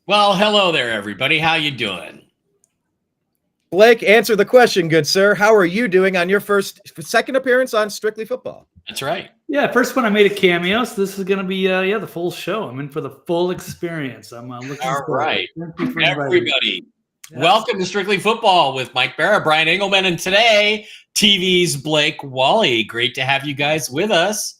Well, hello there, everybody. How you doing? Blake, answer the question, good sir. How are you doing on your second appearance on Strictly Football? That's right. Yeah, first one I made a cameo, so this is going to be the full show. I'm in for the full experience. I'm looking All forward. right, Thank you for inviting me. everybody. Yes. Welcome to Strictly Football with Mike Bara, Brian Engelman, and today TV's Blake Wally. Great to have you guys with us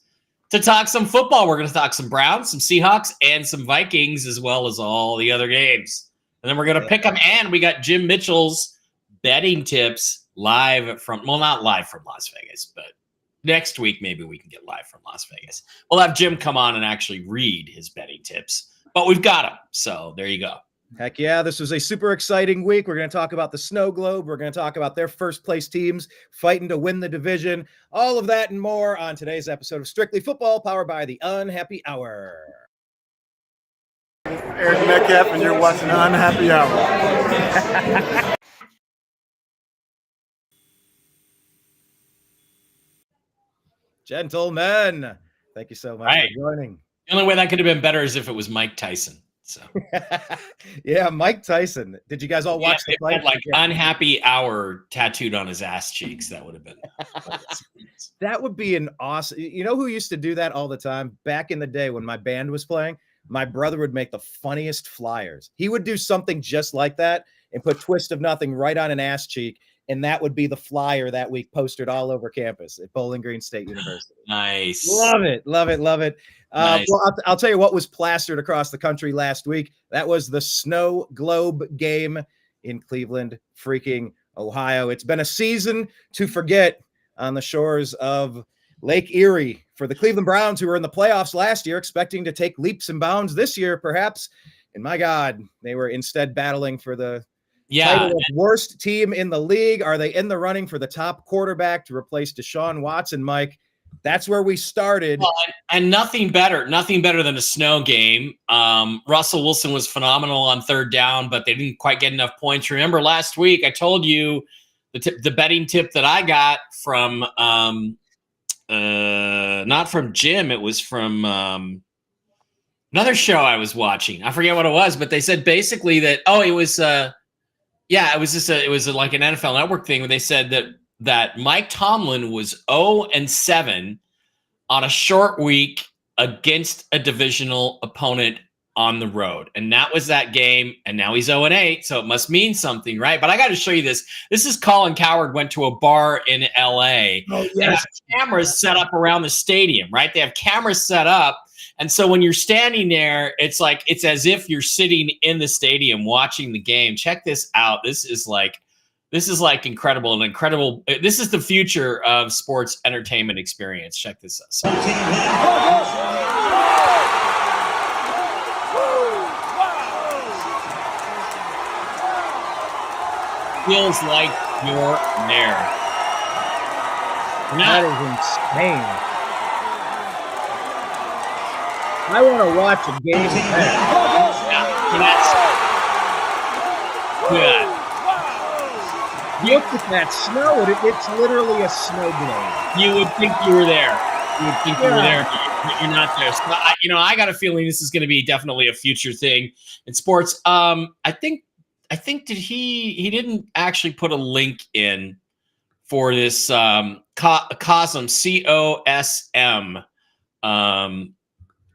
to talk some football. We're going to talk some Browns, some Seahawks, and some Vikings, as well as all the other games. And then we're going to pick them. And we got Jim Mitchell's betting tips live from, well, not live from Las Vegas, but next week maybe we can get live from Las Vegas. We'll have Jim come on and actually read his betting tips, but we've got him. So there you go. Heck yeah, this was a super exciting week. We're going to talk about the Snow Globe. We're going to talk about their first place teams fighting to win the division. All of that and more on today's episode of Strictly Football, powered by the Unhappy Hour. Eric Metcalf, and you're watching Unhappy Hour. Gentlemen, thank you so much for joining. The only way that could have been better is if it was Mike Tyson. So yeah, Mike Tyson. Did you guys all watch the fight? Like Unhappy Hour tattooed on his ass cheeks. That would have been. That would be an awesome. You know who used to do that all the time? Back in the day when my band was playing, my brother would make the funniest flyers. He would do something just like that and put Twist of Nothing right on an ass cheek. And that would be the flyer that week posted all over campus at Bowling Green State University. Nice. Love it. Love it. Love it. Nice. Well, I'll tell you what was plastered across the country last week. That was the Snow Globe game in Cleveland, freaking Ohio. It's been a season to forget on the shores of Lake Erie for the Cleveland Browns, who were in the playoffs last year, expecting to take leaps and bounds this year, perhaps. And my God, they were instead battling for the title of worst team in the league. Are they in the running for the top quarterback to replace Deshaun Watson, Mike? That's where we started. Well, and nothing better than a snow game. Russell Wilson was phenomenal on third down, but they didn't quite get enough points. Remember last week I told you the betting tip that I got from not from Jim, it was from another show I was watching. I forget what it was, but they said basically that it was it was like an NFL Network thing where they said that Mike Tomlin was 0-7 on a short week against a divisional opponent on the road. And that was that game. And now he's 0-8. So it must mean something, right? But I got to show you this. This is Colin Cowherd went to a bar in LA. Oh, yes. They have cameras set up around the stadium, right? They have cameras set up. And so when you're standing there, it's as if you're sitting in the stadium watching the game. Check this out. This is like incredible. This is the future of sports entertainment experience. Check this out. Feels like you're there. That is insane. I want to watch a game. Good. Look at that snow. It's literally a snow globe. You would think you were there. You would think you were there, but you're not there. So, I got a feeling this is going to be definitely a future thing in sports. I think he didn't actually put a link in for this COSM, COSM,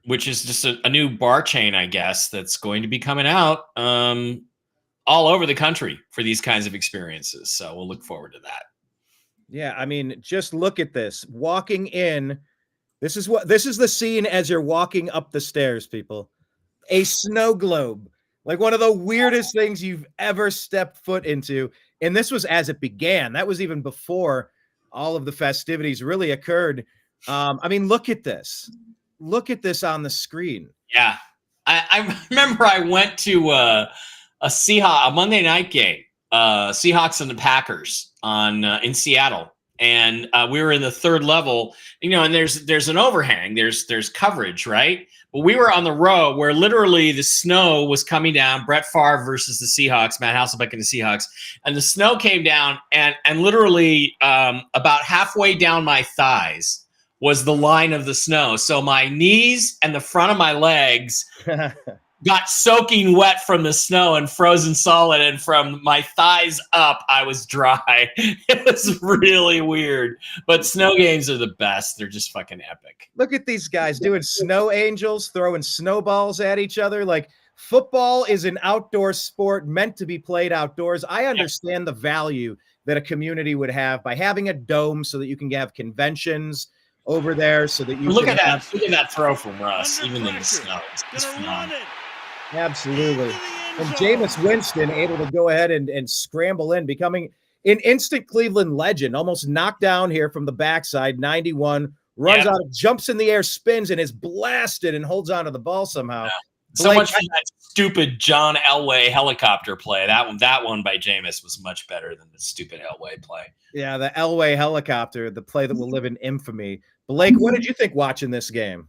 which is just a new bar chain, I guess, that's going to be coming out all over the country for these kinds of experiences. So we'll look forward to that. Yeah, I mean, just look at this. Walking in, this is the scene as you're walking up the stairs, people. A snow globe, like one of the weirdest things you've ever stepped foot into. And this was as it began. That was even before all of the festivities really occurred. I mean, look at this. Look at this on the screen. Yeah. I remember I went to a Monday night game, Seahawks and the Packers in Seattle. And we were in the third level, and there's an overhang, there's coverage, right? But we were on the row where literally the snow was coming down, Brett Favre versus the Seahawks, Matt Hasselbeck and the Seahawks. And the snow came down and literally about halfway down my thighs was the line of the snow. So my knees and the front of my legs got soaking wet from the snow and frozen solid, and from my thighs up, I was dry. It was really weird. But snow games are the best. They're just fucking epic. Look at these guys doing snow angels, throwing snowballs at each other. Like, football is an outdoor sport meant to be played outdoors. I understand the value that a community would have by having a dome so that you can have conventions over there, so that you look can at have, that. Look at that throw from Russ, even in the snow. It's phenomenal. absolutely. And Jameis Winston able to go ahead and scramble in, becoming an instant Cleveland legend, almost knocked down here from the backside, 91, runs out, jumps in the air, spins, and is blasted and holds onto the ball somehow. Yeah. So much for that stupid John Elway helicopter play. That one by Jameis was much better than the stupid Elway play. Yeah, the Elway helicopter, the play that will live in infamy. Blake, what did you think watching this game?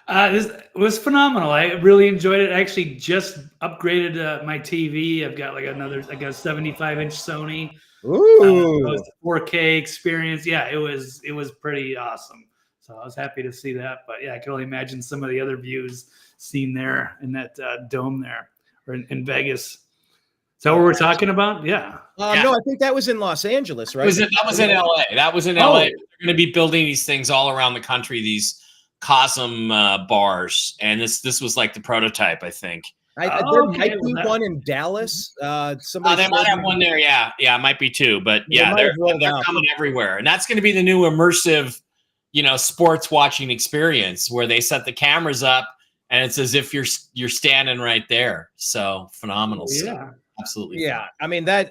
It was phenomenal. I really enjoyed it. I actually just upgraded my TV. I've got like I got a 75-inch Sony. Ooh, it was a 4K experience. Yeah, it was pretty awesome. So I was happy to see that. But yeah, I can only imagine some of the other views seen there in that dome there, or in Vegas. Is that what we're talking about? Yeah. No, I think that was in Los Angeles, right? That was in LA. That was in LA. They're going to be building these things all around the country, these Cosm bars, and this was like the prototype, I think. There might be one in Dallas. They might have one there. Yeah, it might be two, but yeah, they're coming everywhere, and that's going to be the new immersive, sports watching experience where they set the cameras up, and it's as if you're standing right there. So phenomenal stuff. Absolutely. Yeah. I mean, they're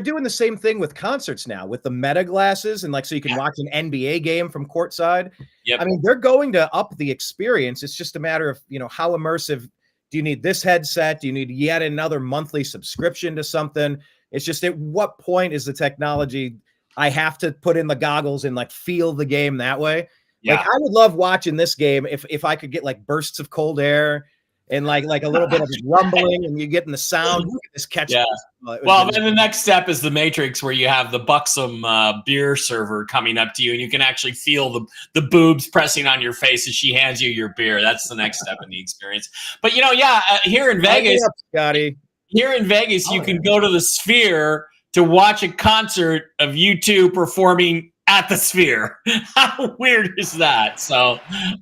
doing the same thing with concerts now with the Meta glasses, and so you can watch an NBA game from courtside. Yep. I mean, they're going to up the experience. It's just a matter of, how immersive do you need this headset? Do you need yet another monthly subscription to something? It's just, at what point is the technology I have to put in the goggles and feel the game that way? Yeah. I would love watching this game if I could get bursts of cold air and like a little bit of rumbling, and you get in the sound. Look at this catch. Yeah. Well, then the next step is the Matrix, where you have the buxom beer server coming up to you, and you can actually feel the boobs pressing on your face as she hands you your beer. That's the next step in the experience. But here in Vegas, Scotty. Here in Vegas, you can go to the Sphere to watch a concert of U2 performing at the Sphere. How weird is that? So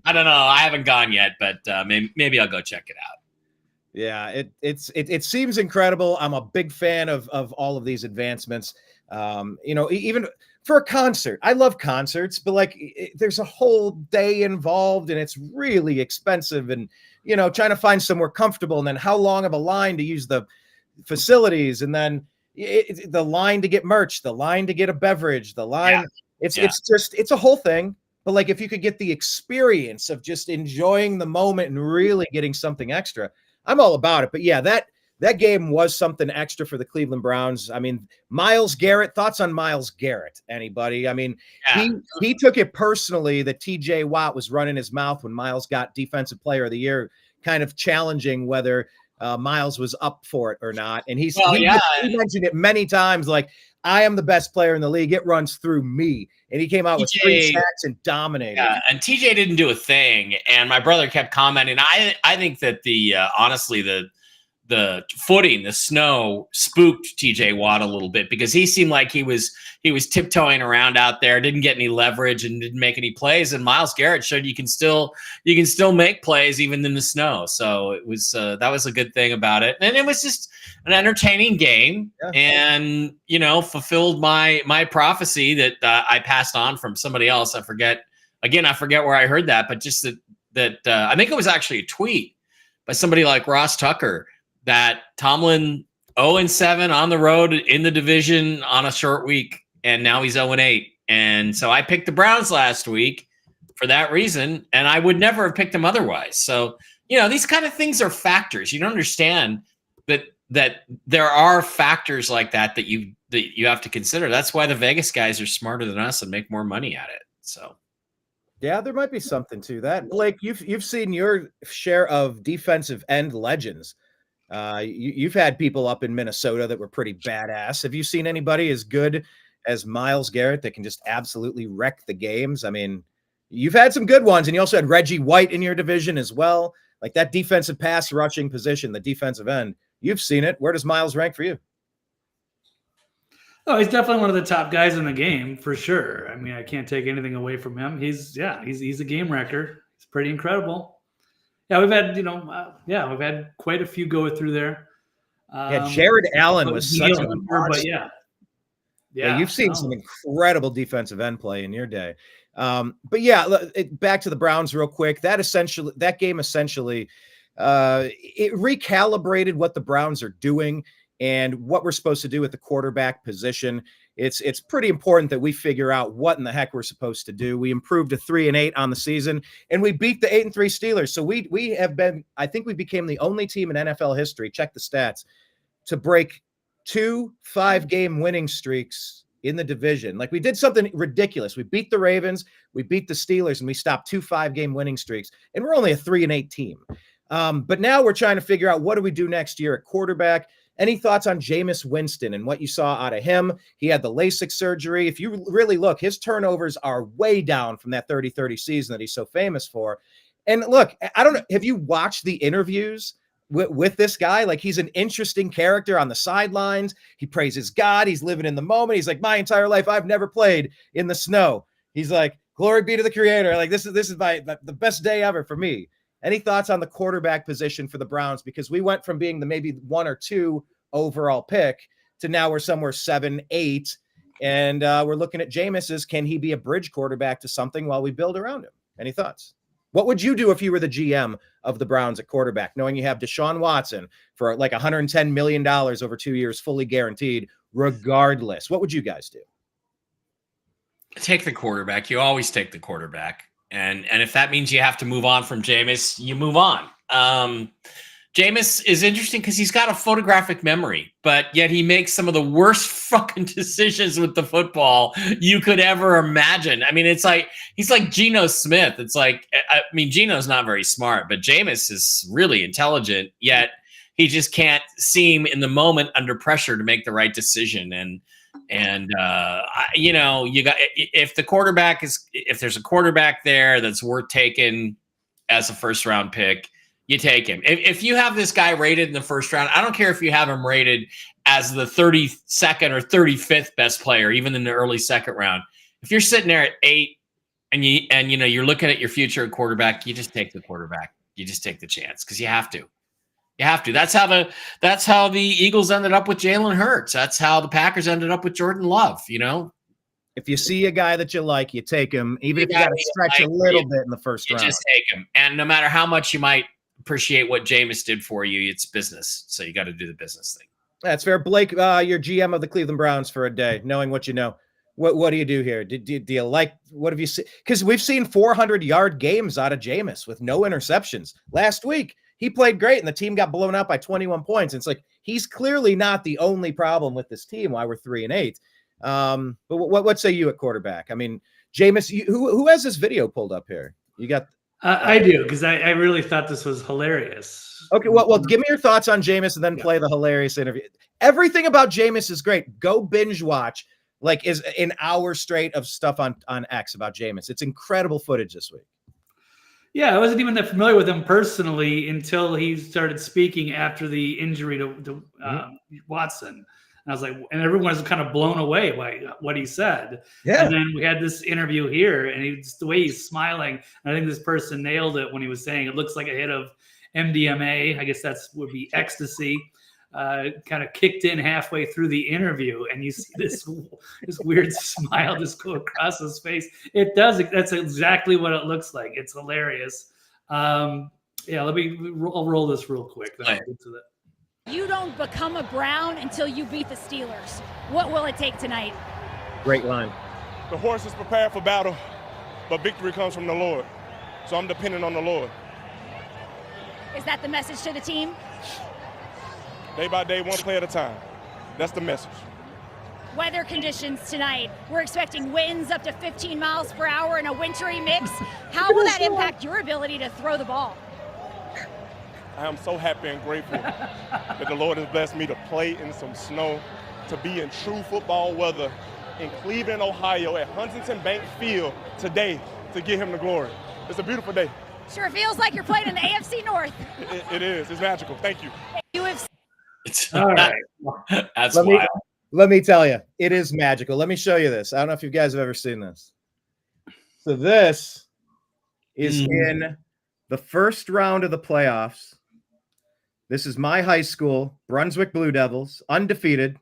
I don't know. I haven't gone yet, but maybe I'll go check it out. Yeah, it seems incredible. I'm a big fan of all of these advancements. Even for a concert, I love concerts, but there's a whole day involved, and it's really expensive, and trying to find somewhere comfortable, and then how long of a line to use the facilities, and then the line to get merch, the line to get a beverage, the line. Yeah. It's a whole thing. But if you could get the experience of just enjoying the moment and really getting something extra, I'm all about it. But yeah, that game was something extra for the Cleveland Browns. I mean, Myles Garrett, thoughts on Myles Garrett? Anybody? I mean, he took it personally that TJ Watt was running his mouth when Myles got Defensive Player of the Year, kind of challenging whether Myles was up for it or not. And he mentioned it many times, I am the best player in the league. It runs through me. And he came out with 3 sacks and dominated. Yeah, and TJ didn't do a thing. And my brother kept commenting. I think that honestly, the footing, the snow spooked TJ Watt a little bit, because he seemed like he was tiptoeing around out there, didn't get any leverage and didn't make any plays. And Myles Garrett showed you can still make plays even in the snow. So it was that was a good thing about it. And it was just an entertaining game, and fulfilled my prophecy that I passed on from somebody else. I forget where I heard that, but just that I think it was actually a tweet by somebody like Ross Tucker, that Tomlin 0-7 on the road in the division on a short week, and now he's 0-8. And so I picked the Browns last week for that reason, and I would never have picked them otherwise. So, these kind of things are factors. You don't understand that there are factors like that you have to consider. That's why the Vegas guys are smarter than us and make more money at it. So yeah, there might be something to that. Blake, you've seen your share of defensive end legends. You've had people up in Minnesota that were pretty badass. Have you seen anybody as good as Myles Garrett that can just absolutely wreck the games? I mean, you've had some good ones, and you also had Reggie White in your division as well. Like that defensive pass rushing position, the defensive end, you've seen it. Where does Miles rank for you? Oh, he's definitely one of the top guys in the game for sure. I mean, I can't take anything away from him. He's a game wrecker. He's pretty incredible. Yeah, we've had we've had quite a few go through there. Jared Allen was such a but yeah, you've seen some incredible defensive end play in your day. But yeah, back to the Browns real quick. That game essentially it recalibrated what the Browns are doing and what we're supposed to do with the quarterback position. It's pretty important that we figure out what in the heck we're supposed to do. We improved to 3-8 on the season, and we beat the 8-3 Steelers. So we have been, I think we became the only team in NFL history, check the stats, to break 2 5-game winning streaks in the division. Like, we did something ridiculous. We beat the Ravens, we beat the Steelers, and we stopped 2 5-game winning streaks. And we're only a 3-8 team. But now we're trying to figure out, what do we do next year at quarterback? Any thoughts on Jameis Winston and what you saw out of him? He had the LASIK surgery. If you really look, his turnovers are way down from that 30-30 season that he's so famous for. And look, I don't know, have you watched the interviews with this guy? Like, he's an interesting character on the sidelines. He praises God. He's living in the moment. He's like, my entire life, I've never played in the snow. He's like, glory be to the Creator. Like, this is the best day ever for me. Any thoughts on the quarterback position for the Browns? Because we went from being the maybe 1 or 2 overall pick to now we're somewhere 7, 8. And we're looking at Jameis. Can he be a bridge quarterback to something while we build around him? Any thoughts? What would you do if you were the GM of the Browns at quarterback, knowing you have Deshaun Watson for like $110 million over 2 years, fully guaranteed, regardless? What would you guys do? Take the quarterback. You always take the quarterback. And if that means you have to move on from Jameis, you move on. Jameis is interesting because he's got a photographic memory, but yet he makes some of the worst fucking decisions with the football you could ever imagine. I mean, it's like, he's like Geno Smith. It's like, I mean, Geno's not very smart, but Jameis is really intelligent, yet he just can't seem in the moment under pressure to make the right decision. And you know, you got, if there's a quarterback there that's worth taking as a first round pick, you take him. If you have this guy rated in the first round, I don't care if you have him rated as the 32nd or 35th best player, even in the early second round. If you're sitting there at 8 and you know, you're looking at your future at quarterback, you just take the quarterback. You just take the chance because you have to. You have to. That's how the Eagles ended up with Jalen Hurts. That's how the Packers ended up with Jordan Love, you know? If you see a guy that you like, you take him, even if you got to stretch a little bit in the first round. You just take him. And no matter how much you might appreciate what Jameis did for you, it's business. So you got to do the business thing. That's fair. Blake, you're GM of the Cleveland Browns for a day, knowing what you know. What do you do here? Do you like, what have you seen? Because we've seen 400-yard games out of Jameis with no interceptions. Last week, he played great, and the team got blown out by 21 points. And it's like, he's clearly not the only problem with this team why we're 3-8. But what say you at quarterback? I mean, Jameis, who has this video pulled up here? You got... I do, because I really thought this was hilarious. Okay, well, give me your thoughts on Jameis and then play the hilarious interview. Everything about Jameis is great. Go binge watch, like, is an hour straight of stuff on X about Jameis. It's incredible footage this week. Yeah, I wasn't even that familiar with him personally until he started speaking after the injury to Watson. And I was like, and everyone was kind of blown away by what he said. Yeah. And then we had this interview here, and the way he's smiling. And I think this person nailed it when he was saying it looks like a hit of MDMA. I guess would be ecstasy. Kind of kicked in halfway through the interview, and you see this weird smile just go across his face. It does. That's exactly what it looks like. It's hilarious. Yeah, I'll roll this real quick. Then I'll get to that. You don't become a Brown until you beat the Steelers. What will it take tonight? Great line. The horse is prepared for battle, but victory comes from the Lord. So I'm dependent on the Lord. Is that the message to the team? Day by day, one play at a time. That's the message. Weather conditions tonight. We're expecting winds up to 15 miles per hour in a wintry mix. How will that impact your ability to throw the ball? I am so happy and grateful that the Lord has blessed me to play in some snow, to be in true football weather in Cleveland, Ohio at Huntington Bank Field today to give him the glory. It's a beautiful day. Sure feels like you're playing in the AFC North. It is. It's magical. Thank you. UFC. All right. That's Let me- wild. Let me tell you, it is magical. Let me show you this. I don't know if you guys have ever seen this. So this is in the first round of the playoffs. This is my high school, Brunswick Blue Devils, undefeated.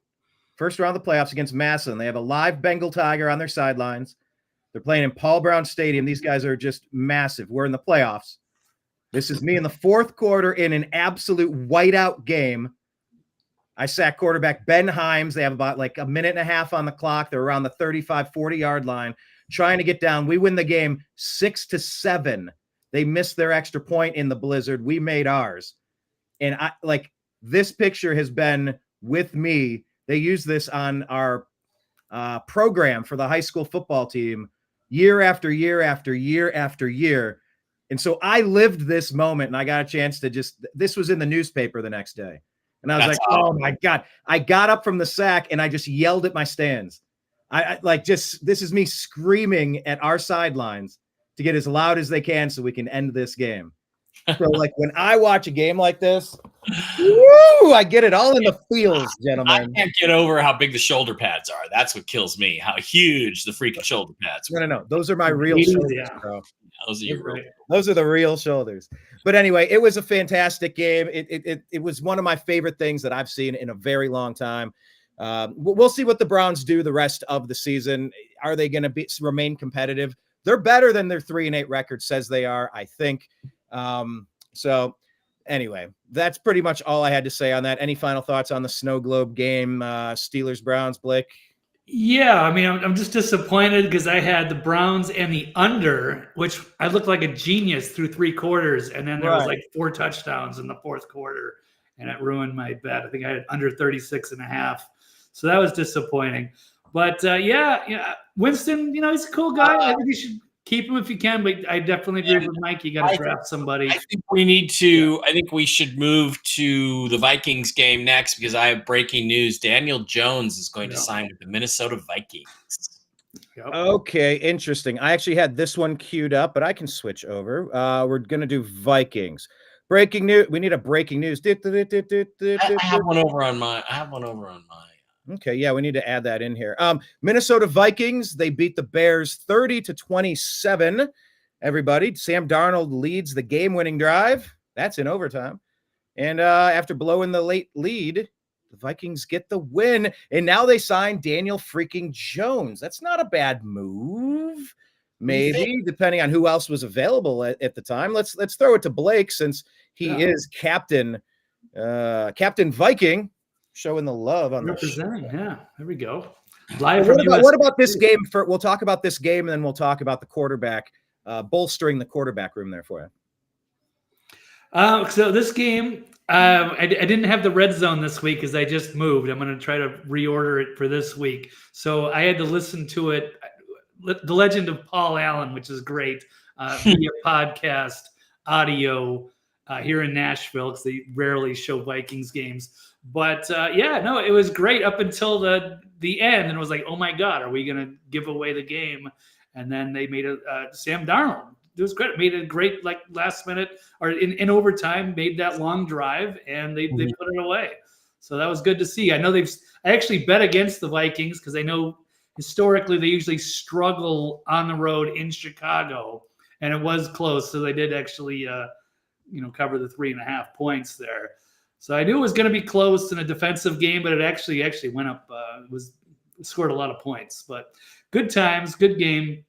First round of the playoffs against Masson. They have a live Bengal tiger on their sidelines. They're playing in Paul Brown Stadium. These guys are just massive. We're in the playoffs. This is me in the fourth quarter in an absolute whiteout game. I sack quarterback Ben Himes. They have about like a minute and a half on the clock. They're around the 35, 40-yard line, trying to get down. We win the game 6-7. They missed their extra point in the blizzard. We made ours. And I like this picture has been with me. They use this on our program for the high school football team year after year after year after year. And so I lived this moment, and I got a chance to this was in the newspaper the next day. And I was That's like, oh my God. I got up from the sack and I just yelled at my stands. I like this is me screaming at our sidelines to get as loud as they can so we can end this game. So like when I watch a game like this, woo, I get it all in the feels, I gentlemen. can't get over how big the shoulder pads are. That's what kills me. How huge the freaking shoulder pads are. No. Those are my real Yeah. shoulders, bro. Those are your real. Those are the real shoulders. But anyway, it was a fantastic game. It was one of my favorite things that I've seen in a very long time. We'll see what the Browns do the rest of the season. Are they going to remain competitive? They're better than their 3-8 record says they are, I think. So anyway, that's pretty much all I had to say on that. Any final thoughts on the Snow Globe game? Steelers, Browns, Blake? Yeah, I mean, I'm just disappointed because I had the Browns and the under, which I looked like a genius through 3 quarters, and then there was like 4 touchdowns in the fourth quarter, and it ruined my bet. I think I had under 36.5, so that was disappointing. But yeah, Winston, he's a cool guy. I think you should keep him if you can, but I definitely agree with Mike. You got to draft somebody. I think we need to. I think we should move to the Vikings game next because I have breaking news. Daniel Jones is going to sign with the Minnesota Vikings. Yep. Okay, interesting. I actually had this one queued up, but I can switch over. We're going to do Vikings. Breaking news. We need a breaking news. I have one over on my. Okay, yeah, we need to add that in here. Minnesota Vikings, they beat the Bears 30-27. Everybody, Sam Darnold leads the game-winning drive. That's in overtime. And after blowing the late lead, the Vikings get the win. And now they sign Daniel freaking Jones. That's not a bad move. Maybe, depending on who else was available at the time. Let's throw it to Blake since he is Captain Viking. Showing the love on representing. Yeah, there we go. What about this game? We'll talk about this game, and then we'll talk about the quarterback, bolstering the quarterback room there for you. So this game, I didn't have the red zone this week because I just moved. I'm going to try to reorder it for this week. So I had to listen to it, The Legend of Paul Allen, which is great, via podcast, audio here in Nashville because they rarely show Vikings games. But it was great up until the end, and it was like, oh my God, are we going to give away the game? And then they made Sam Darnold. It was great. Made a great last minute or in overtime, made that long drive, and they put it away. So that was good to see. I know I actually bet against the Vikings because I know historically they usually struggle on the road in Chicago, and it was close. So they did actually cover the 3.5 points there. So I knew it was going to be close in a defensive game, but it actually went up. Scored a lot of points, but good times, good game.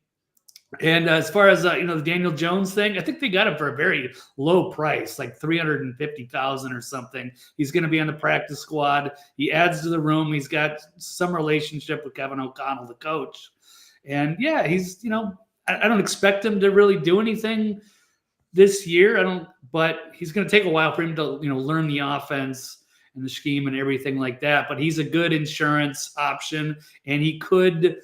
And as far as the Daniel Jones thing, I think they got him for a very low price, like $350,000 or something. He's going to be on the practice squad. He adds to the room. He's got some relationship with Kevin O'Connell, the coach. And yeah, he's I don't expect him to really do anything this year. But he's going to take a while for him to, learn the offense and the scheme and everything like that. But he's a good insurance option, and he could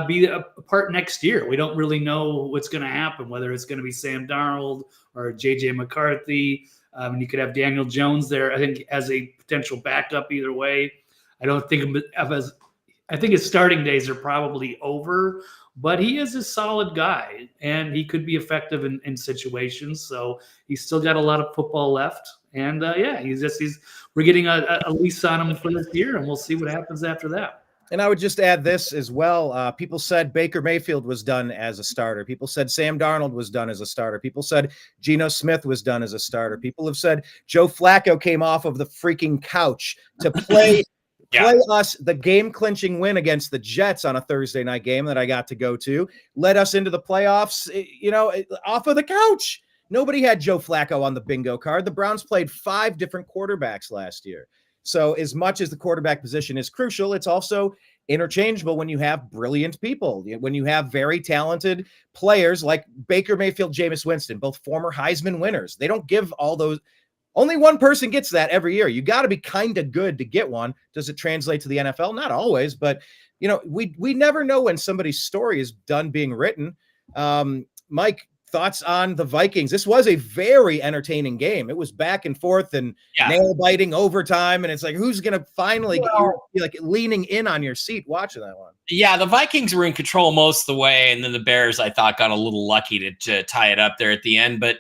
be a part next year. We don't really know what's going to happen, whether it's going to be Sam Darnold or J.J. McCarthy. And you could have Daniel Jones there, I think, as a potential backup either way. I don't think of I think his starting days are probably over, but he is a solid guy and he could be effective in situations. So he's still got a lot of football left. And we're getting a lease on him for this year, and we'll see what happens after that. And I would just add this as well. People said Baker Mayfield was done as a starter. People said Sam Darnold was done as a starter. People said Geno Smith was done as a starter. People have said Joe Flacco came off of the freaking couch to play us the game-clinching win against the Jets on a Thursday night game that I got to go to, led us into the playoffs, off of the couch. Nobody had Joe Flacco on the bingo card. The Browns played 5 different quarterbacks last year. So as much as the quarterback position is crucial, it's also interchangeable when you have brilliant people, when you have very talented players like Baker Mayfield, Jameis Winston, both former Heisman winners. They don't give all those. Only one person gets that every year. You got to be kind of good to get one. Does it translate to the NFL? Not always, but we never know when somebody's story is done being written. Mike, thoughts on the Vikings? This was a very entertaining game. It was back and forth and nail biting overtime. And it's like, who's going to finally get you leaning in on your seat watching that one? Yeah, the Vikings were in control most of the way. And then the Bears, I thought, got a little lucky to tie it up there at the end. But,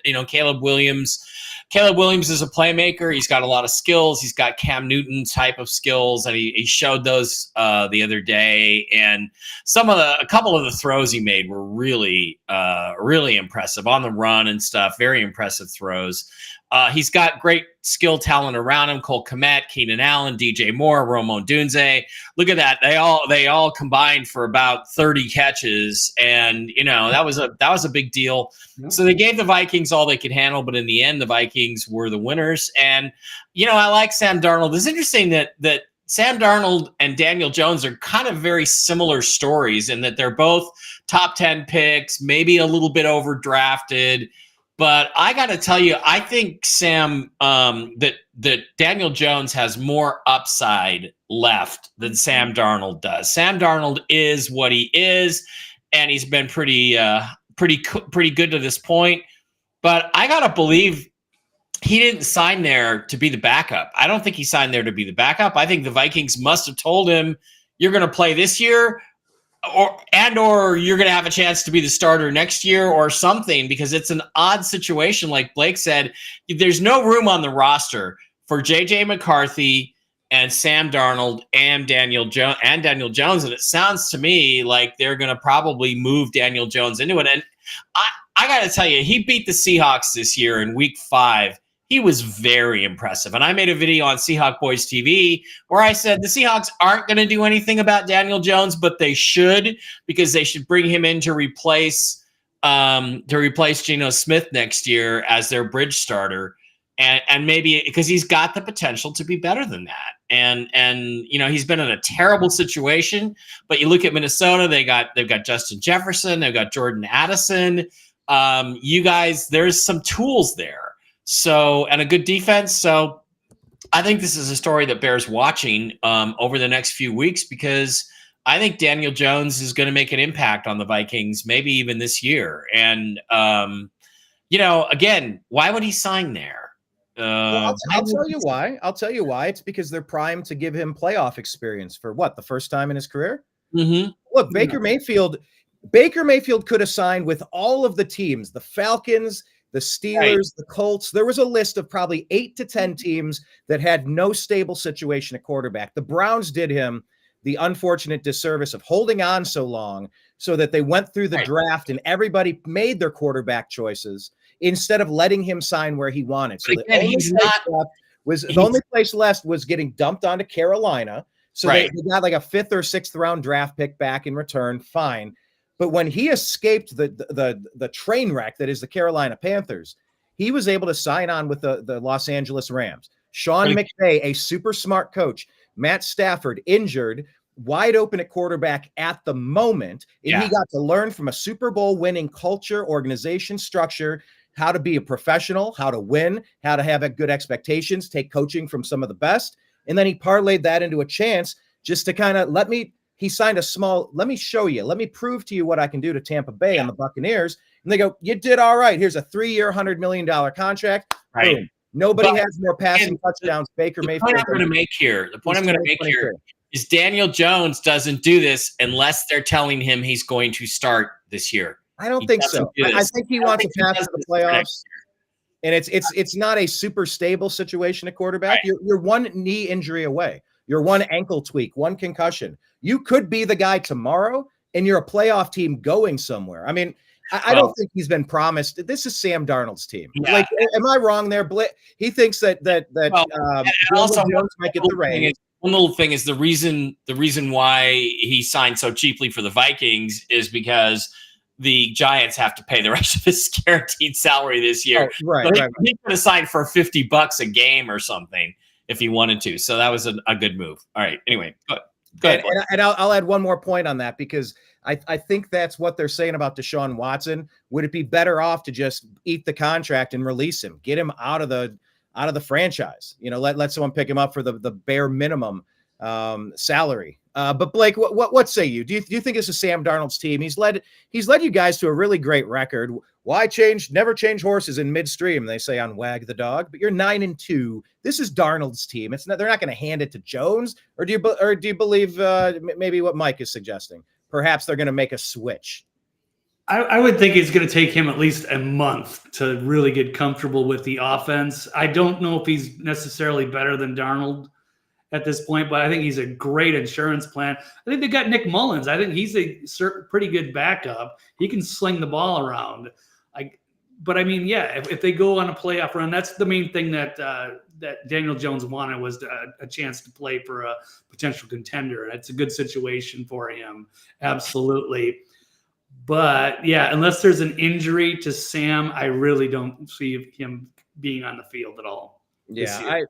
Caleb Williams is a playmaker. He's got a lot of skills. He's got Cam Newton type of skills, and he showed those the other day. And a couple of the throws he made were really, really impressive on the run and stuff. Very impressive throws. He's got great skill talent around him. Cole Kmet, Keenan Allen, DJ Moore, Romo Dunze. Look at that. They all combined for about 30 catches. And, that was a big deal. Yep. So they gave the Vikings all they could handle, but in the end, the Vikings were the winners. And, I like Sam Darnold. It's interesting that Sam Darnold and Daniel Jones are kind of very similar stories in that they're both top 10 picks, maybe a little bit overdrafted. But I got to tell you, I think Sam, that Daniel Jones has more upside left than Sam Darnold does. Sam Darnold is what he is, and he's been pretty good to this point. But I got to believe he didn't sign there to be the backup. I don't think he signed there to be the backup. I think the Vikings must have told him, you're going to play this year, or you're going to have a chance to be the starter next year or something, because it's an odd situation. Like Blake said, there's no room on the roster for JJ McCarthy and Sam Darnold and Daniel Jones. And it sounds to me like they're going to probably move Daniel Jones into it. And I got to tell you, he beat the Seahawks this year in week 5. He was very impressive. And I made a video on Seahawk Boys TV where I said the Seahawks aren't going to do anything about Daniel Jones, but they should, because they should bring him in to replace Geno Smith next year as their bridge starter. And maybe because he's got the potential to be better than that. And he's been in a terrible situation, but you look at Minnesota, they've got Justin Jefferson, they've got Jordan Addison. You guys, there's some tools there. So, and a good defense. So I think this is a story that bears watching over the next few weeks, because I think Daniel Jones is going to make an impact on the Vikings, maybe even this year. And, again, why would he sign there? I'll tell you why. It's because they're primed to give him playoff experience for the first time in his career. Mm-hmm. Look, Baker Mayfield could have signed with all of the teams, the Falcons, the Steelers, the Colts. There was a list of probably 8 to 10 teams that had no stable situation at quarterback. The Browns did him the unfortunate disservice of holding on so long so that they went through the draft and everybody made their quarterback choices instead of letting him sign where he wanted. So the only place left was getting dumped onto Carolina. So they got like a 5th or 6th round draft pick back in return. Fine. But when he escaped the train wreck that is the Carolina Panthers, he was able to sign on with the Los Angeles Rams. Sean McVay, a super smart coach, Matt Stafford injured, wide open at quarterback at the moment. And he got to learn from a Super Bowl winning culture, organization, structure, how to be a professional, how to win, how to have good expectations, take coaching from some of the best. And then he parlayed that into a chance just to kind of he signed let me show you, let me prove to you what I can do to Tampa Bay and the Buccaneers. And they go, you did all right. Here's a 3-year, $100 million contract. Right. Boom. Nobody has more passing touchdowns. Baker Mayfield. The point I'm going to make here is Daniel Jones doesn't do this unless they're telling him he's going to start this year. I don't think so. I think he wants to pass to the playoffs. And it's not a super stable situation at quarterback. Right. You're one knee injury away. You're one ankle tweak, one concussion. You could be the guy tomorrow, and you're a playoff team going somewhere. I mean, I don't think he's been promised. This is Sam Darnold's team. Yeah. Like, am I wrong there? He thinks that also Jones might get the reins. One little thing is the reason why he signed so cheaply for the Vikings is because the Giants have to pay the rest of his guaranteed salary this year. Oh, right. He could have signed for $50 a game or something if he wanted to. So that was a good move. All right. Anyway, go ahead. And I'll add one more point on that, because I think that's what they're saying about Deshaun Watson. Would it be better off to just eat the contract and release him, get him out of the franchise? You know, let someone pick him up for the bare minimum salary. But Blake, what say you? Do you think this is Sam Darnold's team? He's led you guys to a really great record. Why never change horses in midstream, they say on Wag the Dog, but you're 9-2. This is Darnold's team. They're not going to hand it to Jones, or do you believe maybe what Mike is suggesting? Perhaps they're going to make a switch. I would think it's going to take him at least a month to really get comfortable with the offense. I don't know if he's necessarily better than Darnold at this point, but I think he's a great insurance plan. I think they got Nick Mullins. I think he's a pretty good backup. He can sling the ball around. But I mean, yeah, if they go on a playoff run, that's the main thing that Daniel Jones wanted, was a chance to play for a potential contender. And it's a good situation for him. Absolutely. But yeah, unless there's an injury to Sam, I really don't see him being on the field at all. Yeah,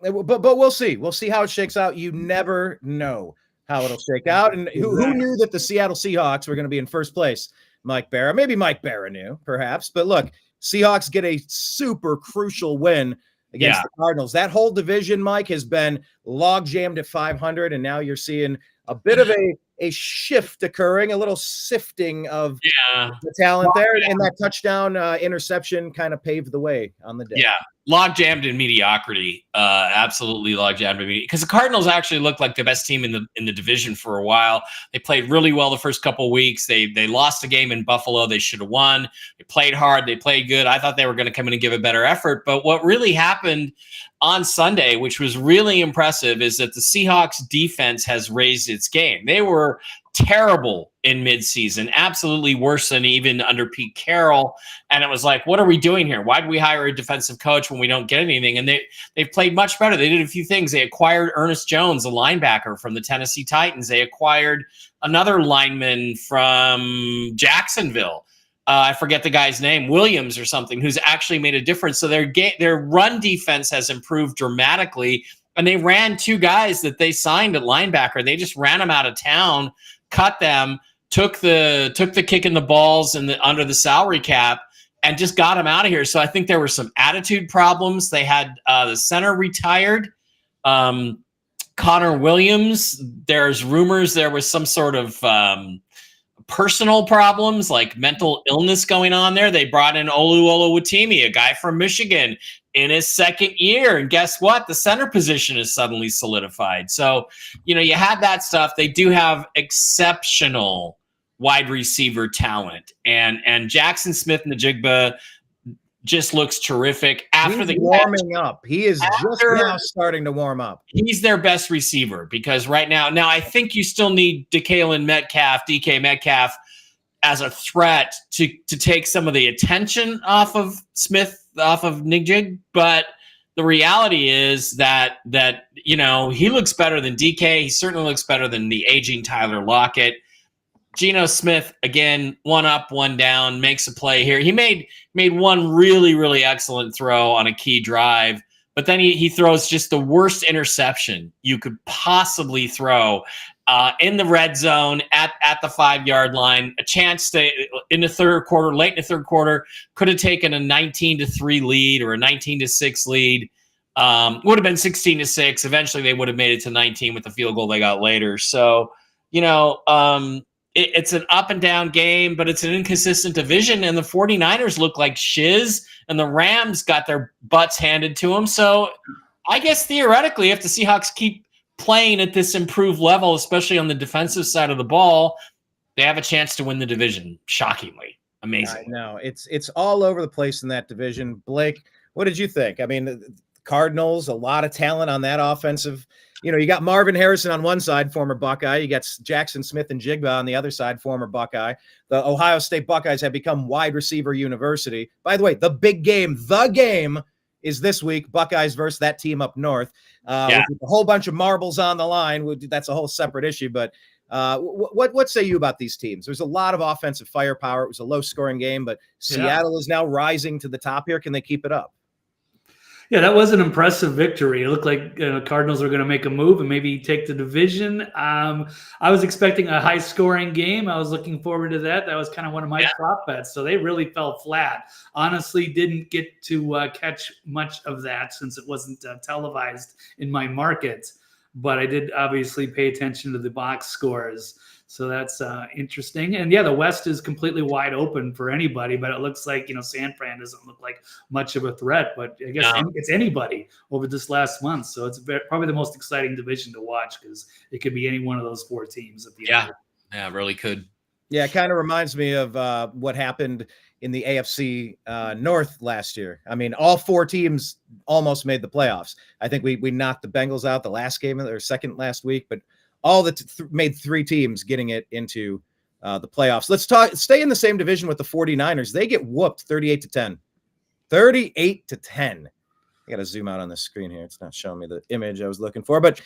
but we'll see. We'll see how it shakes out. You never know how it'll shake out. And who knew that the Seattle Seahawks were going to be in first place? Mike Bara. Maybe Mike Bara knew, perhaps. But look, Seahawks get a super crucial win against the Cardinals. That whole division, Mike, has been log jammed at 500, and now you're seeing a bit of a shift occurring, a little sifting of the talent there, and that touchdown interception kind of paved the way on the day. Yeah, log jammed in mediocrity. Absolutely log jammed in mediocrity, because the Cardinals actually looked like the best team in the division for a while. They played really well the first couple of weeks. They lost a game in Buffalo. They should have won. They played hard. They played good. I thought they were going to come in and give a better effort. But what really happened on Sunday, which was really impressive, is that the Seahawks defense has raised its game. They were terrible in midseason, absolutely worse than even under Pete Carroll. And it was like, what are we doing here? Why did we hire a defensive coach when we don't get anything? And they've played much better. They did a few things. They acquired Ernest Jones, a linebacker from the Tennessee Titans. They acquired another lineman from Jacksonville. I forget the guy's name, Williams or something, who's actually made a difference. So their run defense has improved dramatically. And they ran two guys that they signed at linebacker. They just ran them out of town, cut them, took the kick in the balls and under the salary cap, and just got them out of here. So I think there were some attitude problems. They had the center retired, Connor Williams. There's rumors there was some sort of personal problems, like mental illness going on there. They brought in Olu Oluwatimi, a guy from Michigan, in his second year. And guess what? The center position is suddenly solidified. So, you had that stuff. They do have exceptional wide receiver talent. And Jackson Smith-Njigba just looks terrific after he's warming up. He is just now starting to warm up. He's their best receiver, because right now I think you still need DK Metcalf as a threat to take some of the attention off of Njigba. But the reality is that he looks better than DK. He certainly looks better than the aging Tyler Lockett. Geno Smith, again, one up, one down, makes a play here. He made one really, really excellent throw on a key drive, but then he throws just the worst interception you could possibly throw in the red zone at the 5-yard line. A chance to, in the third quarter, late in the third quarter, could have taken a 19-3 lead or a 19-6 lead. Would have been 16-6. Eventually, they would have made it to 19 with the field goal they got later. So, it's an up and down game, but it's an inconsistent division, and the 49ers look like shiz, and the Rams got their butts handed to them. So I guess theoretically, if the Seahawks keep playing at this improved level, especially on the defensive side of the ball, they have a chance to win the division. Shockingly. Amazing. No, it's all over the place in that division. Blake, what did you think? I mean, the Cardinals, a lot of talent on that offensive. You got Marvin Harrison on one side, former Buckeye. You got Jackson Smith and Jigba on the other side, former Buckeye. The Ohio State Buckeyes have become wide receiver university. By the way, the game is this week, Buckeyes versus that team up north. With a whole bunch of marbles on the line. That's a whole separate issue, but what say you about these teams? There's a lot of offensive firepower. It was a low-scoring game, but Seattle is now rising to the top here. Can they keep it up? Yeah, that was an impressive victory. It looked like Cardinals were going to make a move and maybe take the division. I was expecting a high-scoring game. I was looking forward to that. That was kind of one of my prop bets. So they really fell flat. Honestly, didn't get to catch much of that since it wasn't televised in my market. But I did obviously pay attention to the box scores. So that's interesting. And the West is completely wide open for anybody, but it looks like, San Fran doesn't look like much of a threat, but I guess it's anybody over this last month. So it's probably the most exciting division to watch because it could be any one of those four teams at the end. Yeah, it really could. Yeah, it kind of reminds me of what happened in the AFC North last year. I mean, all four teams almost made the playoffs. I think we knocked the Bengals out the last game or second last week, but all made three teams getting it into the playoffs. Let's stay in the same division with the 49ers. They get whooped 38-10. 38-10. I got to zoom out on the screen here. It's not showing me the image I was looking for, but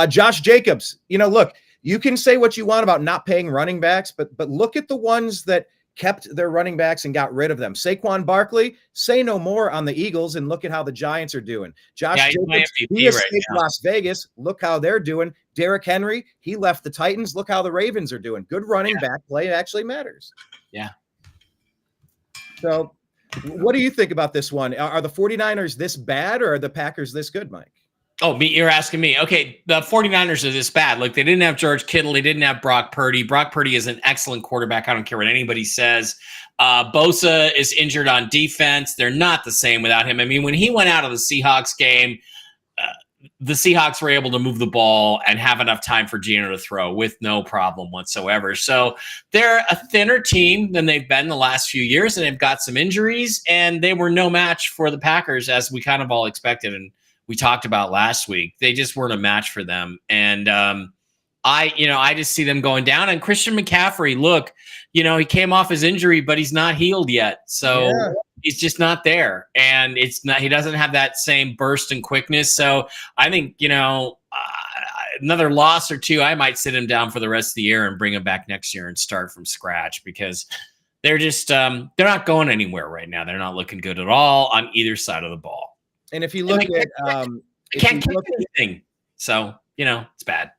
Josh Jacobs, look, you can say what you want about not paying running backs, but look at the ones that kept their running backs and got rid of them. Saquon Barkley, say no more on the Eagles, and look at how the Giants are doing. Josh Jacobs, he escaped Las Vegas. Look how they're doing. Derrick Henry, he left the Titans. Look how the Ravens are doing. Good running back play actually matters. Yeah. So what do you think about this one? Are the 49ers this bad or are the Packers this good, Mike? Oh, you're asking me. Okay, the 49ers are this bad. Like, they didn't have George Kittle. They didn't have Brock Purdy. Brock Purdy is an excellent quarterback. I don't care what anybody says. Bosa is injured on defense. They're not the same without him. I mean, when he went out of the Seahawks game, the Seahawks were able to move the ball and have enough time for Geno to throw with no problem whatsoever. So they're a thinner team than they've been the last few years, and they've got some injuries, and they were no match for the Packers, as we kind of all expected. And we talked about last week. They just weren't a match for them. And I just see them going down. And Christian McCaffrey, look, he came off his injury, but he's not healed yet. So he's just not there. And he doesn't have that same burst and quickness. So I think, another loss or two, I might sit him down for the rest of the year and bring him back next year and start from scratch, because they're just they're not going anywhere right now. They're not looking good at all on either side of the ball. And if you look at can't catch anything. So, it's bad.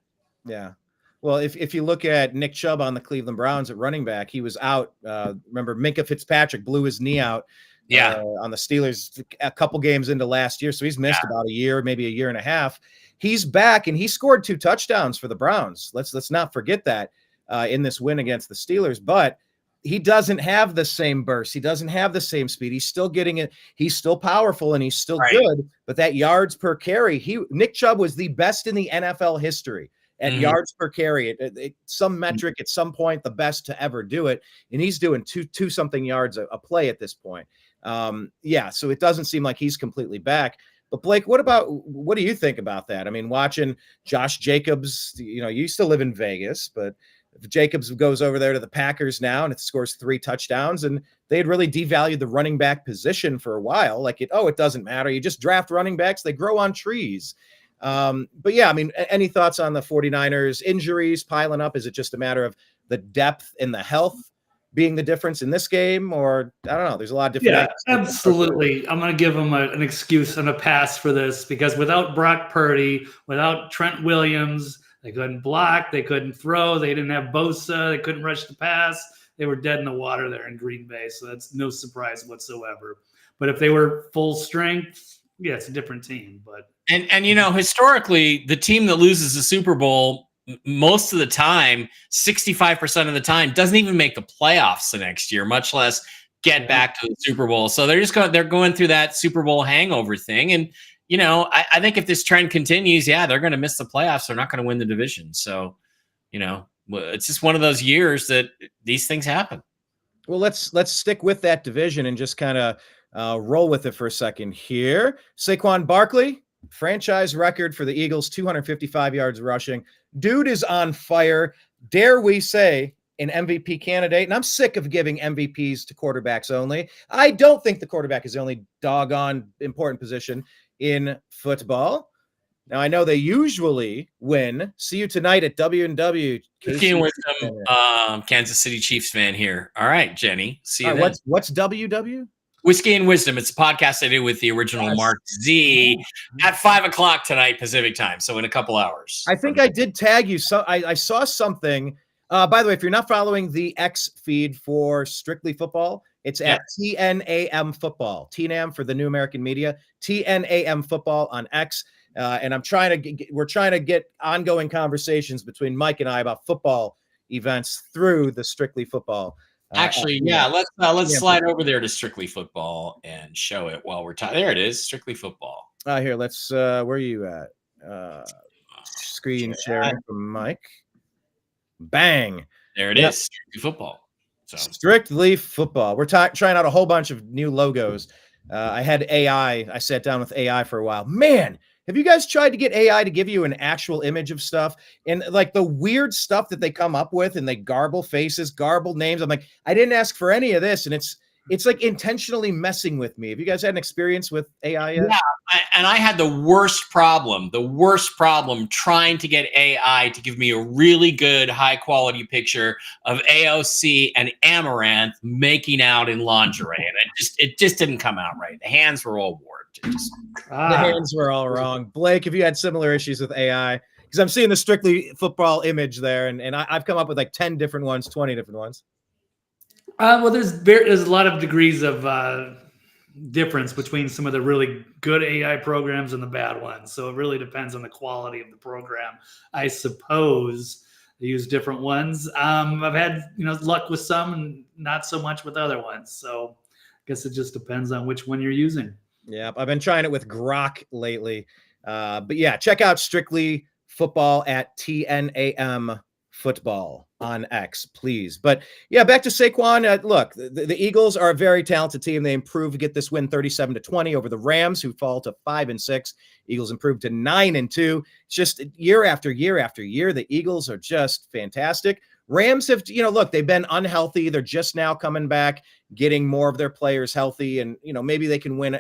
Yeah. Well, if you look at Nick Chubb on the Cleveland Browns at running back, he was out. Remember, Minkah Fitzpatrick blew his knee out on the Steelers a couple games into last year. So he's missed about a year, maybe a year and a half. He's back, and he scored 2 touchdowns for the Browns. Let's not forget that in this win against the Steelers. But he doesn't have the same burst. He doesn't have the same speed. He's still getting it. He's still powerful and he's still good. But that yards per carry, Nick Chubb was the best in the NFL history at yards per carry. Some metric at some point, the best to ever do it. And he's doing two something yards a play at this point. So it doesn't seem like he's completely back. But Blake, what do you think about that? I mean, watching Josh Jacobs, you still live in Vegas, but if Jacobs goes over there to the Packers now and it scores 3 touchdowns, and they had really devalued the running back position for a while. Like it doesn't matter. You just draft running backs. They grow on trees. But yeah, I mean, any thoughts on the 49ers injuries piling up? Is it just a matter of the depth and the health being the difference in this game? Or I don't know. There's a lot of different. Yeah, absolutely. I'm going to give them an excuse and a pass for this, because without Brock Purdy, without Trent Williams, they couldn't block, they couldn't throw, they didn't have Bosa, they couldn't rush the pass. They were dead in the water there in Green Bay, so that's no surprise whatsoever. But if they were full strength, it's a different team. But historically, the team that loses the Super Bowl most of the time, 65% of the time, doesn't even make the playoffs the next year, much less get back to the Super Bowl. So they're going through that Super Bowl hangover thing, and I think if this trend continues, they're going to miss the playoffs. They're not going to win the division. So, it's just one of those years that these things happen. Well, let's stick with that division and just kind of roll with it for a second here. Saquon Barkley, franchise record for the Eagles, 255 yards rushing. Dude is on fire. Dare we say an MVP candidate? And I'm sick of giving MVPs to quarterbacks only. I don't think the quarterback is the only doggone important position in football. Now, I know they usually win. See you tonight at W&W. With some Kansas City Chiefs fan here. All right, Jenny. See you then. What's WW? Whiskey and Wisdom. It's a podcast I did with the original Mark Z at 5:00 tonight Pacific time. So in a couple hours. I think I did tag you. So I saw something. By the way, if you're not following the X feed for Strictly Football, it's at TNAM Football. TNAM for the New American Media. TNAM Football on X. And we're trying to get ongoing conversations between Mike and I about football events through the Strictly Football. Let's slide over there to Strictly Football and show it while we're talking. There it is, Strictly Football. Here, let's. Where are you at? Screen sharing from Mike. Bang! There it is, Strictly Football. So. Strictly Football. We're trying out a whole bunch of new logos. I had AI. I sat down with AI for a while. Man, have you guys tried to get AI to give you an actual image of stuff? And like the weird stuff that they come up with, and they garble faces, garble names. I'm like, I didn't ask for any of this, and it's like intentionally messing with me. Have you guys had an experience with AI yet? Yeah, I had the worst problem trying to get AI to give me a really good, high-quality picture of AOC and Amaranth making out in lingerie, and it just didn't come out right. The hands were all warped. The hands were all wrong. Blake, have you had similar issues with AI? Because I'm seeing the Strictly Football image there, and I've come up with like 10 different ones, 20 different ones. Well, there's a lot of degrees of difference between some of the really good AI programs and the bad ones. So it really depends on the quality of the program. I suppose they use different ones. I've had luck with some and not so much with other ones. So I guess it just depends on which one you're using. Yeah, I've been trying it with Grok lately. But yeah, check out Strictly Football at TNAM Football on X, please. But yeah, back to Saquon. Look, the Eagles are a very talented team. They improved to get this win 37-20 over the Rams, who fall to 5-6. Eagles improved to 9-2. It's just year after year after year, the Eagles are just fantastic. Rams have, look, they've been unhealthy. They're just now coming back, getting more of their players healthy, and maybe they can win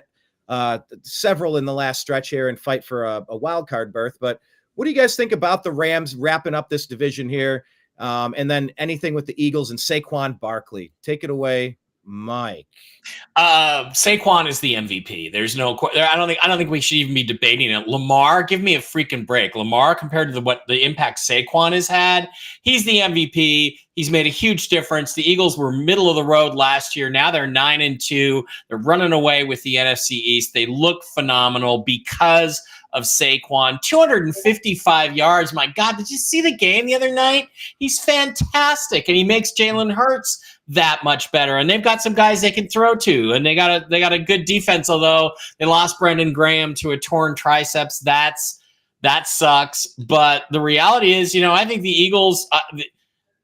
several in the last stretch here and fight for a wild card berth. But what do you guys think about the Rams wrapping up this division here? And then anything with the Eagles and Saquon Barkley? Take it away, Mike. Saquon is the MVP. There's no. I don't think we should even be debating it. Lamar, give me a freaking break. Lamar, compared to what the impact Saquon has had, he's the MVP. He's made a huge difference. The Eagles were middle of the road last year. Now they're 9-2. They're running away with the NFC East. They look phenomenal because of Saquon. 255 yards. My God, did you see the game the other night? He's fantastic, and he makes Jalen Hurts that much better. And they've got some guys they can throw to, and they got a good defense. Although they lost Brendan Graham to a torn triceps, that sucks. But the reality is, I think the Eagles.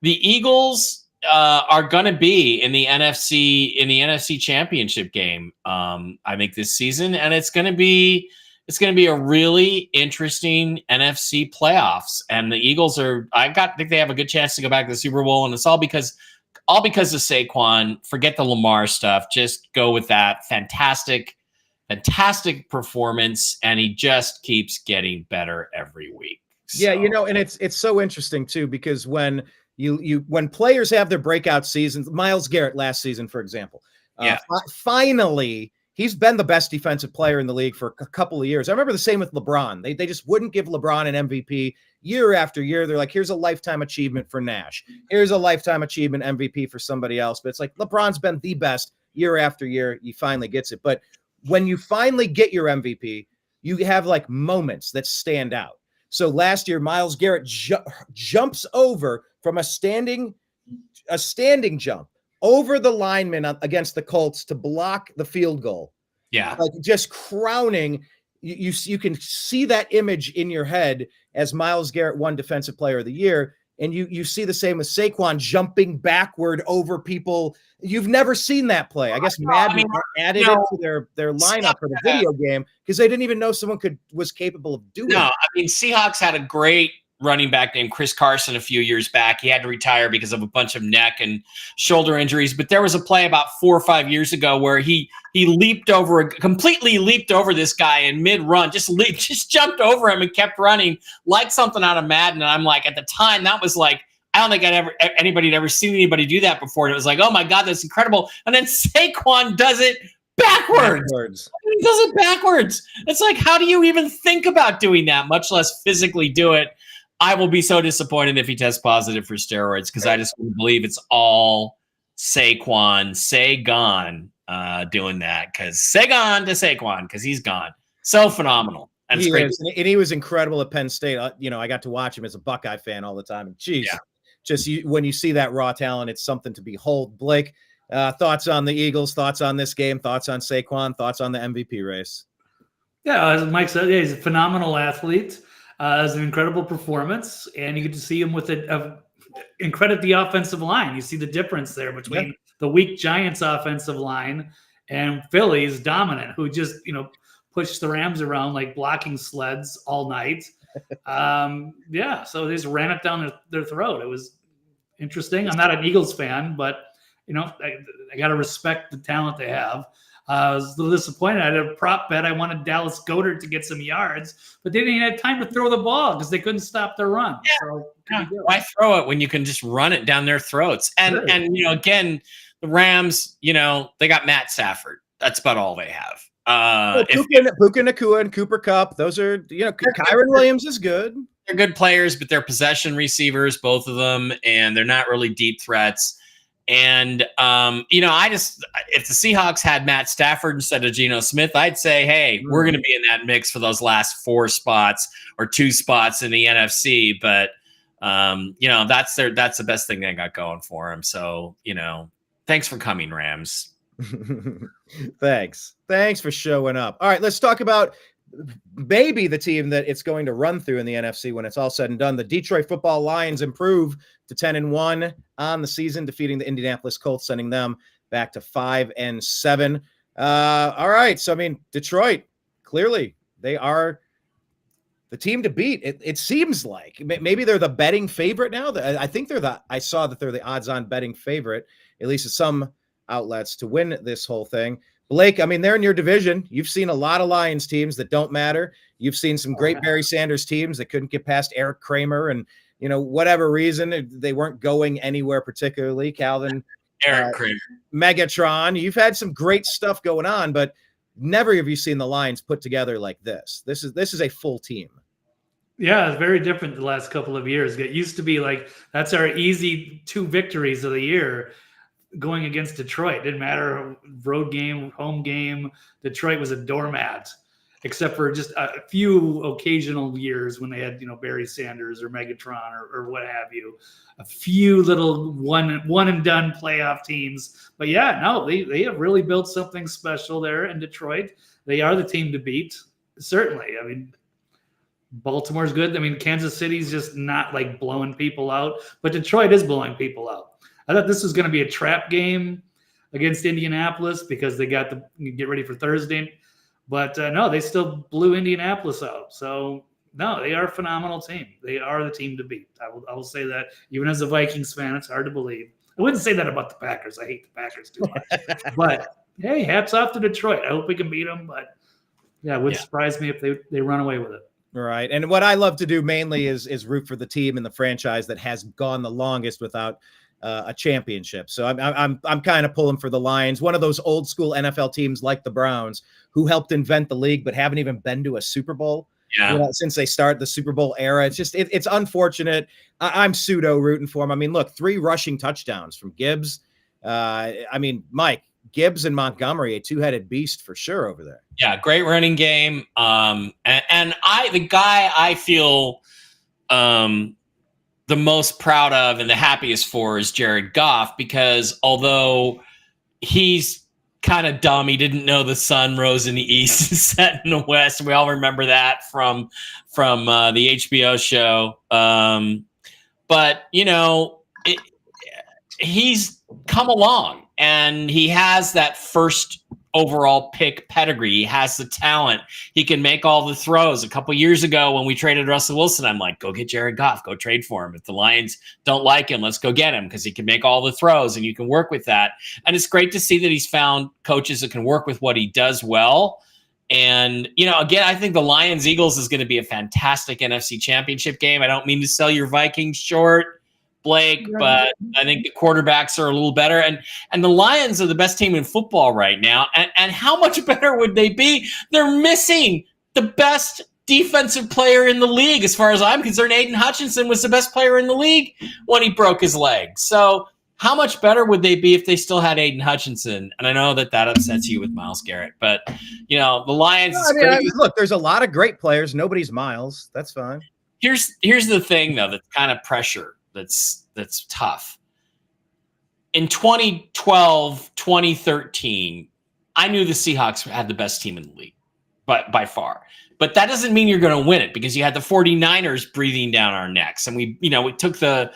The Eagles are going to be in the NFC Championship game. I think this season, and it's going to be a really interesting NFC playoffs. And the Eagles think they have a good chance to go back to the Super Bowl, and it's all because of Saquon. Forget the Lamar stuff. Just go with that fantastic performance, and he just keeps getting better every week. So. Yeah, and it's so interesting too, because when when players have their breakout seasons, Myles Garrett last season, for example, finally he's been the best defensive player in the league for a couple of years. I remember the same with LeBron. They just wouldn't give LeBron an MVP year after year. They're like, here's a lifetime achievement for Nash. Here's a lifetime achievement MVP for somebody else. But it's like LeBron's been the best year after year. He finally gets it. But when you finally get your MVP, you have like moments that stand out. So last year, Myles Garrett jumps over from a standing jump over the lineman against the Colts to block the field goal. Yeah. Like just crowning you can see that image in your head as Myles Garrett won Defensive Player of the Year. And you see the same with Saquon jumping backward over people. You've never seen that play. I guess Madden added it to their lineup for the video game because they didn't even know someone was capable of doing it. No, I mean, Seahawks had a great running back named Chris Carson a few years back. He had to retire because of a bunch of neck and shoulder injuries. But there was a play about 4 or 5 years ago where he completely leaped over this guy in mid-run, just jumped over him and kept running like something out of Madden. And I'm like, at the time, that was like, I don't think anybody had ever seen anybody do that before. And it was like, oh my God, that's incredible. And then Saquon does it backwards. He does it backwards. It's like, how do you even think about doing that, much less physically do it? I will be so disappointed if he tests positive for steroids because I just believe it's all Saquon doing that because Saquon because he's gone. So phenomenal. And he is, and he was incredible at Penn State. I got to watch him as a Buckeye fan all the time. And geez, when you see that raw talent, it's something to behold. Blake, thoughts on the Eagles, thoughts on this game, thoughts on Saquon, thoughts on the MVP race? Yeah, as Mike said, he's a phenomenal athlete. It's an incredible performance, and you get to see him with and credit the offensive line. You see the difference there between the weak Giants offensive line and Philly's dominant, who just pushed the Rams around like blocking sleds all night. So they just ran it down their throat. It was interesting. I'm not an Eagles fan, but I got to respect the talent they have. I was a little disappointed. I had a prop bet. I wanted Dallas Goedert to get some yards, but they didn't even have time to throw the ball because they couldn't stop their run. Yeah. So why throw it when you can just run it down their throats? And again, the Rams, they got Matt Stafford. That's about all they have. Puka Nacua and Cooper Kupp. Those are, Kyron Williams is good. They're good players, but they're possession receivers, both of them, and they're not really deep threats. And, if the Seahawks had Matt Stafford instead of Geno Smith, I'd say, hey, we're going to be in that mix for those last 4 spots or 2 spots in the NFC. But, that's the best thing they got going for them. So, thanks for coming, Rams. Thanks for showing up. All right, let's talk about maybe the team that it's going to run through in the NFC when it's all said and done. The Detroit Football Lions improve to 10-1 on the season, defeating the Indianapolis Colts, sending them back to 5-7. All right. So, Detroit, clearly they are the team to beat. It seems like maybe they're the betting favorite now. I saw that they're the odds-on betting favorite, at least at some outlets, to win this whole thing. Blake, they're in your division. You've seen a lot of Lions teams that don't matter. You've seen some great Barry Sanders teams that couldn't get past Eric Kramer and, whatever reason, they weren't going anywhere particularly. Calvin, Eric Kramer, Megatron. You've had some great stuff going on, but never have you seen the Lions put together like this. This is a full team. Yeah, it's very different the last couple of years. It used to be like that's our easy 2 victories of the year. Going against Detroit, didn't matter road game, home game. Detroit was a doormat, except for just a few occasional years when they had Barry Sanders or Megatron or what have you. A few little one and done playoff teams, but they have really built something special there in Detroit. They are the team to beat, certainly. Baltimore's good. Kansas City's just not like blowing people out, but Detroit is blowing people out. I thought this was going to be a trap game against Indianapolis because they got to get ready for Thursday. But no, they still blew Indianapolis out. So, no, they are a phenomenal team. They are the team to beat. I will say that. Even as a Vikings fan, it's hard to believe. I wouldn't say that about the Packers. I hate the Packers too much. But, hey, hats off to Detroit. I hope we can beat them. But, it wouldn't surprise me if they run away with it. Right. And what I love to do mainly is root for the team and the franchise that has gone the longest without a championship. So I'm kind of pulling for the Lions, one of those old school NFL teams like the Browns who helped invent the league but haven't even been to a Super Bowl since they started the Super Bowl era. It's just it's unfortunate. I'm pseudo rooting for them. Look, 3 rushing touchdowns from Gibbs. Mike, Gibbs and Montgomery, a 2-headed beast for sure over there. Yeah, great running game. And the guy I feel the most proud of and the happiest for is Jared Goff, because although he's kind of dumb. He didn't know the sun rose in the east and set in the west. We all remember that from the HBO show. But he's come along, and he has that first overall pick pedigree. He has the talent. He can make all the throws. A couple years ago when we traded Russell Wilson, I'm like, go get Jared Goff, go trade for him. If the Lions don't like him, let's go get him, because he can make all the throws and you can work with that. And it's great to see that he's found coaches that can work with what he does well. And, again, I think the Lions-Eagles is going to be a fantastic NFC Championship game. I don't mean to sell your Vikings short, Blake, but I think the quarterbacks are a little better. And the Lions are the best team in football right now. And how much better would they be? They're missing the best defensive player in the league. As far as I'm concerned, Aiden Hutchinson was the best player in the league when he broke his leg. So how much better would they be if they still had Aiden Hutchinson? And I know that upsets you with Myles Garrett, but the Lions. Look, there's a lot of great players. Nobody's Myles. That's fine. Here's the thing, though, that's kind of pressure. That's tough. In 2012, 2013, I knew the Seahawks had the best team in the league, but by far. But that doesn't mean you're going to win it, because you had the 49ers breathing down our necks, and we took the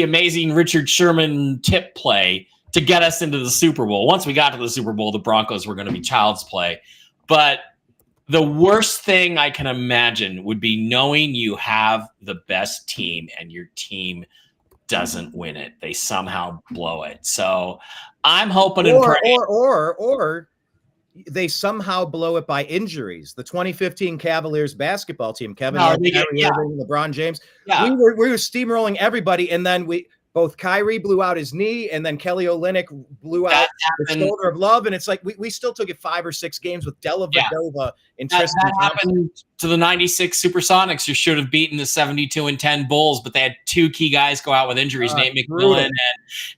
amazing Richard Sherman tip play to get us into the Super Bowl. Once we got to the Super Bowl, the Broncos were going to be child's play. But the worst thing I can imagine would be knowing you have the best team and your team doesn't win it. They somehow blow it. So I'm hoping or they somehow blow it by injuries. The 2015 Cavaliers basketball team, Kevin Love, LeBron James, we were steamrolling everybody, and then both Kyrie blew out his knee, and then Kelly Olynyk blew out the shoulder of Love. And it's like we still took it 5 or 6 games with Della Vadova and Tristan Thompson. Happened to the 96 Supersonics, who should have beaten the 72-10 Bulls, but they had 2 key guys go out with injuries, Nate McMillan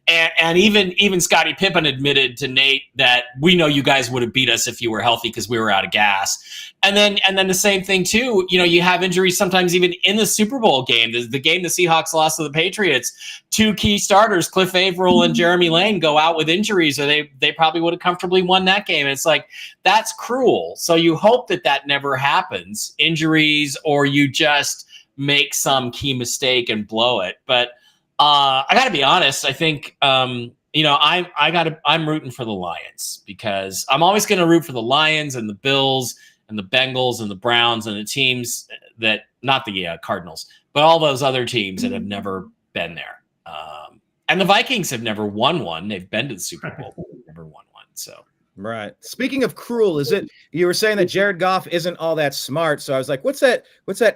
and even Scottie Pippen admitted to Nate that we know you guys would have beat us if you were healthy because we were out of gas. And then the same thing too, you have injuries sometimes even in the Super Bowl game. The game the Seahawks lost to the Patriots, 2 key starters, Cliff Averill and Jeremy Lane, go out with injuries, or they probably would have comfortably won that game. And it's like, that's cruel. So you hope that never happens, injuries, or you just make some key mistake and blow it. But I got to be honest. I think I'm rooting for the Lions, because I'm always going to root for the Lions and the Bills and the Bengals and the Browns and the teams that, not the Cardinals, but all those other teams that have never been there. And the Vikings have never won one. They've been to the Super Bowl, but they've never won one. So. Right. Speaking of cruel, you were saying that Jared Goff isn't all that smart. So I was like, what's that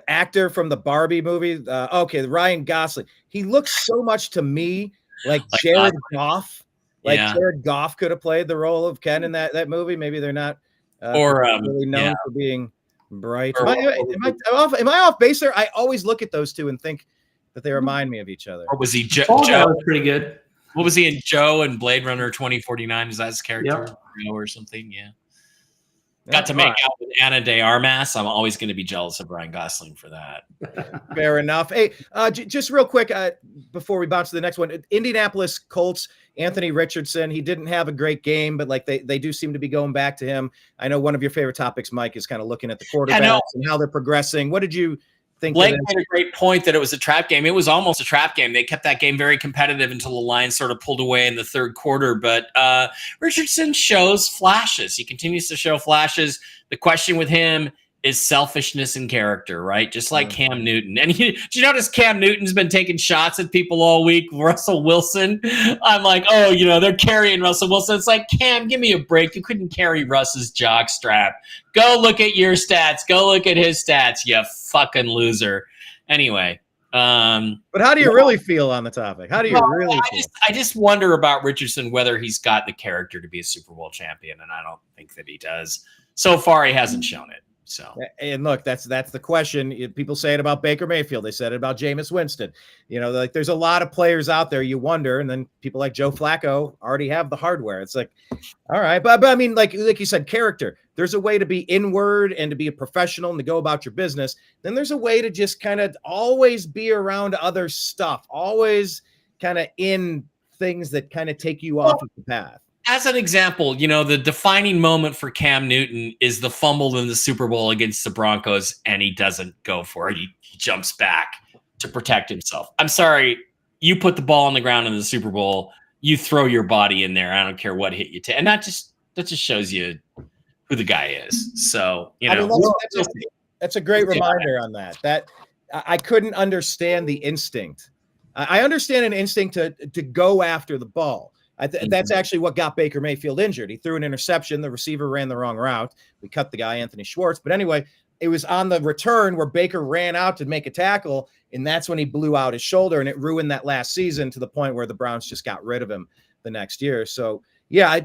actor from the Barbie movie? Ryan Gosling. He looks so much to me like Jared Goff. Jared Goff could have played the role of Ken in that movie. Maybe they're not really known for being bright. Am I off base there? I always look at those two and think that they remind me of each other. Or was he Joe? Was pretty good. What was he in Joe and Blade Runner 2049? Is that his character or something? Yeah. Got to make out with Ana de Armas. I'm always going to be jealous of Ryan Gosling for that. Fair enough. Hey, just real quick before we bounce to the next one, Indianapolis Colts, Anthony Richardson. He didn't have a great game, but they do seem to be going back to him. I know one of your favorite topics, Mike, is kind of looking at the quarterbacks and how they're progressing. What did you think? Blake made a great point that it was a trap game. It was almost a trap game. They kept that game very competitive until the Lions sort of pulled away in the third quarter. But Richardson shows flashes. He continues to show flashes. The question with him is selfishness and character, right? Just like Cam Newton. And did you notice Cam Newton's been taking shots at people all week? Russell Wilson. I'm like, they're carrying Russell Wilson. It's like, Cam, give me a break. You couldn't carry Russ's jock strap. Go look at your stats. Go look at his stats, you fucking loser. Anyway. But how do you really feel on the topic? How do you really feel? I just wonder about Richardson, whether he's got the character to be a Super Bowl champion, and I don't think that he does. So far, he hasn't shown it. So, and look, that's the question. People say it about Baker Mayfield. They said it about Jameis Winston. There's a lot of players out there. You wonder, and then people like Joe Flacco already have the hardware. It's like, all right, but I mean, like you said, character. There's a way to be inward and to be a professional and to go about your business. Then there's a way to just kind of always be around other stuff, always kind of in things that kind of take you off of the path. as an example, the defining moment for Cam Newton is the fumble in the Super Bowl against the Broncos, and he doesn't go for it. He jumps back to protect himself. I'm sorry, you put the ball on the ground in the Super Bowl, you throw your body in there. I don't care what hit you. And that just shows you who the guy is. So, I mean, that's a great reminder on that. That I couldn't understand the instinct. I understand an instinct to go after the ball. That's actually what got Baker Mayfield injured. He threw an interception. The receiver ran the wrong route. We cut the guy, Anthony Schwartz. But anyway, it was on the return where Baker ran out to make a tackle, and that's when he blew out his shoulder, and it ruined that last season to the point where the Browns just got rid of him the next year. So, yeah,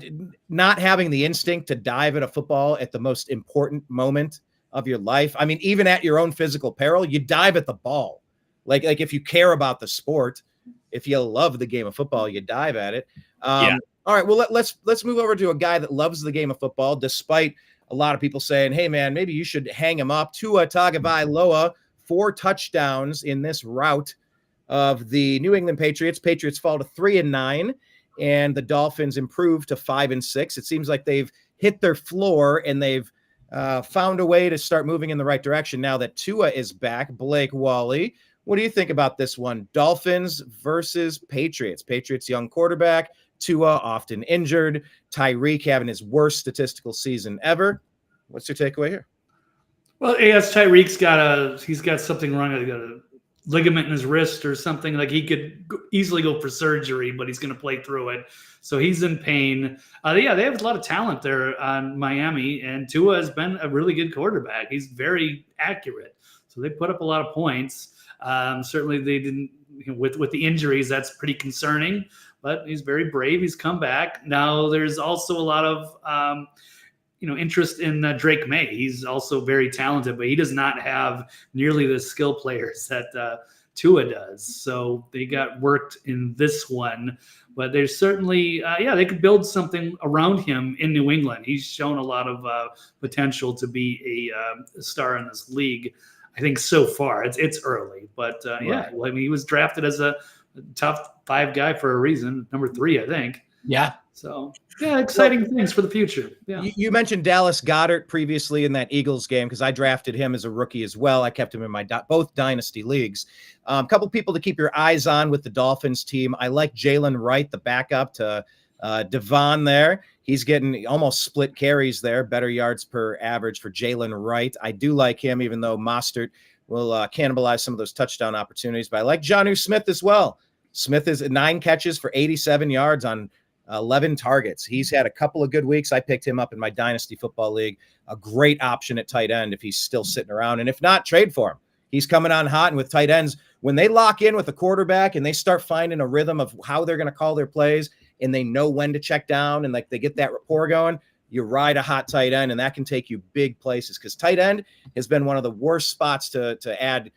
not having the instinct to dive at a football at the most important moment of your life. I mean, even at your own physical peril, you dive at the ball. Like if you care about the sport, if you love the game of football, you dive at it. All right, well, let's move over to a guy that loves the game of football, despite a lot of people saying, hey, man, maybe you should hang him up. Tua Tagovailoa, 4 touchdowns in this rout of the New England Patriots. Patriots fall to 3-9, and the Dolphins improve to 5-6. It seems like they've hit their floor, and they've found a way to start moving in the right direction now that Tua is back. Blake Wally, what do you think about this one? Dolphins versus Patriots. Patriots young quarterback, Tua often injured, Tyreek having his worst statistical season ever. What's your takeaway here? Well, yes, Tyreek's got something wrong. He's got a ligament in his wrist or something. Like he could easily go for surgery, but he's going to play through it. So he's in pain. They have a lot of talent there on Miami, and Tua has been a really good quarterback. He's very accurate. So they put up a lot of points. Certainly they didn't, with the injuries, that's pretty concerning, but he's very brave. He's come back. Now there's also a lot of, interest in Drake May. He's also very talented, but he does not have nearly the skill players that Tua does. So they got worked in this one, but there's certainly, they could build something around him in New England. He's shown a lot of potential to be a star in this league. I think so far it's early, but right. Well, I mean, he was drafted as a top 5 guy for a reason, number 3, I think. Yeah. So exciting things for the future. Yeah. You mentioned Dallas Goedert previously in that Eagles game because I drafted him as a rookie as well. I kept him in my both dynasty leagues. A couple people to keep your eyes on with the Dolphins team. I like Jalen Wright, the backup to Devon there. He's getting almost split carries there, better yards per average for Jalen Wright. I do like him, even though Mostert will cannibalize some of those touchdown opportunities. But I like Jonnu Smith as well. Smith is 9 catches for 87 yards on 11 targets. He's had a couple of good weeks. I picked him up in my Dynasty Football League. A great option at tight end if he's still sitting around. And if not, trade for him. He's coming on hot. And with tight ends, when they lock in with a quarterback and they start finding a rhythm of how they're going to call their plays, and they know when to check down and like they get that rapport going, you ride a hot tight end, and that can take you big places because tight end has been one of the worst spots to add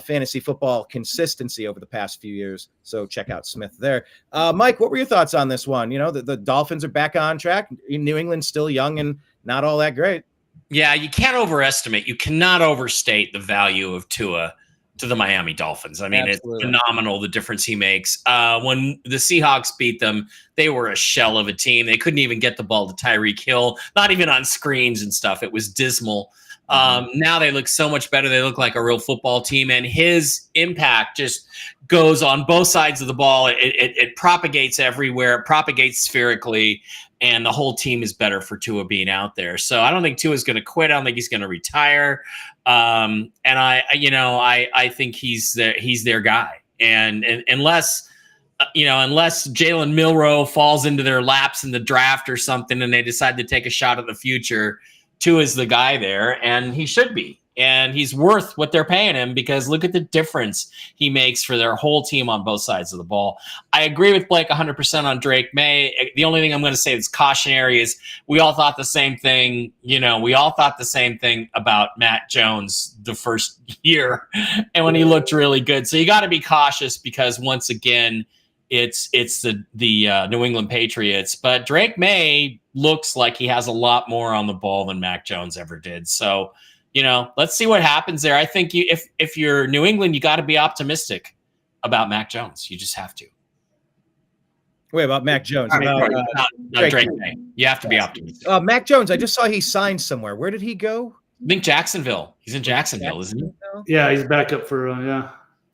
fantasy football consistency over the past few years. So check out Smith there. Mike, what were your thoughts on this one? The Dolphins are back on track. New England's still young and not all that great. Yeah, you cannot overstate the value of Tua to the Miami Dolphins. I mean, Absolutely. It's phenomenal, the difference he makes. When the Seahawks beat them, they were a shell of a team. They couldn't even get the ball to Tyreek Hill, not even on screens and stuff. It was dismal. Now they look so much better. They look like a real football team, and his impact just goes on both sides of the ball. It propagates everywhere. It propagates spherically, and the whole team is better for Tua being out there. So I don't think Tua is going to quit. I don't think he's going to retire. And I think he's their guy. And unless Jalen Milroe falls into their laps in the draft or something, and they decide to take a shot at the future, Tua is the guy there, and he should be. And he's worth what they're paying him because look at the difference he makes for their whole team on both sides of the ball. I agree with Blake 100% on Drake May. The only thing I'm going to say that's cautionary is we all thought the same thing. We all thought the same thing about Matt Jones the first year and when he looked really good. So you got to be cautious because once again, it's the New England Patriots. But Drake May looks like he has a lot more on the ball than Mac Jones ever did. So, let's see what happens there. I think if you're New England, you got to be optimistic about Mac Jones. You just have to. Wait, about Mac Jones. Sorry, About, no, Drake May. You have to be optimistic. Mac Jones, I just saw he signed somewhere. Where did he go? I think Jacksonville. He's in Jacksonville, isn't he? Yeah, he's back up for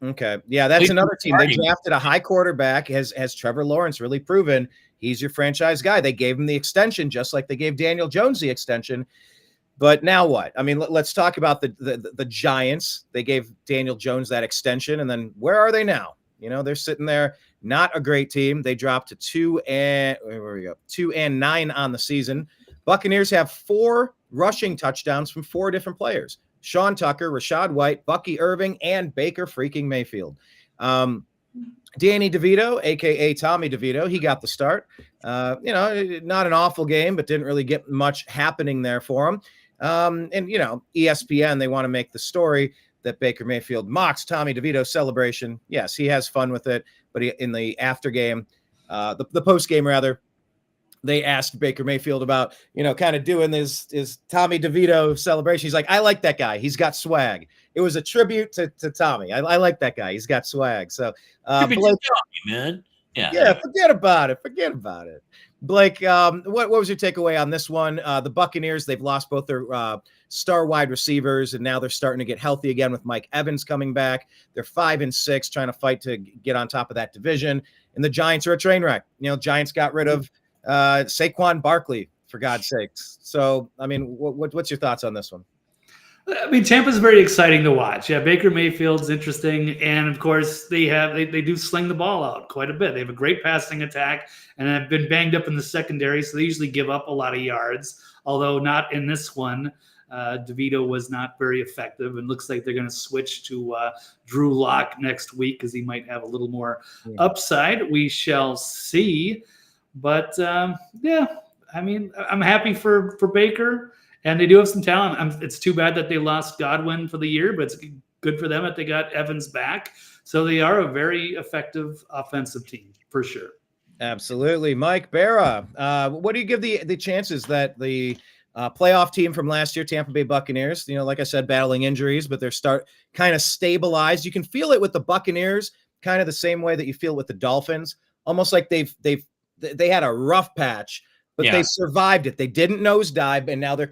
Okay. Yeah, that's another team. They drafted a high quarterback. Has Trevor Lawrence really proven he's your franchise guy? They gave him the extension just like they gave Daniel Jones the extension. But now what? I mean, let's talk about the Giants. They gave Daniel Jones that extension, and then where are they now? You know, they're sitting there, not a great team. They dropped to 2-9 on the season. Buccaneers have 4 rushing touchdowns from 4 different players: Sean Tucker, Rashad White, Bucky Irving, and Baker freaking Mayfield. Danny DeVito, aka Tommy DeVito, he got the start. Not an awful game, but didn't really get much happening there for him. ESPN, they want to make the story that Baker Mayfield mocks Tommy DeVito's celebration. Yes, he has fun with it, but in the after game, the post game rather, they asked Baker Mayfield about, kind of doing his Tommy DeVito celebration. He's like, I like that guy. He's got swag. It was a tribute to Tommy. I like that guy. He's got swag. So, Blake, Tommy, man. Yeah, forget about it. Blake, what was your takeaway on this one? The Buccaneers, they've lost both their star wide receivers, and now they're starting to get healthy again with Mike Evans coming back. They're 5-6, trying to fight to get on top of that division. And the Giants are a train wreck. Giants got rid of Saquon Barkley, for God's sakes. So, I mean, what's your thoughts on this one? I mean, Tampa's very exciting to watch. Yeah, Baker Mayfield's interesting, and of course they do sling the ball out quite a bit. They have a great passing attack, and have been banged up in the secondary, so they usually give up a lot of yards. Although not in this one, DeVito was not very effective, and looks like they're going to switch to Drew Lock next week because he might have a little more upside. We shall see, but I mean, I'm happy for Baker. And they do have some talent. It's too bad that they lost Godwin for the year, but it's good for them that they got Evans back. So they are a very effective offensive team, for sure. Absolutely. Mike, Bara, what do you give the chances that the playoff team from last year, Tampa Bay Buccaneers, like I said, battling injuries, but they're kind of stabilized. You can feel it with the Buccaneers, kind of the same way that you feel with the Dolphins, almost like they had a rough patch, but they survived it. They didn't nosedive, and now they're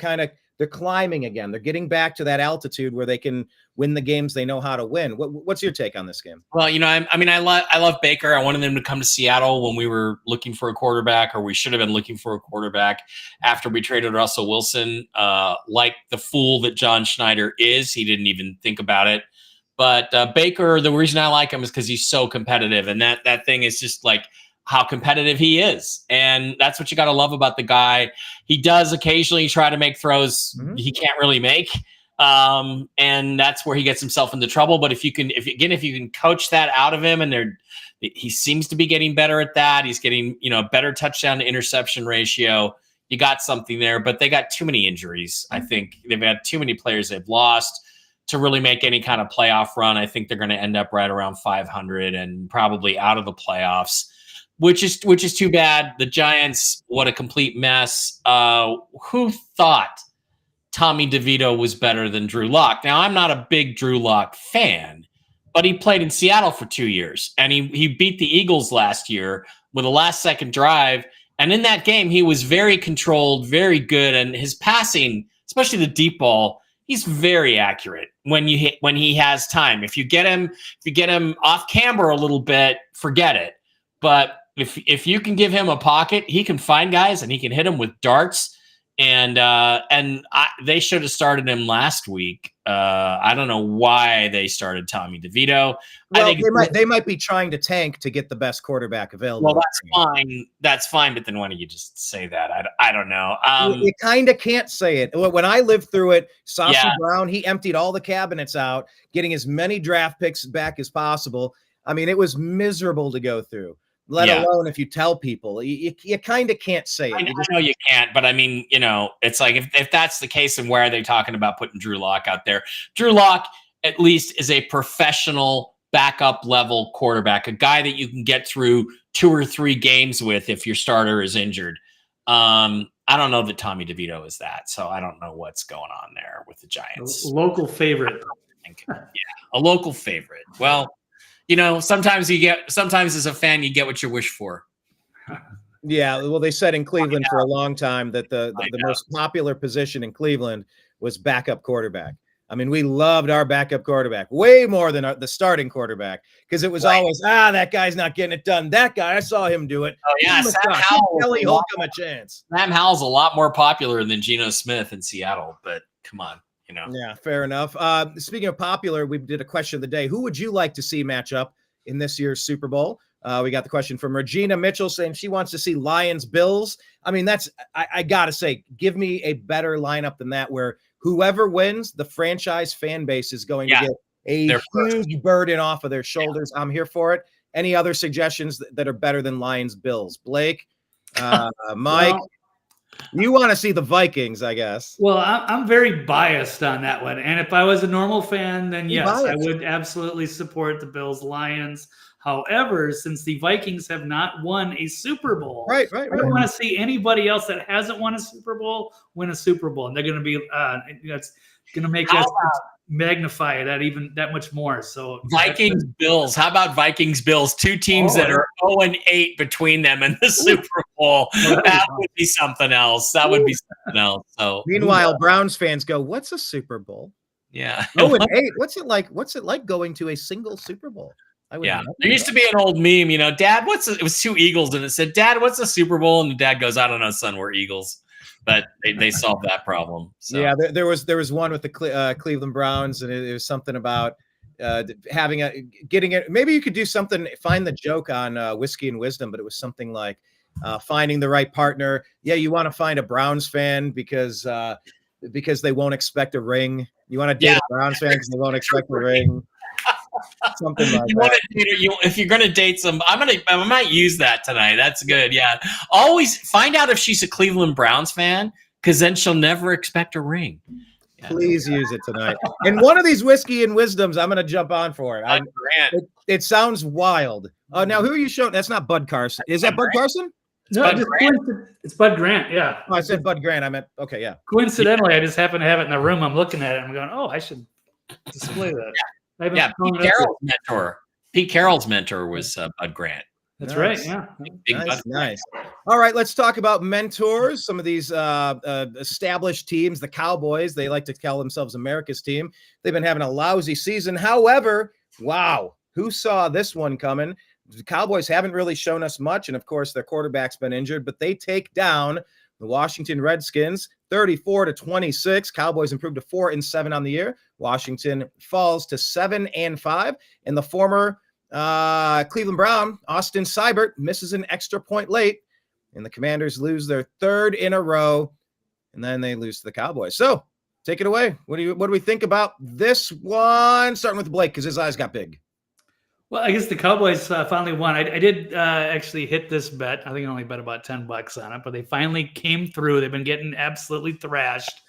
climbing again. They're getting back to that altitude where they can win the games they know how to win. What's your take on this game? Well, I love Baker. I wanted them to come to Seattle when we were looking for a quarterback, or we should have been looking for a quarterback after we traded Russell Wilson. Like the fool that John Schneider is, he didn't even think about it. But Baker, the reason I like him is because he's so competitive, and that thing is just like how competitive he is. And that's what you got to love about the guy. He does occasionally try to make throws he can't really make. And that's where he gets himself into trouble. But if you can coach that out of him, and he seems to be getting better at that. He's getting, better touchdown to interception ratio. You got something there, but they got too many injuries. I think they've had too many players they've lost to really make any kind of playoff run. I think they're going to end up right around 500 and probably out of the playoffs. Which is too bad. The Giants, what a complete mess. Who thought Tommy DeVito was better than Drew Lock? Now, I'm not a big Drew Lock fan, but he played in Seattle for 2 years, and he beat the Eagles last year with a last-second drive. And in that game, he was very controlled, very good, and his passing, especially the deep ball, he's very accurate when he has time. If you get him off camber a little bit, forget it. But if you can give him a pocket, he can find guys and he can hit them with darts. And they should have started him last week. I don't know why they started Tommy DeVito. Well, I think they might be trying to tank to get the best quarterback available. Well, that's fine. That's fine. But then why don't you just say that? I don't know. You kind of can't say it. When I lived through it, Saucy Brown, he emptied all the cabinets out, getting as many draft picks back as possible. I mean, it was miserable to go through. Let alone if you tell people. You kind of can't say it. I know you can't, but I mean, it's like if that's the case, then why are they talking about putting Drew Lock out there? Drew Lock, at least, is a professional backup level quarterback, a guy that you can get through 2 or 3 games with if your starter is injured. I don't know that Tommy DeVito is that, so I don't know what's going on there with the Giants. Local favorite. A local favorite. Well, sometimes as a fan, you get what you wish for. Yeah, well, they said in Cleveland for a long time that the most popular position in Cleveland was backup quarterback. I mean, we loved our backup quarterback way more than the starting quarterback because it was always, that guy's not getting it done. That guy, I saw him do it. Oh, yeah, Kelly Holcomb a chance. Sam Howell's a lot more popular than Geno Smith in Seattle, but come on, Yeah, fair enough. Speaking of popular, we did a question of the day. Who would you like to see match up in this year's Super Bowl? We got the question from Regina Mitchell saying she wants to see Lions Bills. I mean, I got to say, give me a better lineup than that where whoever wins, the franchise fan base is going to get a huge burden off of their shoulders. I'm here for it. Any other suggestions that are better than Lions Bills? Blake, Mike, you want to see the Vikings, I guess. Well, I'm very biased on that one. And if I was a normal fan, then yes, I would absolutely support the Bills Lions. However, since the Vikings have not won a Super Bowl, I don't want to see anybody else that hasn't won a Super Bowl win a Super Bowl. And they're going to be, that's going to make us magnify it that much more. So Vikings Bills. How about Vikings Bills? Two teams that are 0-8 between them in the Super Bowl. That would be something else. So meanwhile, Browns fans go, "What's a Super Bowl?" Yeah. 0-8. What's it like? What's it like going to a single Super Bowl? There used to be an old meme, Dad, it was two Eagles, and it said, "Dad, what's a Super Bowl?" And the dad goes, "I don't know, son, we're Eagles." But they solved that problem. So. Yeah, there was one with the Cleveland Browns, and it was something about getting it. Maybe you could do something, find the joke on Whiskey and Wisdom, but it was something like finding the right partner. Yeah, you want to find a Browns fan because they won't expect a ring. You want to date a Browns fan because they won't expect a ring. Something like that. If you're going to date I might use that tonight. That's good. Yeah. Always find out if she's a Cleveland Browns fan, because then she'll never expect a ring. Yeah. Please use it tonight. And one of these Whiskey and Wisdoms, I'm going to jump on for it. It sounds wild. Now, who are you showing? That's not Bud Carson. Is that Bud Carson? No, it's Bud Grant. Yeah. Oh, I said Bud Grant. I meant, okay, yeah. Coincidentally, I just happen to have it in the room. I'm looking at it. I'm going, I should display that. Pete Carroll's mentor was Bud Grant. That's right. Yeah. Nice. All right, let's talk about mentors. Some of these established teams, the Cowboys, they like to call themselves America's team. They've been having a lousy season. However, wow, who saw this one coming? The Cowboys haven't really shown us much, and of course, their quarterback's been injured, but they take down the Washington Redskins 34-26. Cowboys improved to 4-7 on the year. Washington falls to 7-5. And the former Cleveland Brown, Austin Seibert, misses an extra point late. And the Commanders lose their third in a row. And then they lose to the Cowboys. So take it away. What do we think about this one? Starting with Blake, because his eyes got big. Well, I guess the Cowboys finally won. I did actually hit this bet. I think I only bet about $10 on it, but they finally came through. They've been getting absolutely thrashed.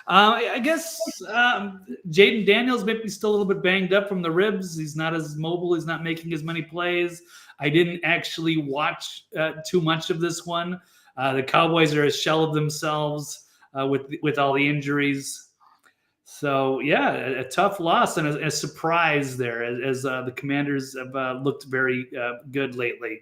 I guess Jaden Daniels may be still a little bit banged up from the ribs. He's not as mobile. He's not making as many plays. I didn't actually watch too much of this one. The Cowboys are a shell of themselves with all the injuries. So, yeah, a tough loss and a surprise there as the Commanders have looked very good lately,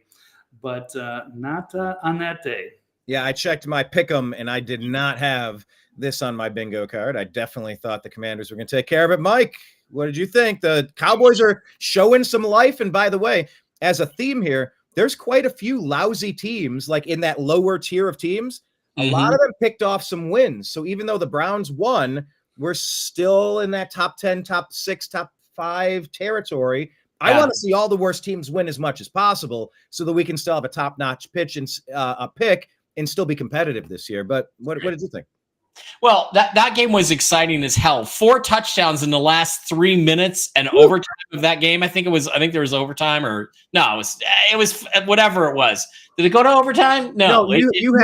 but not on that day. Yeah, I checked my pick'em, and I did not have this on my bingo card. I definitely thought the Commanders were going to take care of it. Mike, what did you think? The Cowboys are showing some life, and by the way, as a theme here, there's quite a few lousy teams, like in that lower tier of teams. A lot of them picked off some wins. So even though the Browns won, we're still in that top 10, top 6, top 5 territory. I want to see all the worst teams win as much as possible so that we can still have a top-notch pick and still be competitive this year. But what did you think? Well, that game was exciting as hell. 4 touchdowns in the last 3 minutes and overtime of that game. I think there was overtime, or no, it was whatever it was. Did it go to overtime? No, you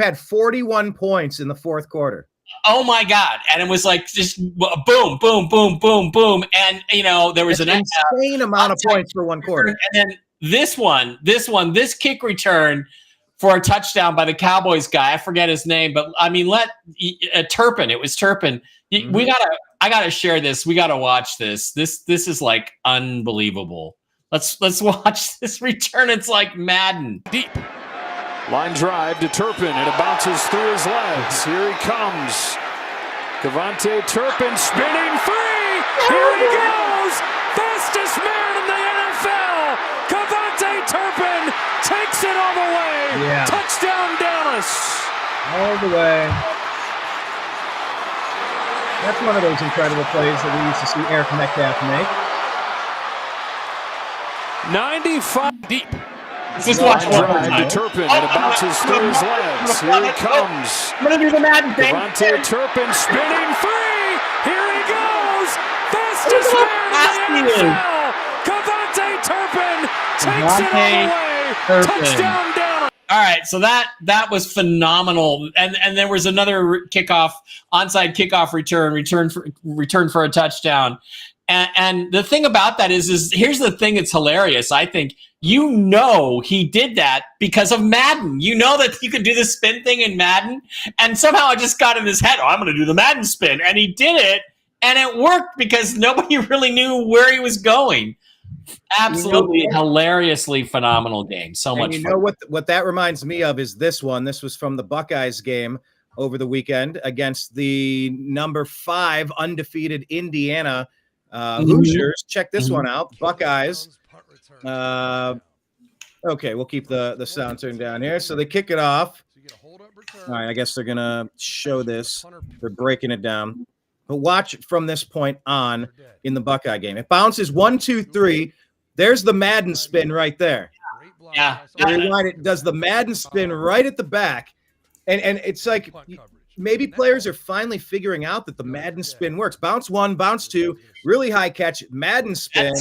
had 41 points in the fourth quarter. Oh my God. And it was like just boom, boom, boom, boom, boom. And there was an insane amount of points for one quarter. And then this kick return for a touchdown by the Cowboys guy. I forget his name, but I mean, Turpin. It was Turpin. I gotta share this. We gotta watch this. This is like unbelievable. Let's watch this return. It's like Madden. Deep. Line drive to Turpin, and it bounces through his legs. Here he comes. Kevontae Turpin spinning free. Here he goes. Fastest man in the NFL. Kevontae Turpin takes it all the way. Yeah. Touchdown Dallas. All the way. That's one of those incredible plays that we used to see Eric Metcalf make. 95 deep. Just watch Line drive to Turpin, and it bounces through his legs. Here he comes. I'm gonna do the Madden thing. Kevontae Turpin spinning free. Here he goes. Fastest man in the NFL. Kevontae Turpin takes it all the way. Touchdown Dallas. All right, so that was phenomenal, and there was another onside kickoff return for a touchdown, and the thing about that is here's the thing that's hilarious. I think he did that because of Madden. You know that you could do the spin thing in Madden, and somehow it just got in his head. Oh, I'm going to do the Madden spin, and he did it, and it worked because nobody really knew where he was going. Absolutely hilariously phenomenal game. So much fun. You know what that reminds me of is this one. This was from the Buckeyes game over the weekend against the number 5 undefeated Indiana Hoosiers. Check this one out. Buckeyes. Okay, we'll keep the sound turned down here. So they kick it off. All right, I guess they're gonna show this. They're breaking it down. But watch from this point on in the Buckeye game. It bounces 1, 2, 3. There's the Madden spin right there. Yeah. Rewind it. Does the Madden spin right at the back. And it's like maybe players are finally figuring out that the Madden spin works. Bounce 1, bounce 2, really high catch, Madden spin.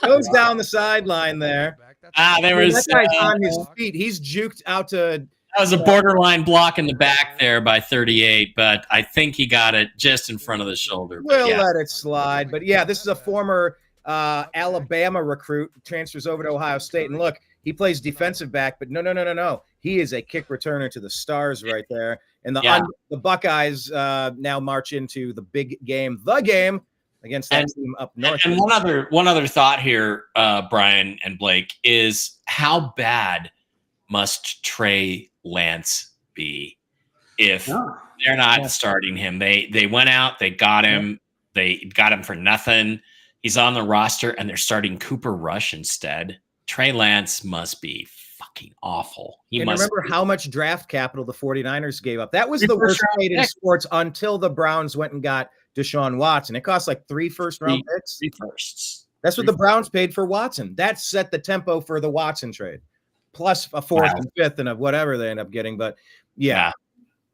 Goes down the sideline there. That guy's on his feet. He's juked out to... That was a borderline block in the back there by 38, but I think he got it just in front of the shoulder. We'll let it slide. But yeah, this is a former Alabama recruit, transfers over to Ohio State. And look, he plays defensive back, but no. He is a kick returner to the stars right there. And the Buckeyes now march into the big game, against that team up north. And one other thought here, Brian and Blake, is how bad must Trey Lance be if they're not starting him? They went out, they got him, they got him for nothing. He's on the roster, and they're starting Cooper Rush instead. Trey Lance must be fucking awful. Remember how much draft capital the 49ers gave up. That was the worst paid in sports until the Browns went and got Deshaun Watson. It cost like 3 first-round picks. 3 firsts. That's what the Browns paid for Watson. That set the tempo for the Watson trade. Plus a 4th and 5th and whatever they end up getting. But yeah.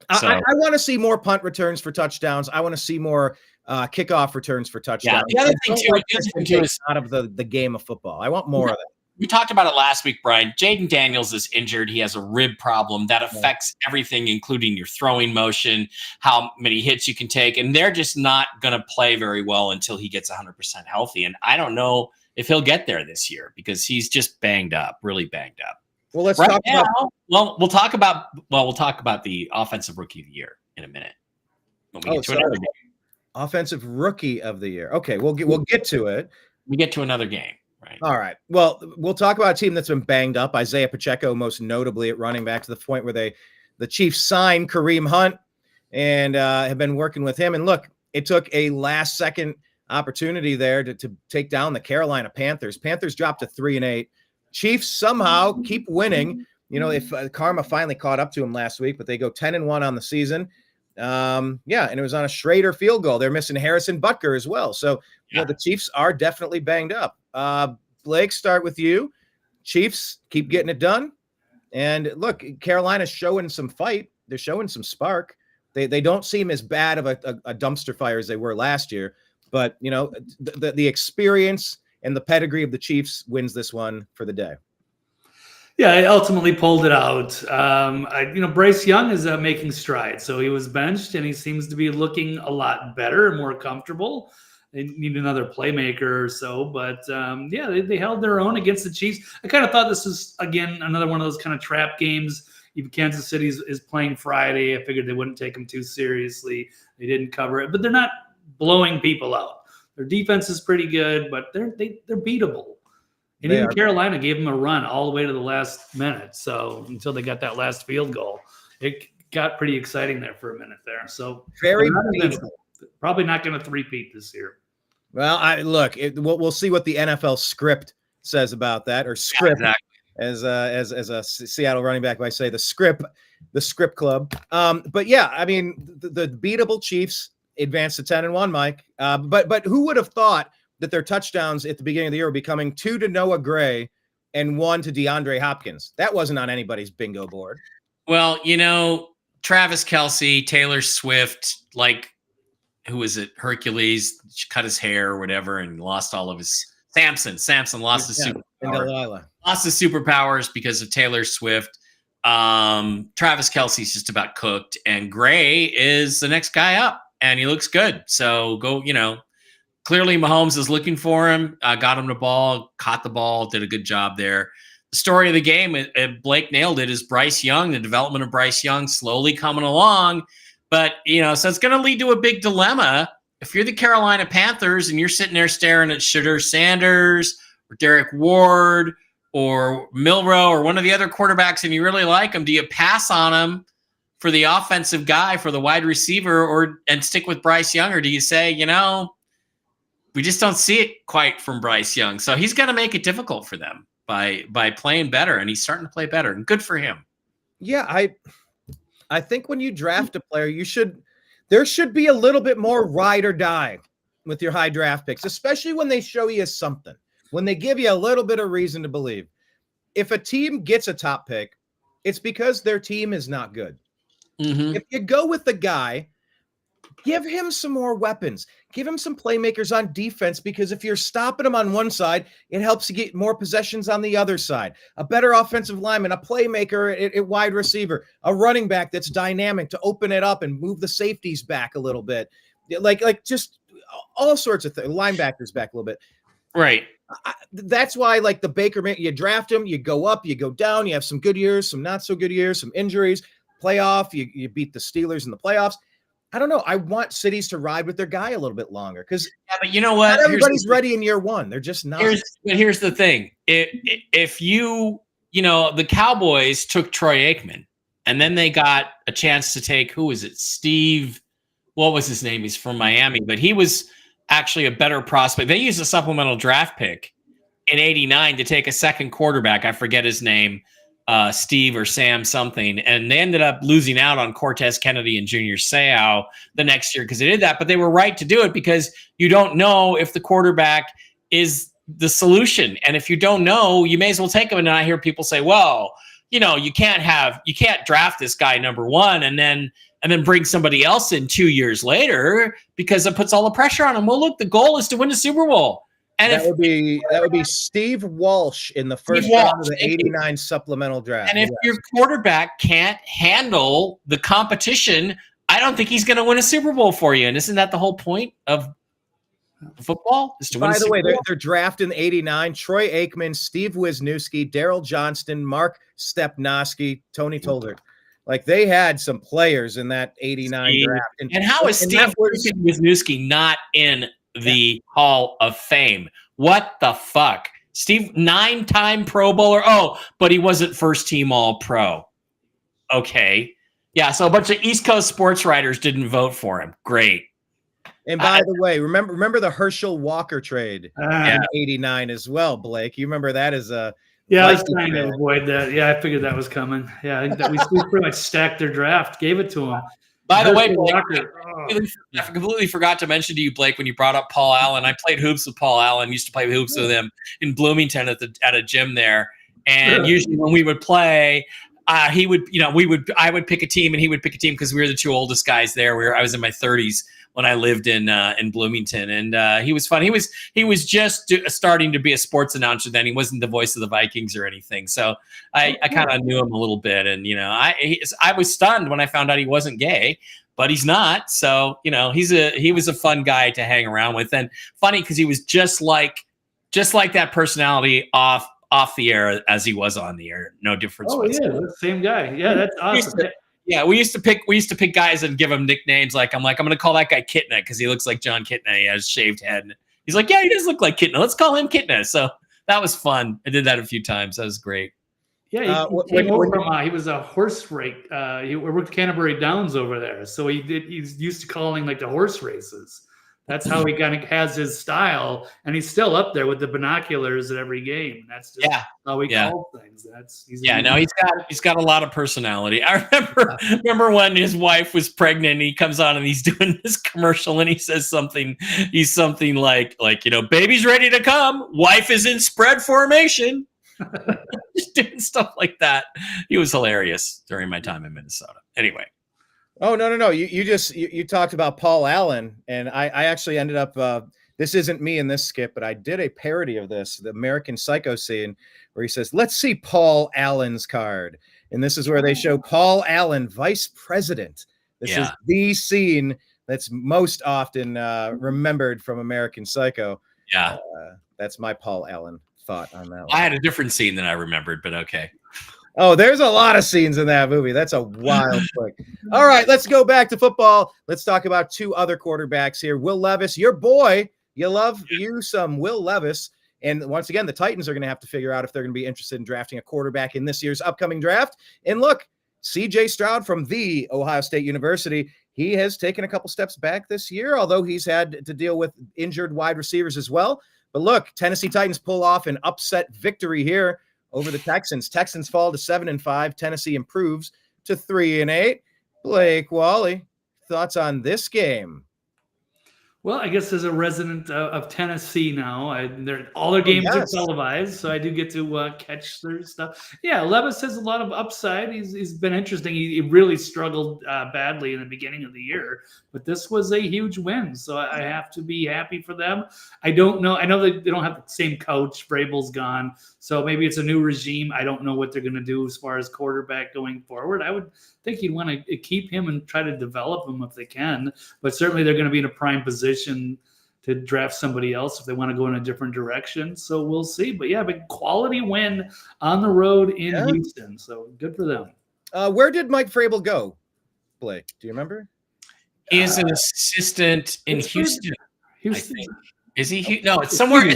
I want to see more punt returns for touchdowns. I want to see more kickoff returns for touchdowns. Yeah, the other thing too is out of the game of football. I want more of that. We talked about it last week, Brian. Jaden Daniels is injured. He has a rib problem that affects everything, including your throwing motion, how many hits you can take. And they're just not going to play very well until he gets 100% healthy. And I don't know if he'll get there this year because he's just banged up, really banged up. Well, let's talk about. Well, we'll talk about the offensive rookie of the year in a minute. When we get to another game. Offensive rookie of the year. Okay, we'll get to it. We get to another game, right? All right. Well, we'll talk about a team that's been banged up. Isaiah Pacheco, most notably at running back, to the point where the Chiefs signed Kareem Hunt and have been working with him. And look, it took a last-second opportunity there to take down the Carolina Panthers. Panthers dropped to 3-8. Chiefs somehow keep winning. You know, if karma finally caught up to them last week, but they go 10-1 on the season. And it was on a Schrader field goal. They're missing Harrison Butker as well. So the Chiefs are definitely banged up. Blake, start with you. Chiefs keep getting it done. And look, Carolina's showing some fight. They're showing some spark. They don't seem as bad of a dumpster fire as they were last year. But, you know, the experience and the pedigree of the Chiefs wins this one for the day. Yeah, I ultimately pulled it out. Bryce Young is making strides. So he was benched, and he seems to be looking a lot better and more comfortable. They need another playmaker or so. But, they held their own against the Chiefs. I kind of thought this was, again, another one of those kind of trap games. Even Kansas City is playing Friday. I figured they wouldn't take them too seriously. They didn't cover it. But they're not blowing people out. Their defense is pretty good, but they're beatable. And even Carolina gave them a run all the way to the last minute. So until they got that last field goal, it got pretty exciting there for a minute there. So probably not going to three-peat this year. Well, we'll see what the NFL script says about that, or script, exactly. as a Seattle running back might say, the script club. But yeah, I mean, the beatable Chiefs advanced to 10-1, Mike. But who would have thought that their touchdowns at the beginning of the year were becoming 2 to Noah Gray and 1 to DeAndre Hopkins? That wasn't on anybody's bingo board. Well, Travis Kelce, Taylor Swift, who was it? Hercules cut his hair or whatever and lost all of his. Samson lost his superpower. And Delilah Lost his superpowers because of Taylor Swift. Travis Kelce's just about cooked, and Gray is the next guy up, and he looks good. So go, clearly Mahomes is looking for him. Got him the ball, caught the ball, did a good job there. The story of the game, Blake nailed it, is Bryce Young, the development of Bryce Young slowly coming along. But, so it's going to lead to a big dilemma. If you're the Carolina Panthers and you're sitting there staring at Shadur Sanders or Derek Ward or Milroe or one of the other quarterbacks and you really like them, do you pass on them for the offensive guy, for the wide receiver, and stick with Bryce Young? Or do you say, we just don't see it quite from Bryce Young. So he's going to make it difficult for them by playing better, and he's starting to play better, and good for him. Yeah, I think when you draft a player, there should be a little bit more ride or die with your high draft picks, especially when they show you something, when they give you a little bit of reason to believe. If a team gets a top pick, it's because their team is not good. Mm-hmm. If you go with the guy, give him some more weapons. Give him some playmakers on defense, because if you're stopping him on one side, it helps you get more possessions on the other side. A better offensive lineman, a playmaker at wide receiver, a running back that's dynamic to open it up and move the safeties back a little bit. Like just all sorts of things. Linebackers back a little bit. Right. That's why, like the Baker, you draft him, you go up, you go down, you have some good years, some not so good years, some injuries, playoff, you beat the Steelers in the playoffs. I don't know. I want cities to ride with their guy a little bit longer, because but you know what? Not everybody's ready in year one. They're just not. Here's the thing. If the Cowboys took Troy Aikman, and then they got a chance to take, who was it? Steve, what was his name? He's from Miami, but he was actually a better prospect. They used a supplemental draft pick in '89 to take a second quarterback. I forget his name. Steve or Sam something, and they ended up losing out on Cortez Kennedy and Junior Seau the next year because they did that, but they were right to do it because you don't know if the quarterback is the solution. And if you don't know, you may as well take him. And I hear people say, well, you can't draft this guy number one and then bring somebody else in 2 years later because it puts all the pressure on him. Well, look, the goal is to win the Super Bowl. And that would be Steve Walsh in the first round of the '89 supplemental draft. And if your quarterback can't handle the competition, I don't think he's going to win a Super Bowl for you. And isn't that the whole point of football? Is to win By the way, Super Bowl? they're drafting '89. Troy Aikman, Steve Wisniewski, Daryl Johnston, Mark Stepnoski, Tony Tolbert. Like, they had some players in that '89 draft. And how is Steve Wisniewski not in the Hall of Fame? What the fuck? Steve, 9-time Pro Bowler. Oh, but he wasn't first team All Pro. Okay. Yeah, so a bunch of East Coast sports writers didn't vote for him. Great. And by the way, remember the Herschel Walker trade in '89 as well, Blake. You remember that as a I was trying to avoid that. Yeah, I figured that was coming. Yeah, I think that we pretty much stacked their draft, gave it to him. By the way, Blake, I completely forgot to mention to you, Blake, when you brought up Paul Allen. I played hoops with Paul Allen. Used to play hoops with him in Bloomington at a gym there. And usually when we would play, I would pick a team and he would pick a team because we were the two oldest guys there. I was in my 30s when I lived in Bloomington, and he was fun. He was just starting to be a sports announcer then. He wasn't the voice of the Vikings or anything. So I kind of knew him a little bit, and I was stunned when I found out he wasn't gay, but he's not. So he was a fun guy to hang around with, and funny because he was just like that personality off the air as he was on the air. No difference. Oh yeah, the same guy. Yeah, that's awesome. Yeah, we used to pick guys and give them nicknames. I'm going to call that guy Kitna because he looks like John Kitna. He has a shaved head. And he's like, yeah, he does look like Kitna. Let's call him Kitna. So That was fun. I did that a few times. That was great. Yeah, he was a horse race. He worked Canterbury Downs over there, so he's used to calling like the horse races. That's how he kind of has his style, and he's still up there with the binoculars at every game. That's just how he calls things. He's got a lot of personality. I remember when his wife was pregnant, and he comes on and he's doing this commercial, and he says something. He's something like baby's ready to come, wife is in spread formation. Just doing stuff like that. He was hilarious during my time in Minnesota. Anyway. Oh, no. You talked about Paul Allen, and I actually ended up, this isn't me in this skit, but I did a parody of this, the American Psycho scene, where he says, let's see Paul Allen's card. And this is where they show Paul Allen, vice president. This is the scene that's most often remembered from American Psycho. Yeah. That's my Paul Allen thought on that one. I had a different scene than I remembered, but okay. Oh, there's a lot of scenes in that movie. That's a wild flick. All right, let's go back to football. Let's talk about two other quarterbacks here. Will Levis, your boy. You love you some Will Levis. And once again, the Titans are going to have to figure out if they're going to be interested in drafting a quarterback in this year's upcoming draft. And look, CJ Stroud from the Ohio State University, he has taken a couple steps back this year, although he's had to deal with injured wide receivers as well. But look, Tennessee Titans pull off an upset victory here over the Texans. Texans fall to 7-5. Tennessee improves to 3-8. Blake Wally, thoughts on this game? Well, I guess as a resident of Tennessee now, all their games are televised, so I do get to catch their stuff. Yeah, Levis has a lot of upside. He's been interesting. He really struggled badly in the beginning of the year, but this was a huge win, so I have to be happy for them. I don't know. I know they don't have the same coach. Vrabel's gone, so maybe it's a new regime. I don't know what they're going to do as far as quarterback going forward. I would think you'd want to keep him and try to develop him if they can, but certainly they're going to be in a prime position to draft somebody else if they want to go in a different direction. So we'll see. But yeah, big quality win on the road in Houston. So good for them. Where did Mike Vrabel go, Blake? Do you remember? He is an assistant in Houston. Houston. I think. Is he? No, it's somewhere.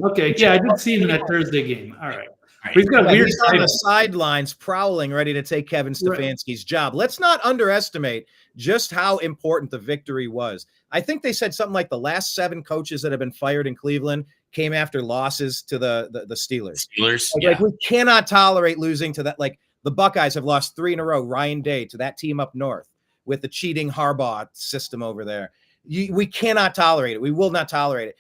Okay. Yeah, I did see him in that Thursday game. All right. He's got weird he's on the sidelines prowling, ready to take Kevin Stefanski's job. Let's not underestimate just how important the victory was. I think they said something like the last 7 coaches that have been fired in Cleveland came after losses to the Steelers. Like we cannot tolerate losing to that. Like the Buckeyes have lost 3 in a row, Ryan Day, to that team up north with the cheating Harbaugh system over there. We cannot tolerate it. We will not tolerate it.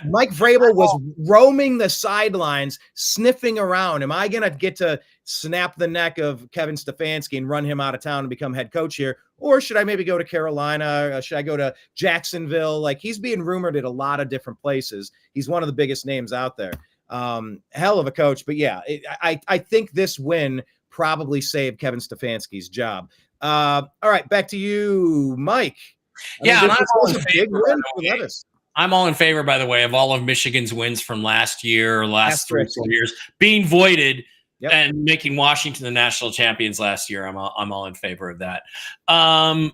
Mike Vrabel was roaming the sidelines, sniffing around. Am I going to get to snap the neck of Kevin Stefanski and run him out of town and become head coach here? Or should I maybe go to Carolina? Should I go to Jacksonville? Like he's being rumored at a lot of different places. He's one of the biggest names out there. Hell of a coach. But yeah, I think this win probably saved Kevin Stefanski's job. All right, back to you, Mike. Yeah, this was a big win for Levis. I'm all in favor, by the way, of all of Michigan's wins from last year or last 3 years being voided and making Washington the national champions last year. I'm all in favor of that. I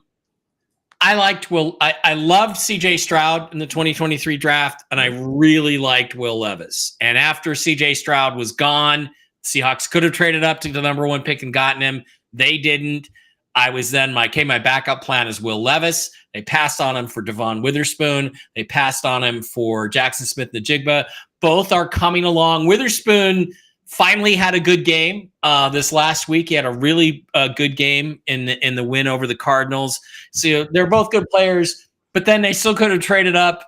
loved CJ Stroud in the 2023 draft, and I really liked Will Levis. And after CJ Stroud was gone, Seahawks could have traded up to the number 1 pick and gotten him. They didn't. My backup plan is Will Levis. They passed on him for Devon Witherspoon. They passed on him for Jackson Smith-Njigba. Both are coming along. Witherspoon finally had a good game this last week. He had a really good game in the win over the Cardinals. So they're both good players, but then they still could have traded up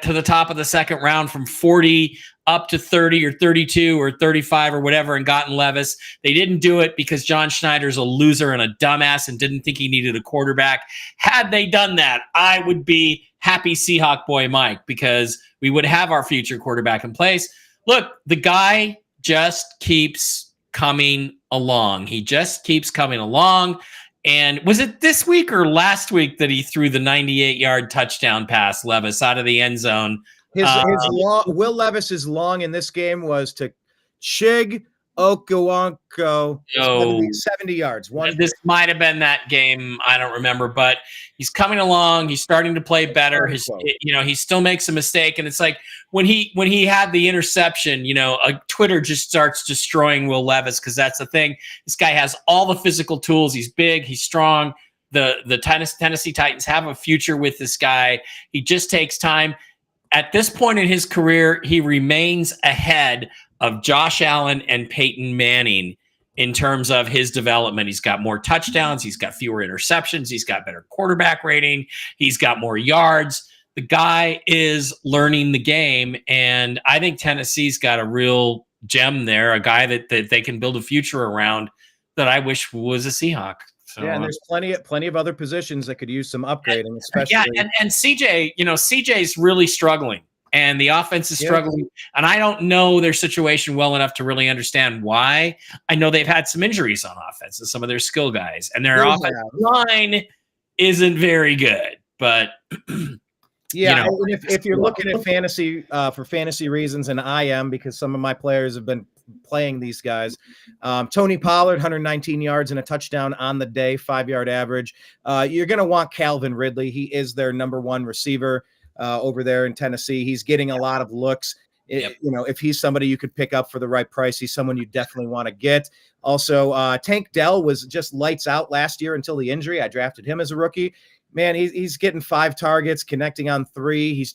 to the top of the second round from 40 up to 30 or 32 or 35 or whatever and gotten Levis. They didn't do it because John Schneider's a loser and a dumbass and didn't think he needed a quarterback. Had they done that, I would be happy Seahawk boy Mike because we would have our future quarterback in place. Look, the guy just keeps coming along. He just keeps coming along. And was it this week or last week that he threw the 98-yard touchdown pass, Levis, out of the end zone? Will Levis's long in this game was to Chig Okawonko, So 70 yards. this might have been that game. I don't remember, but he's coming along. He's starting to play better. He still makes a mistake, and it's like when he had the interception. Twitter just starts destroying Will Levis because that's the thing. This guy has all the physical tools. He's big. He's strong. The Tennessee Titans have a future with this guy. He just takes time. At this point in his career, he remains ahead of Josh Allen and Peyton Manning in terms of his development. He's got more touchdowns. He's got fewer interceptions. He's got better quarterback rating. He's got more yards. The guy is learning the game, and I think Tennessee's got a real gem there, a guy that they can build a future around that I wish was a Seahawk. So, and there's plenty of other positions that could use some upgrading, especially. Yeah, and CJ, CJ's really struggling, and the offense is struggling. And I don't know their situation well enough to really understand why. I know they've had some injuries on offense and some of their skill guys, and their offensive line isn't very good. But yeah, if you're looking at fantasy for fantasy reasons, and I am, because some of my players have been playing these guys. Tony Pollard, 119 yards and a touchdown on the day, 5-yard average. You're going to want Calvin Ridley. He is their number one receiver over there in Tennessee. He's getting a lot of looks. If he's somebody you could pick up for the right price, he's someone you definitely want to get. Also, Tank Dell was just lights out last year until the injury. I drafted him as a rookie. Man, he's getting 5 targets, connecting on 3.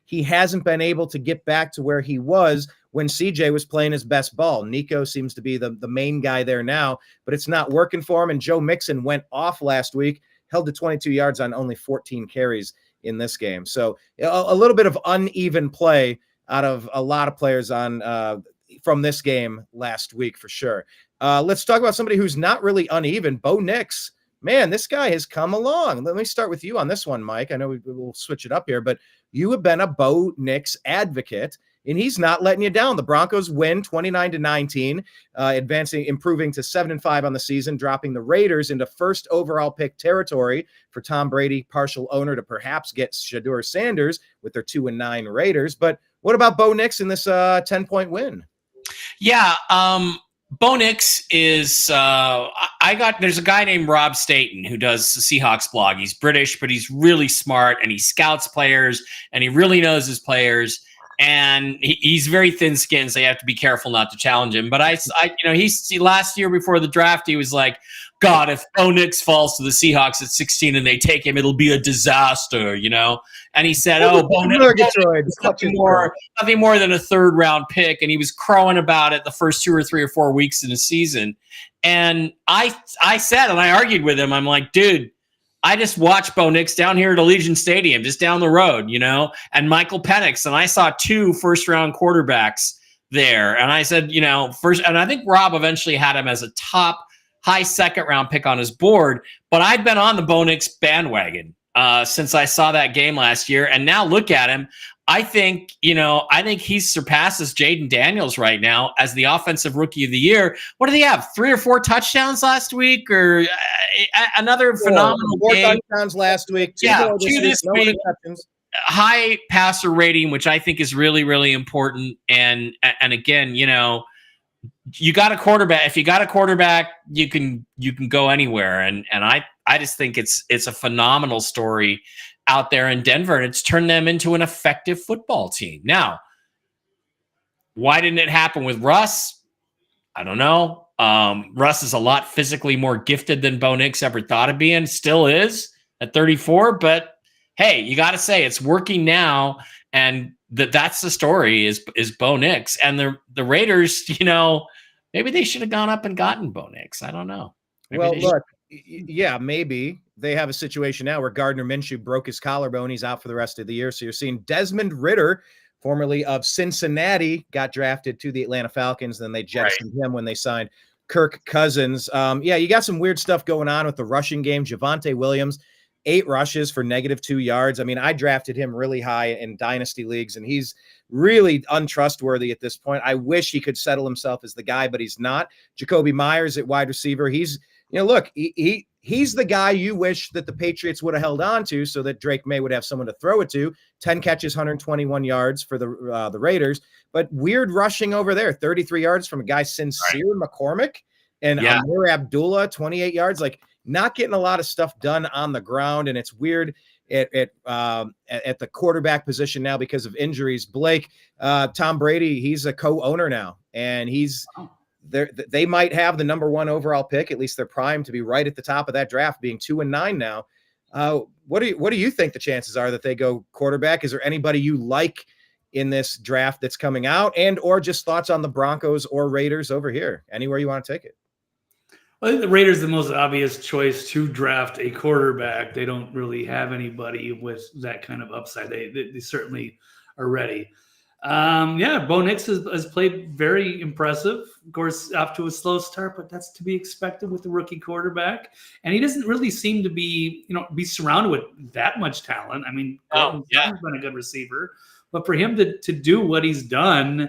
He hasn't been able to get back to where he was when CJ was playing his best ball. Nico seems to be the main guy there now, but it's not working for him. And Joe Mixon went off last week, held to 22 yards on only 14 carries in this game. So a little bit of uneven play out of a lot of players from this game last week for sure. Let's talk about somebody who's not really uneven, Bo Nix. Man, this guy has come along. Let me start with you on this one, Mike. I know we'll switch it up here, but you have been a Bo Nix advocate, and he's not letting you down. The Broncos win 29-19, improving to 7-5 on the season, dropping the Raiders into first overall pick territory for Tom Brady, partial owner, to perhaps get Shedeur Sanders with their 2-9 Raiders. But what about Bo Nix in this 10-point win? Yeah, Bo Nix is there's a guy named Rob Staten who does the Seahawks blog. He's British, but he's really smart, and he scouts players, and he really knows his players. And he's very thin-skinned, so you have to be careful not to challenge him. But he last year before the draft, he was like, God, if Bo Nix falls to the Seahawks at 16 and they take him, it'll be a disaster, And he said, Bo Nix, nothing more than a third-round pick. And he was crowing about it the first 2 or 3 or 4 weeks in the season. And I said, and I argued with him, I'm like, dude, I just watched Bo Nix down here at Allegiant Stadium, just down the road, and Michael Penix. And I saw 2 first-round quarterbacks there. And I said, and I think Rob eventually had him as a top high second-round pick on his board. But I'd been on the Bo Nix bandwagon since I saw that game last year. And now look at him. I think he surpasses Jaden Daniels right now as the offensive rookie of the year. What did he have? 3 or 4 touchdowns last week, or another phenomenal 4 game? touchdowns last week. 2 this week. High passer rating, which I think is really, really important. And again, you got a quarterback. If you got a quarterback, you can go anywhere. And I just think it's a phenomenal story out there in Denver, and it's turned them into an effective football team. Now, why didn't it happen with Russ? I don't know. Russ is a lot physically more gifted than Bo Nix ever thought of being. Still is at 34, but hey, you got to say it's working now, and that's the story is Bo Nix. And the Raiders, maybe they should have gone up and gotten Bo Nix. I don't know. Maybe they have a situation now where Gardner Minshew broke his collarbone. He's out for the rest of the year. So you're seeing Desmond Ridder, formerly of Cincinnati, got drafted to the Atlanta Falcons. Then they jettisoned him when they signed Kirk Cousins. You got some weird stuff going on with the rushing game. Javonte Williams, 8 rushes for -2 yards. I mean, I drafted him really high in dynasty leagues, and he's really untrustworthy at this point. I wish he could settle himself as the guy, but he's not. Jacoby Myers at wide receiver. He's, he he's the guy you wish that the Patriots would have held on to so that Drake May would have someone to throw it to. 10 catches, 121 yards for the Raiders, but weird rushing over there. 33 yards from a guy Sincere McCormick and Amir Abdullah, 28 yards. Like, not getting a lot of stuff done on the ground, and it's weird at the quarterback position now because of injuries. Blake, Tom Brady, he's a co-owner now, and he's there. They might have the number 1 overall pick. At least they're primed to be right at the top of that draft, being 2-9 now. What do you think the chances are that they go quarterback? Is there anybody you like in this draft that's coming out, and or just thoughts on the Broncos or Raiders over here? Anywhere you want to take it. I think the Raiders are the most obvious choice to draft a quarterback. They don't really have anybody with that kind of upside. They certainly are ready. Bo Nix has played very impressive. Of course, off to a slow start, but that's to be expected with the rookie quarterback. And he doesn't really seem to be surrounded with that much talent. I mean, he's been a good receiver, but for him to do what he's done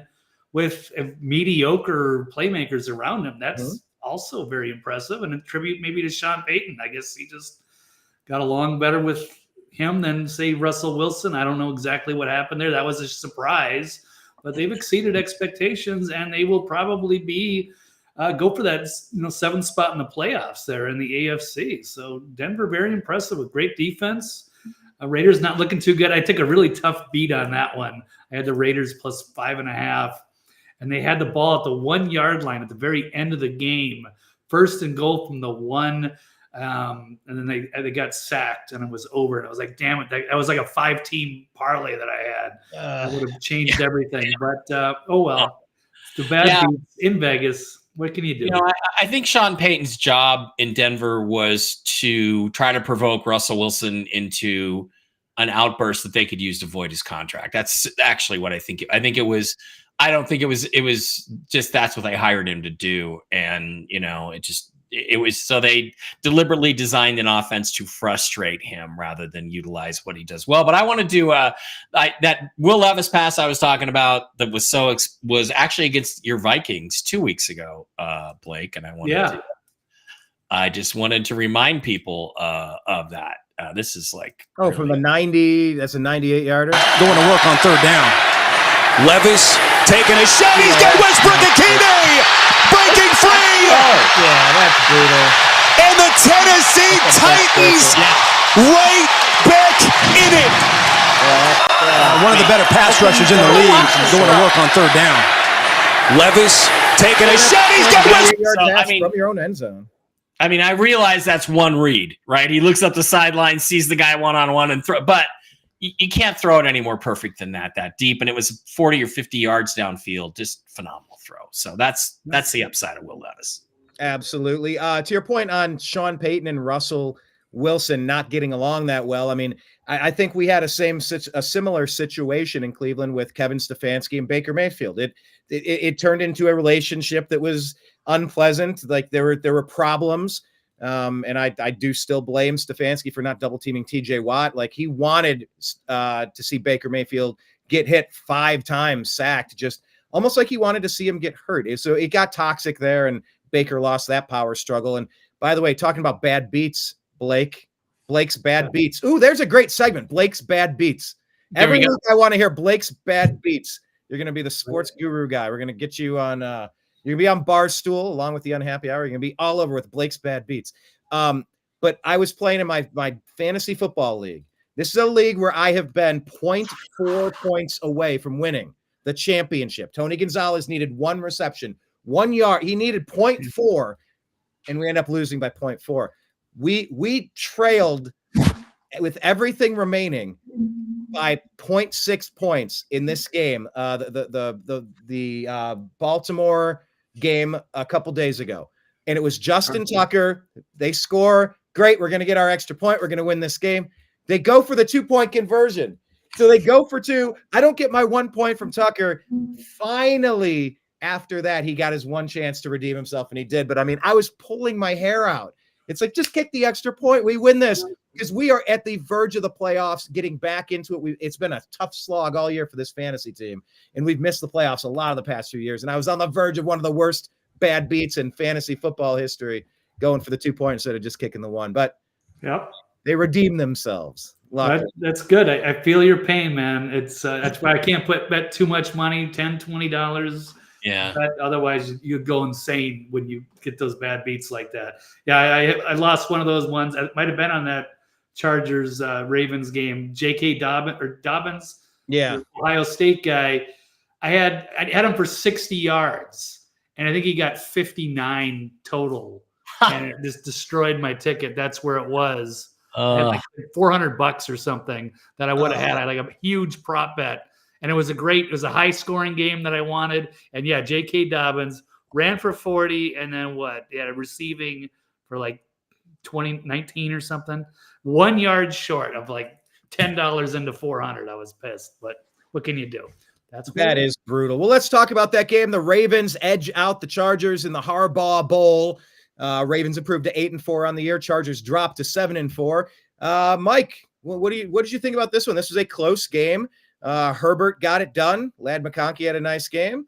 with mediocre playmakers around him, that's also very impressive, and a tribute maybe to Sean Payton. I guess he just got along better with him than, say, Russell Wilson. I don't know exactly what happened there. That was a surprise, but they've exceeded expectations, and they will probably be go for that 7th spot in the playoffs there in the AFC. So Denver, very impressive with great defense. Raiders not looking too good. I took a really tough beat on that one. I had the Raiders plus 5.5. And they had the ball at the 1 yard line at the very end of the game, 1st and goal from the 1. And then they got sacked, and it was over. And I was like, damn it. That was like a 5-team parlay that I had. That would have changed everything. But, oh, well. The bad beats in Vegas. What can you do? I think Sean Payton's job in Denver was to try to provoke Russell Wilson into an outburst that they could use to void his contract. That's actually what I think. I don't think it was just that's what they hired him to do. And, it was so they deliberately designed an offense to frustrate him rather than utilize what he does well. But I want to do that Will Levis pass I was talking about that was actually against your Vikings 2 weeks ago, Blake. And I just wanted to remind people of that. This is like from the 90, that's a 98-yarder. Going to work on 3rd down. Levis taking a shot. He's got Westbrook Akine breaking free. That's brutal. And the Tennessee Titans right back in it. One of the better pass rushers in the league going to work on 3rd down. Levis taking a shot. He's got Westbrook from your own end zone. I mean, I realize that's one read, right? He looks up the sideline, sees the guy one-on-one and throw, but you can't throw it any more perfect than that deep. And it was 40 or 50 yards downfield, just phenomenal throw. So that's the upside of Will Levis. Absolutely. To your point on Sean Payton and Russell Wilson not getting along that well. I mean, I think we had a similar situation in Cleveland with Kevin Stefanski and Baker Mayfield. It turned into a relationship that was unpleasant. Like there were problems. And I do still blame Stefanski for not double teaming TJ Watt. Like he wanted to see Baker Mayfield get hit 5 times, sacked, just almost like he wanted to see him get hurt. So it got toxic there, and Baker lost that power struggle. And by the way, talking about bad beats, Blake's bad beats. Ooh, there's a great segment. Blake's bad beats. Every week I want to hear Blake's bad beats. You're going to be the sports guru guy. We're going to get you on you're going to be on Barstool along with the Unhappy Hour. You're going to be all over with Blake's bad beats. But I was playing in my fantasy football league. This is a league where I have been 0.4 points away from winning the championship. Tony Gonzalez needed 1 reception, 1 yard. He needed 0.4, and we ended up losing by 0.4. We trailed with everything remaining by 0.6 points in this game. The Baltimore game a couple days ago, and it was Justin Tucker. They score. Great. We're going to get our extra point. We're going to win this game. They go for the 2-point conversion. So they go for 2. I don't get my 1 point from Tucker. Finally, after that, he got his 1 chance to redeem himself, and he did. But I mean, I was pulling my hair out. It's like, just kick the extra point. We win this because we are at the verge of the playoffs, getting back into it. It's been a tough slog all year for this fantasy team, and we've missed the playoffs a lot of the past few years. And I was on the verge of one of the worst bad beats in fantasy football history, going for the 2 point instead of just kicking the one. But Yep. they redeemed themselves. That's good. I feel your pain, man. It's that's why I can't bet too much money, $10, $20. Yeah. But otherwise, you go insane when you get those bad beats like that. Yeah, I lost one of those ones. It might have been on that Chargers Ravens game. J.K. Dobbins, Yeah. the Ohio State guy. I had him for 60 yards, and I think he got 59 total, and it just destroyed my ticket. That's where it was. I had like $400 or something that I would have had. I had like a huge prop bet. And it was a high scoring game that I wanted. And yeah, J.K. Dobbins ran for 40 and then what? He had receiving for like 19 or something. 1 yard short of like $10 into 400. I was pissed, but what can you do? That is brutal. Well, let's talk about that game. The Ravens edge out the Chargers in the Harbaugh Bowl. Ravens improved to 8-4 on the year. Chargers dropped to 7-4. Mike, what did you think about this one? This was a close game. Herbert got it done. Ladd McConkey had a nice game.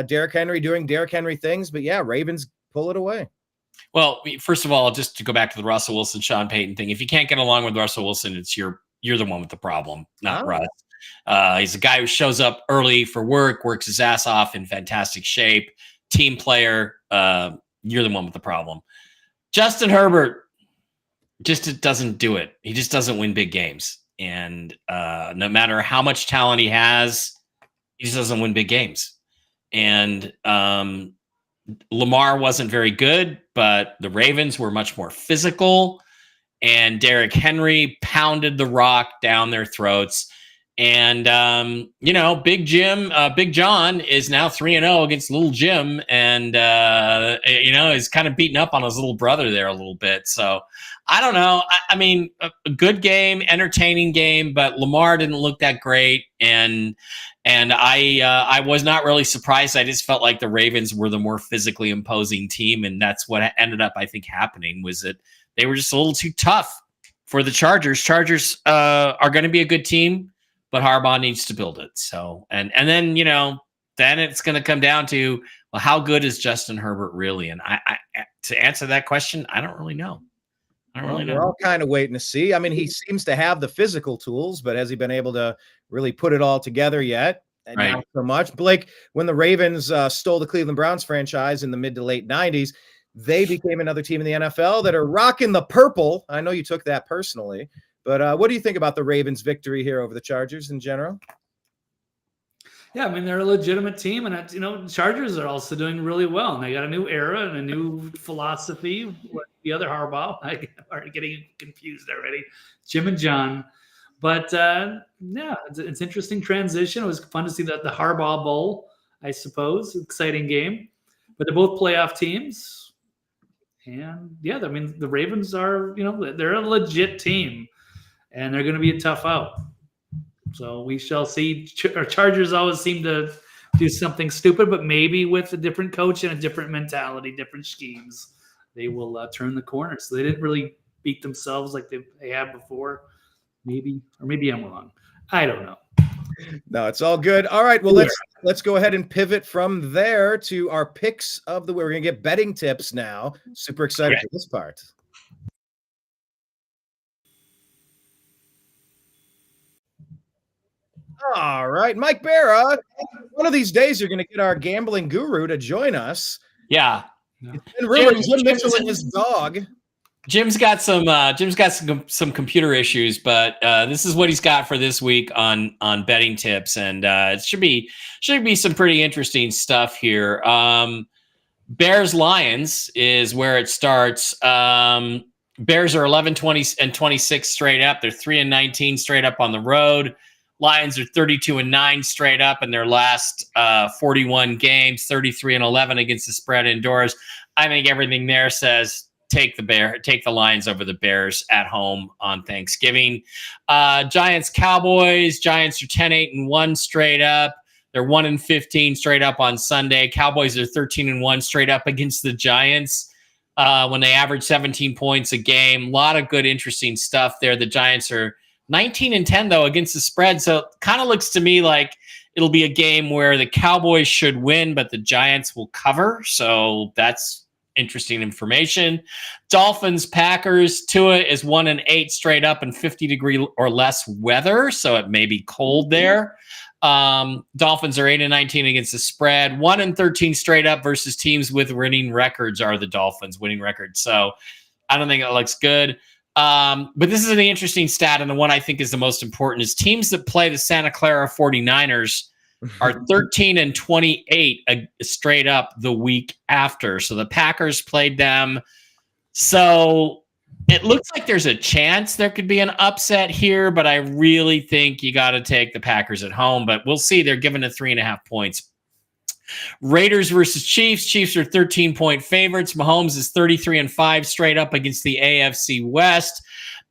Derrick Henry doing Derrick Henry things, but yeah, Ravens pull it away. Well, first of all, just to go back to the Russell Wilson, Sean Payton thing, if you can't get along with Russell Wilson, it's you're the one with the problem, not Russ. He's a guy who shows up early for work, works his ass off, in fantastic shape, team player. You're the one with the problem. Justin Herbert just doesn't do it. He just doesn't win big games. And no matter how much talent he has, he just doesn't win big games. And Lamar wasn't very good, but the Ravens were much more physical. And Derrick Henry pounded the rock down their throats. And, Big John is now 3-0 against Little Jim. And, is kind of beating up on his little brother there a little bit. So I don't know. I mean, a good game, entertaining game, but Lamar didn't look that great. And I was not really surprised. I just felt like the Ravens were the more physically imposing team. And that's what ended up, I think, happening, was that they were just a little too tough for the Chargers. Chargers are going to be a good team, but Harbaugh needs to build it. So, and then, then it's going to come down to, well, how good is Justin Herbert really? And I to answer that question, I don't really know. We're all kind of waiting to see. I mean, he seems to have the physical tools, but has he been able to really put it all together yet? Right. Not so much. Blake, when the Ravens stole the Cleveland Browns franchise in the mid to late 90s, they became another team in the NFL that are rocking the purple. I know you took that personally, but what do you think about the Ravens' victory here over the Chargers in general? Yeah, I mean, they're a legitimate team, and Chargers are also doing really well, and they got a new era and a new philosophy. The other Harbaugh, I are getting confused already. Jim and John, but yeah, it's interesting transition. It was fun to see the Harbaugh Bowl, I suppose, exciting game. But they're both playoff teams, and yeah, I mean, the Ravens are, they're a legit team, and they're going to be a tough out. So we shall see. Our Chargers always seem to do something stupid, but maybe with a different coach and a different mentality, different schemes, they will turn the corner. So they didn't really beat themselves like they have before. Maybe I'm wrong. I don't know. No, it's all good. All right. Well, let's go ahead and pivot from there to our picks of the week. We're going to get betting tips now. Super excited for this part. All right, Mike Bara. One of these days, you're going to get our gambling guru to join us. Yeah. It's been rumored Jim Mitchell and his dog. Jim's got some computer issues, but this is what he's got for this week on betting tips, and it should be some pretty interesting stuff here. Bears Lions is where it starts. Bears are 11-20-26 straight up. They're 3-19 straight up on the road. Lions are 32-9 straight up in their last 41 games, 33-11 against the spread indoors. I think everything there says take the Lions over the Bears at home on Thanksgiving. Giants Cowboys. Giants are 10-8-1 straight up. They're 1-15 straight up on Sunday. Cowboys are 13-1 straight up against the Giants when they average 17 points a game. A lot of good, interesting stuff there. The Giants are 19-10 though against the spread, so it kind of looks to me like it'll be a game where the Cowboys should win, but the Giants will cover. So that's interesting information. Dolphins, Packers. Tua is 1-8 straight up in 50-degree or less weather, so it may be cold there. Dolphins are 8-19 against the spread. 1-13 straight up versus teams with winning records are the Dolphins winning records. So I don't think it looks good. But this is an interesting stat, and the one I think is the most important is teams that play the Santa Clara 49ers are 13-28 straight up the week after. So the Packers played them. So it looks like there's a chance there could be an upset here, but I really think you got to take the Packers at home. But we'll see. They're given 3.5 points. Raiders versus Chiefs. Chiefs are 13-point favorites. Mahomes is 33-5 straight up against the AFC West.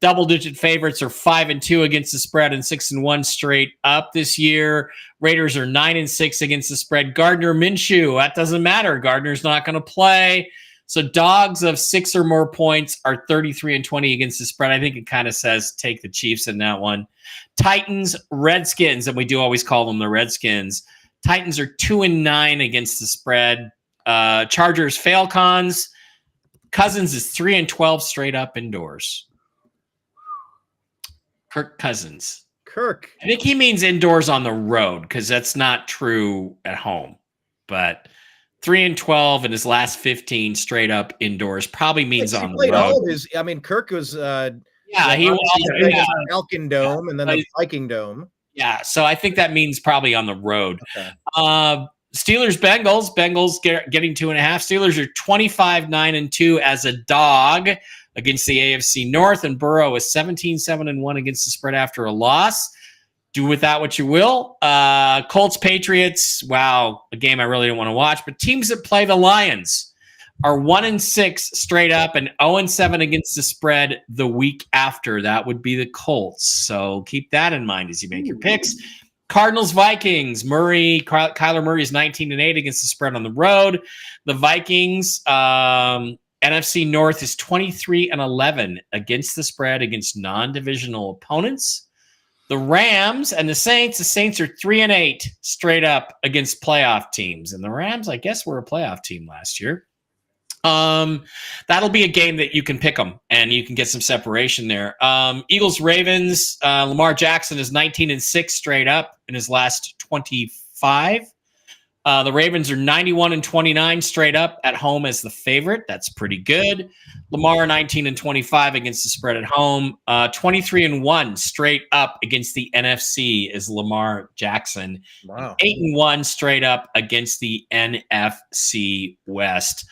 Double-digit favorites are 5-2 against the spread and 6-1 straight up this year. Raiders are 9-6 against the spread. Gardner Minshew, that doesn't matter. Gardner's not going to play. So dogs of 6 or more points are 33-20 against the spread. I think it kind of says take the Chiefs in that one. Titans, Redskins, and we do always call them the Redskins. Titans are 2-9 against the spread. Chargers, Falcons. Cousins is 3-12 straight up indoors. Kirk Cousins. Kirk. I think he means indoors on the road because that's not true at home. But 3-12 in his last 15 straight up indoors probably means on the road. All of his, I mean, Kirk was he was Falcon Dome and then the Viking Dome. Yeah, so I think that means probably on the road. Okay. Steelers, Bengals. Bengals getting 2.5. Steelers are 25-9-2 as a dog against the AFC North, and Burrow is 17-7-1 against the spread after a loss. Do with that what you will. Colts, Patriots. Wow, a game I really don't want to watch. But teams that play the Lions are 1-6 straight up and 0-7 against the spread the week after. That would be the Colts. So keep that in mind as you make your picks. Cardinals, Vikings. Kyler Murray is 19-8 against the spread on the road. The Vikings, NFC North is 23-11 against the spread against non-divisional opponents. The Rams and the Saints are 3-8 straight up against playoff teams. And the Rams, I guess, were a playoff team last year. That'll be a game that you can pick them and you can get some separation there. Eagles, Ravens. Lamar Jackson is 19-6 straight up in his last 25. The Ravens are 91-29 straight up at home as the favorite. That's pretty good. Lamar 19-25 against the spread at home. 23-1 straight up against the NFC is Lamar Jackson. Wow. 8-1 straight up against the NFC West.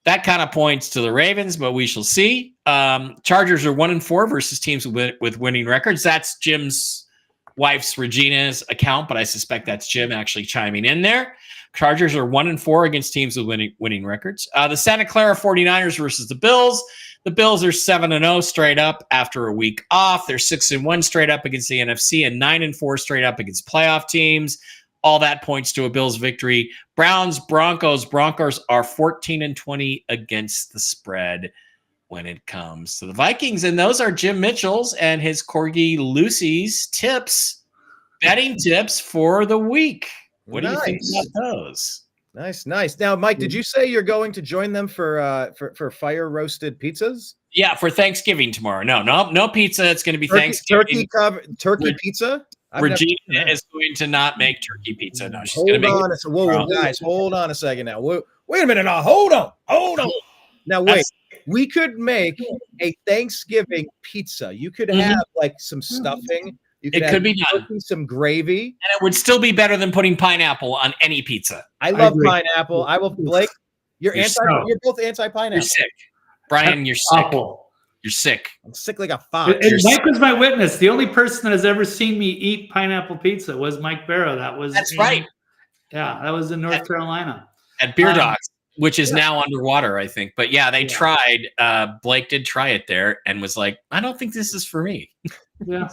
That kind of points to the Ravens, but we shall see. Chargers are 1-4 versus teams with winning records. That's Jim's wife's Regina's account, but I suspect that's Jim actually chiming in there. Chargers are 1-4 against teams with winning records. The Santa Clara 49ers versus the Bills. The Bills are 7-0 straight up after a week off. They're 6-1 straight up against the NFC and 9-4 straight up against playoff teams. All that points to a Bills victory. Browns, Broncos. Broncos are 14-20 against the spread when it comes to the Vikings. And those are Jim Mitchell's and his Corgi Lucy's betting tips for the week. What do you think about those? Nice. Now, Mike, did you say you're going to join them for fire roasted pizzas? Yeah, for Thanksgiving tomorrow. No pizza. It's going to be Thanksgiving. Turkey pizza? Regina is going to not make turkey pizza. No, she's going to make it. Whoa, guys, hold on a second now. Wait a minute now. Hold on. Now, wait. We could make a Thanksgiving pizza. You could have like some stuffing. It could be done. Some gravy. And it would still be better than putting pineapple on any pizza. I love pineapple. I will, Blake. You're both anti-pineapple. You're sick. Brian, you're sick. Awful. You're sick. I'm sick like a fox. And Mike was my witness. The only person that has ever seen me eat pineapple pizza was Mike Bara. That's right. Yeah, that was in North Carolina. At Beer Dogs, which is now underwater, I think. But yeah, they tried. Blake did try it there and was like, I don't think this is for me. Yeah.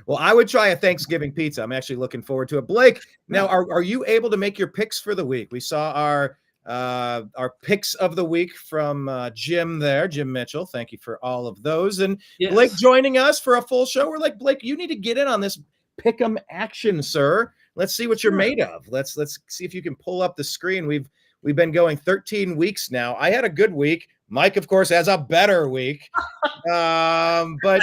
Well, I would try a Thanksgiving pizza. I'm actually looking forward to it. Blake, now are you able to make your picks for the week? We saw our picks of the week from Jim Mitchell. Thank you for all of those. And Blake joining us for a full show. We're like, Blake, you need to get in on this pick'em action, sir. Let's see what you're made of. Let's see if you can pull up the screen. We've We've been going 13 weeks now. I had a good week. Mike, of course, has a better week. But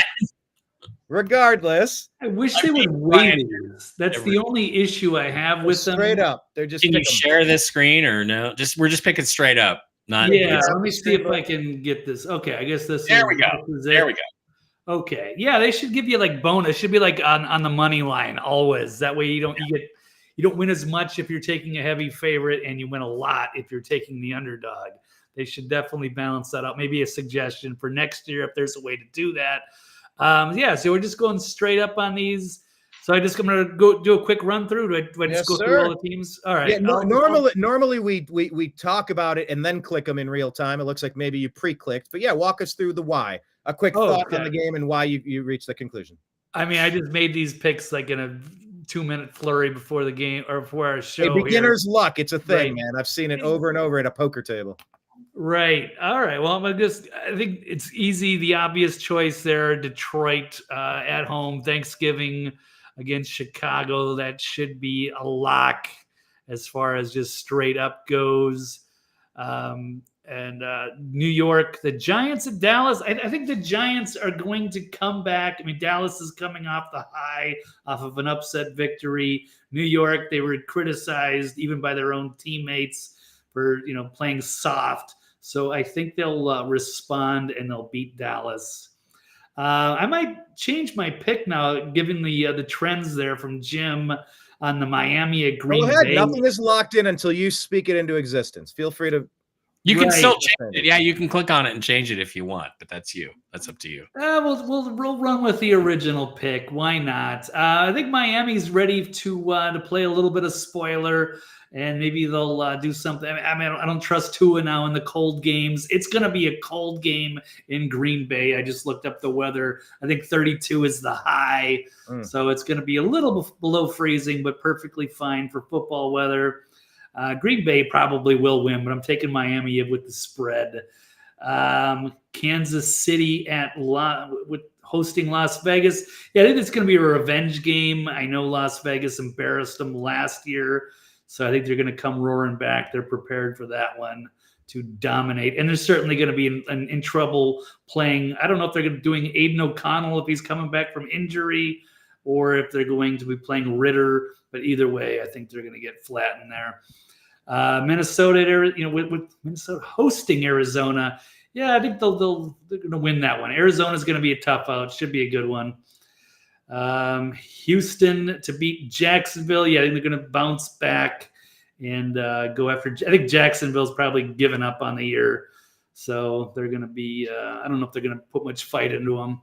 regardless, I wish they would waive these. That's the only issue I have with them. Straight up, they're just. Can you share this screen or no? We're just picking straight up. Not let me see if I can get this. Okay, I guess this. There we go. There we go. Okay, yeah, they should give you like bonus. It should be like on the money line always. That way you don't win as much if you're taking a heavy favorite, and you win a lot if you're taking the underdog. They should definitely balance that out. Maybe a suggestion for next year if there's a way to do that. So we're just going straight up on these. So I'm going to go do a quick run through. Do I just go through all the teams? All right. Yeah, normally we talk about it and then click them in real time. It looks like maybe you pre-clicked, but yeah, walk us through the why. A quick thought on the game and why you reached the conclusion. I mean, I just made these picks like in a 2-minute flurry before the game or before our show. Hey, beginner's luck. It's a thing, man. I've seen it over and over at a poker table. Right. All right. Well, I think it's easy. The obvious choice there, Detroit at home, Thanksgiving against Chicago. That should be a lock as far as just straight up goes. And New York, the Giants at Dallas. I think the Giants are going to come back. I mean, Dallas is coming off the high, off of an upset victory. New York, they were criticized even by their own teammates for playing soft. So I think they'll respond and they'll beat Dallas. I might change my pick now, given the trends there from Jim on the Miami at Green Bay. Nothing is locked in until you speak it into existence. Feel free to. You can still change it. Yeah, you can click on it and change it if you want, but that's you. That's up to you. We'll run with the original pick. Why not? I think Miami's ready to play a little bit of spoiler, and maybe they'll do something. I mean, I don't trust Tua now in the cold games. It's going to be a cold game in Green Bay. I just looked up the weather. I think 32 is the high, so it's going to be a little below freezing, but perfectly fine for football weather. Green Bay probably will win, but I'm taking Miami with the spread. Kansas City with hosting Las Vegas. Yeah, I think it's going to be a revenge game. I know Las Vegas embarrassed them last year, so I think they're going to come roaring back. They're prepared for that one to dominate, and they're certainly going to be in trouble playing. I don't know if they're going to be doing Aiden O'Connell if he's coming back from injury, or if they're going to be playing Ritter. But either way, I think they're going to get flattened there. Minnesota, with Minnesota hosting Arizona, yeah, I think they're going to win that one. Arizona's going to be a tough out. Should be a good one. Houston to beat Jacksonville. Yeah, I think they're going to bounce back and go after. I think Jacksonville's probably given up on the year, so they're going to be. I don't know if they're going to put much fight into them.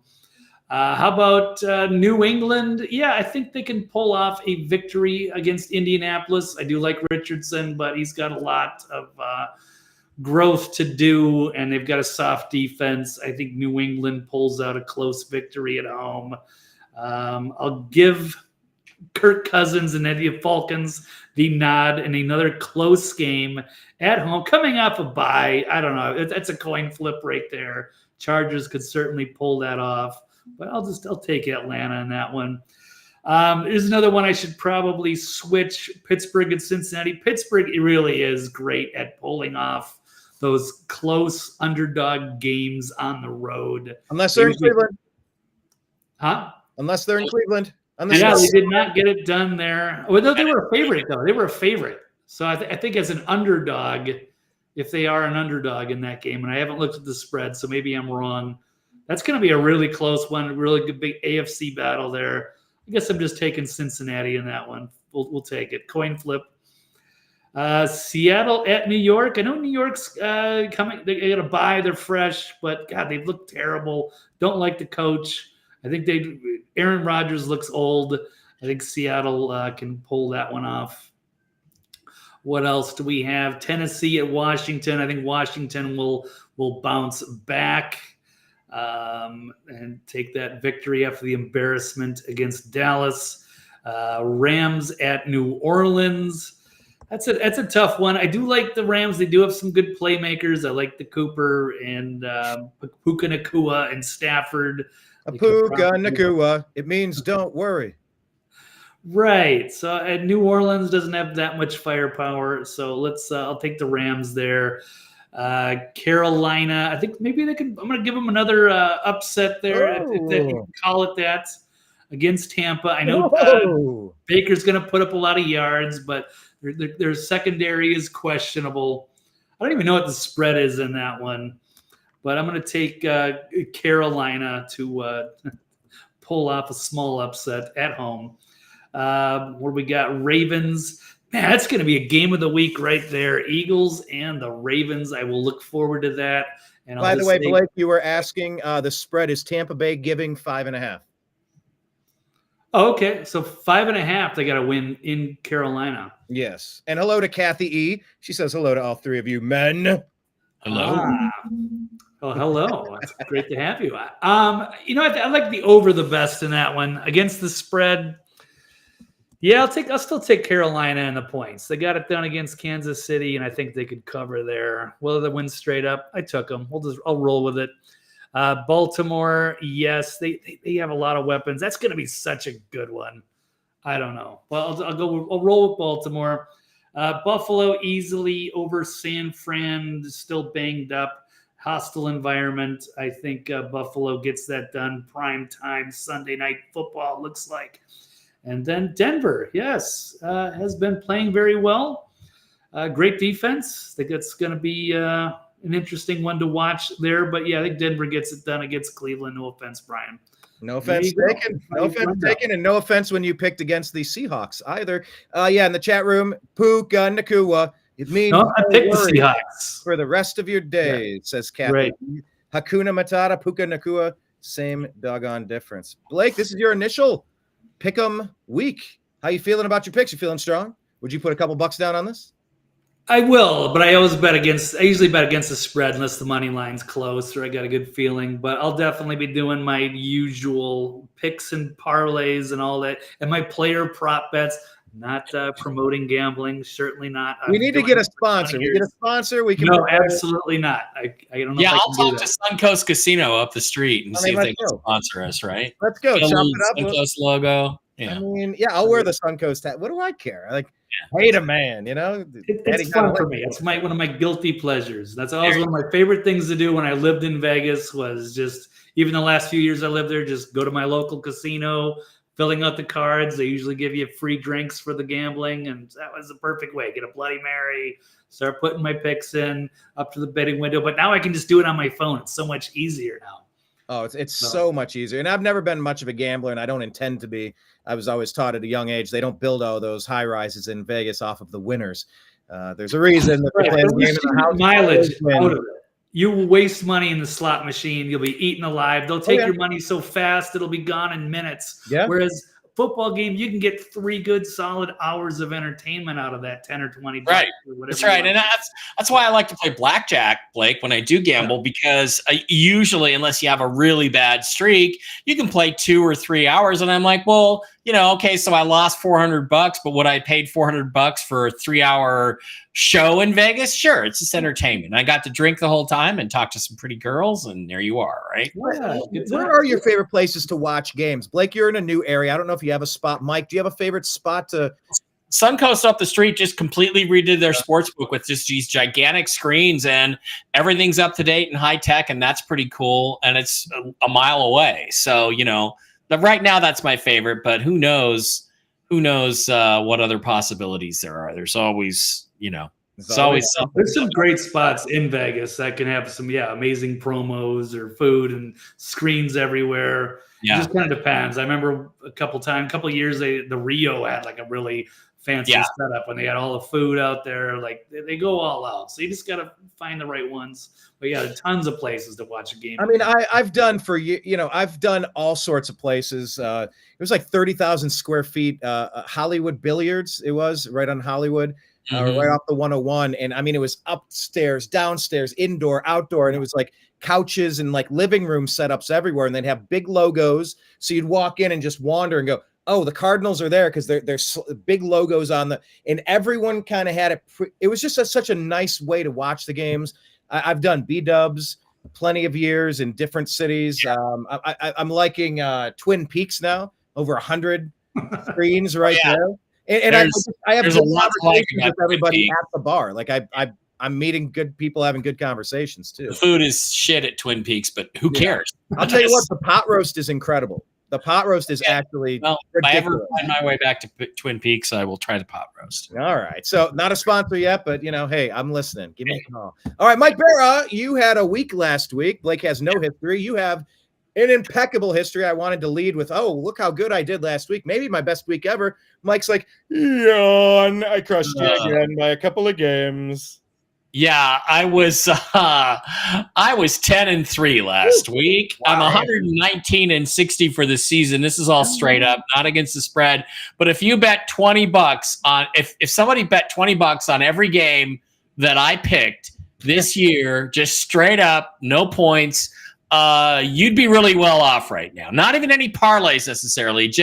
How about New England? Yeah, I think they can pull off a victory against Indianapolis. I do like Richardson, but he's got a lot of growth to do, and they've got a soft defense. I think New England pulls out a close victory at home. I'll give Kirk Cousins and the Falcons the nod in another close game at home. Coming off a bye, I don't know. That's a coin flip right there. Chargers could certainly pull that off. But I'll take Atlanta in that one. There's another one I should probably switch. Pittsburgh and Cincinnati. Pittsburgh really is great at pulling off those close underdog games on the road. Unless they're in Cleveland. Huh? Unless they're in Cleveland. They did not get it done there. Well, no, they were a favorite, though. They were a favorite. So I think as an underdog, if they are an underdog in that game, and I haven't looked at the spread, so maybe I'm wrong. That's going to be a really close one, a really good big AFC battle there. I guess I'm just taking Cincinnati in that one. We'll take it. Coin flip. Seattle at New York. I know New York's coming. They got to buy. They're fresh, but God, they look terrible. Don't like the coach. I think Aaron Rodgers looks old. I think Seattle can pull that one off. What else do we have? Tennessee at Washington. I think Washington will bounce back. And take that victory after the embarrassment against Dallas. Rams at New Orleans. That's a tough one. I do like the Rams. They do have some good playmakers. I like the Cooper and Puka Nacua and Stafford. Puka Nacua. It means don't worry. Right. So New Orleans doesn't have that much firepower. So I'll take the Rams there. Carolina, I think maybe they could. I'm going to give them another upset there, if they can call it that, against Tampa. I know Baker's going to put up a lot of yards, but their secondary is questionable. I don't even know what the spread is in that one, but I'm going to take Carolina to pull off a small upset at home. Where we got Ravens. Man, that's going to be a game of the week right there. Eagles and the Ravens. I will look forward to that. And by the way, Blake, you were asking, the spread is Tampa Bay giving 5.5. Oh, okay. So 5.5, they got to win in Carolina. Yes. And hello to Kathy E. She says hello to all three of you men. Hello. Oh, hello. It's great to have you. I like the over the best in that one against the spread. Yeah, I'll still take Carolina and the points. They got it done against Kansas City, and I think they could cover there. Whether they win straight up, I took them. I'll roll with it. Baltimore, yes, they have a lot of weapons. That's going to be such a good one. I don't know. Well, I'll roll with Baltimore. Buffalo easily over San Fran, still banged up. Hostile environment. I think Buffalo gets that done. Prime time Sunday night football looks like. And then Denver, yes, has been playing very well. Great defense. I think it's going to be an interesting one to watch there. But, yeah, I think Denver gets it done against Cleveland. No offense, Brian. No offense taken. No offense taken, and no offense when you picked against the Seahawks either. In the chat room, Puka Nakua. It means I picked the Seahawks for the rest of your day, says Captain. Right. Hakuna Matata, Puka Nakua, same doggone difference. Blake, this is your initial Pick'em week. How you feeling about your picks? You feeling strong? Would you put a couple bucks down on this? I will, but I usually bet against the spread unless the money line's close or I got a good feeling. But I'll definitely be doing my usual picks and parlays and all that. And my player prop bets, not promoting gambling, certainly not. We need to get a sponsor. We get a sponsor. We can. No, absolutely not. I don't know. Yeah, I'll talk to Suncoast Casino up the street and see if they can sponsor us. Right? Let's go. Chop it up. Suncoast logo. Yeah. I'll wear the Suncoast hat. What do I care? Hate a man, It's fun for me. It's one of my guilty pleasures. That's always one of my favorite things to do when I lived in Vegas was just, even the last few years I lived there, just go to my local casino, filling out the cards. They usually give you free drinks for the gambling, and that was the perfect way. Get a Bloody Mary, start putting my picks in up to the betting window. But now I can just do it on my phone. It's so much easier now. Oh, it's so much easier. And I've never been much of a gambler, and I don't intend to be. I was always taught at a young age they don't build all those high rises in Vegas off of the winners. There's a reason that they're playing the game in the house. Mileage out of it. You waste money in the slot machine. You'll be eaten alive. They'll take your money so fast it'll be gone in minutes. Yeah. Whereas football game, you can get 3 good solid hours of entertainment out of that 10 or 20 bucks. Right. Or whatever. That's right. And that's why I like to play blackjack, Blake, when I do gamble, because usually, unless you have a really bad streak, you can play 2 or 3 hours. And I'm like, well, okay, so I lost $400, but would I paid $400 for a 3-hour show in Vegas? Sure, it's just entertainment. I got to drink the whole time and talk to some pretty girls, and there you are, right? Where are your favorite places to watch games? Blake, you're in a new area. I don't know if you have a spot. Mike, do you have a favorite spot to? Suncoast up the street just completely redid their sports book with just these gigantic screens, and everything's up to date and high tech, and that's pretty cool. And it's a mile away, so right now that's my favorite. But who knows what other possibilities there are? There's always it's always something. There's some great spots in Vegas that can have some amazing promos or food and screens everywhere. Yeah. It just kind of depends. I remember a couple years the Rio had like a really fancy setup when they had all the food out there. Like they go all out. So you just got to find the right ones. But tons of places to watch a game. I mean, I've done I've done all sorts of places. It was like 30,000 square feet. Hollywood Billiards. It was right on Hollywood. Right off the 101. And I mean, it was upstairs, downstairs, indoor, outdoor. And it was like couches and like living room setups everywhere. And they'd have big logos. So you'd walk in and just wander and go, oh, the Cardinals are there because there's big logos on and everyone kind of had it. It was just such a nice way to watch the games. I've done B-dubs plenty of years in different cities. I'm liking Twin Peaks now, over 100 screens right Yeah. there. And I have there's good a lot to like conversations about with everybody Twin at the bar. Like I'm meeting good people, having good conversations too. The food is shit at Twin Peaks, but who cares? I'll tell you what, the pot roast is incredible. The pot roast is actually Well, if I ridiculous. ever find my way back to Twin Peaks, I will try the pot roast. All right. So not a sponsor yet, but hey, I'm listening. Give me a call. All right, Mike Bara, you had a week last week. Blake has no history. You have an impeccable history. I wanted to lead with, look how good I did last week. Maybe my best week ever. Mike's like, yawn. I crushed you again by a couple of games. Yeah, I was 10-3 last week. Wow. I'm 119-60 for the season. This is all straight up, not against the spread. But if you bet $20 on if somebody bet $20 on every game that I picked this year, just straight up, no points, you'd be really well off right now. Not even any parlays necessarily.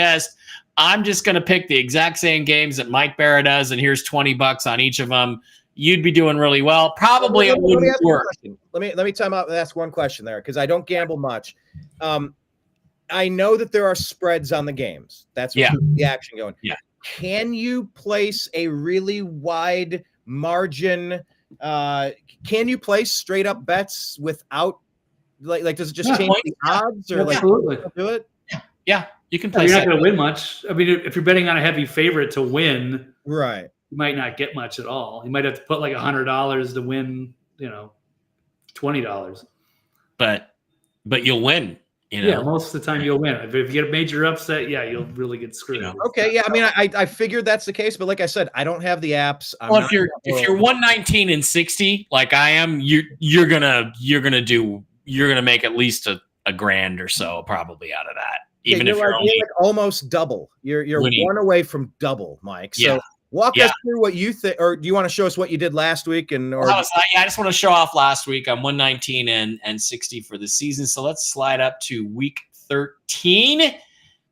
I'm just going to pick the exact same games that Mike Bara does, and here's $20 on each of them. You'd be doing really well. Probably it wouldn't work. Let me time out and ask one question there, because I don't gamble much. I know that there are spreads on the games. That's what keeps the action going. Yeah. Can you place a really wide margin? Can you place straight up bets without like does it just change the odds or Absolutely. Do it? Yeah, you can place. You're not going to win much. I mean, if you're betting on a heavy favorite to win, right? You might not get much at all. You might have to put like $100 to win, $20. But you'll win. Yeah, most of the time you'll win. If you get a major upset, you'll really get screwed. Okay, yeah. I mean, I figured that's the case, but like I said, I don't have the apps. If you're 119-60, like I am, you're gonna make at least a grand or so probably out of that. Even if you're only like almost double. You're winning. one away from double, Mike. So walk us through what you think, or do you want to show us what you did last week? I just want to show off last week. I'm 119-60 for the season. So let's slide up to week 13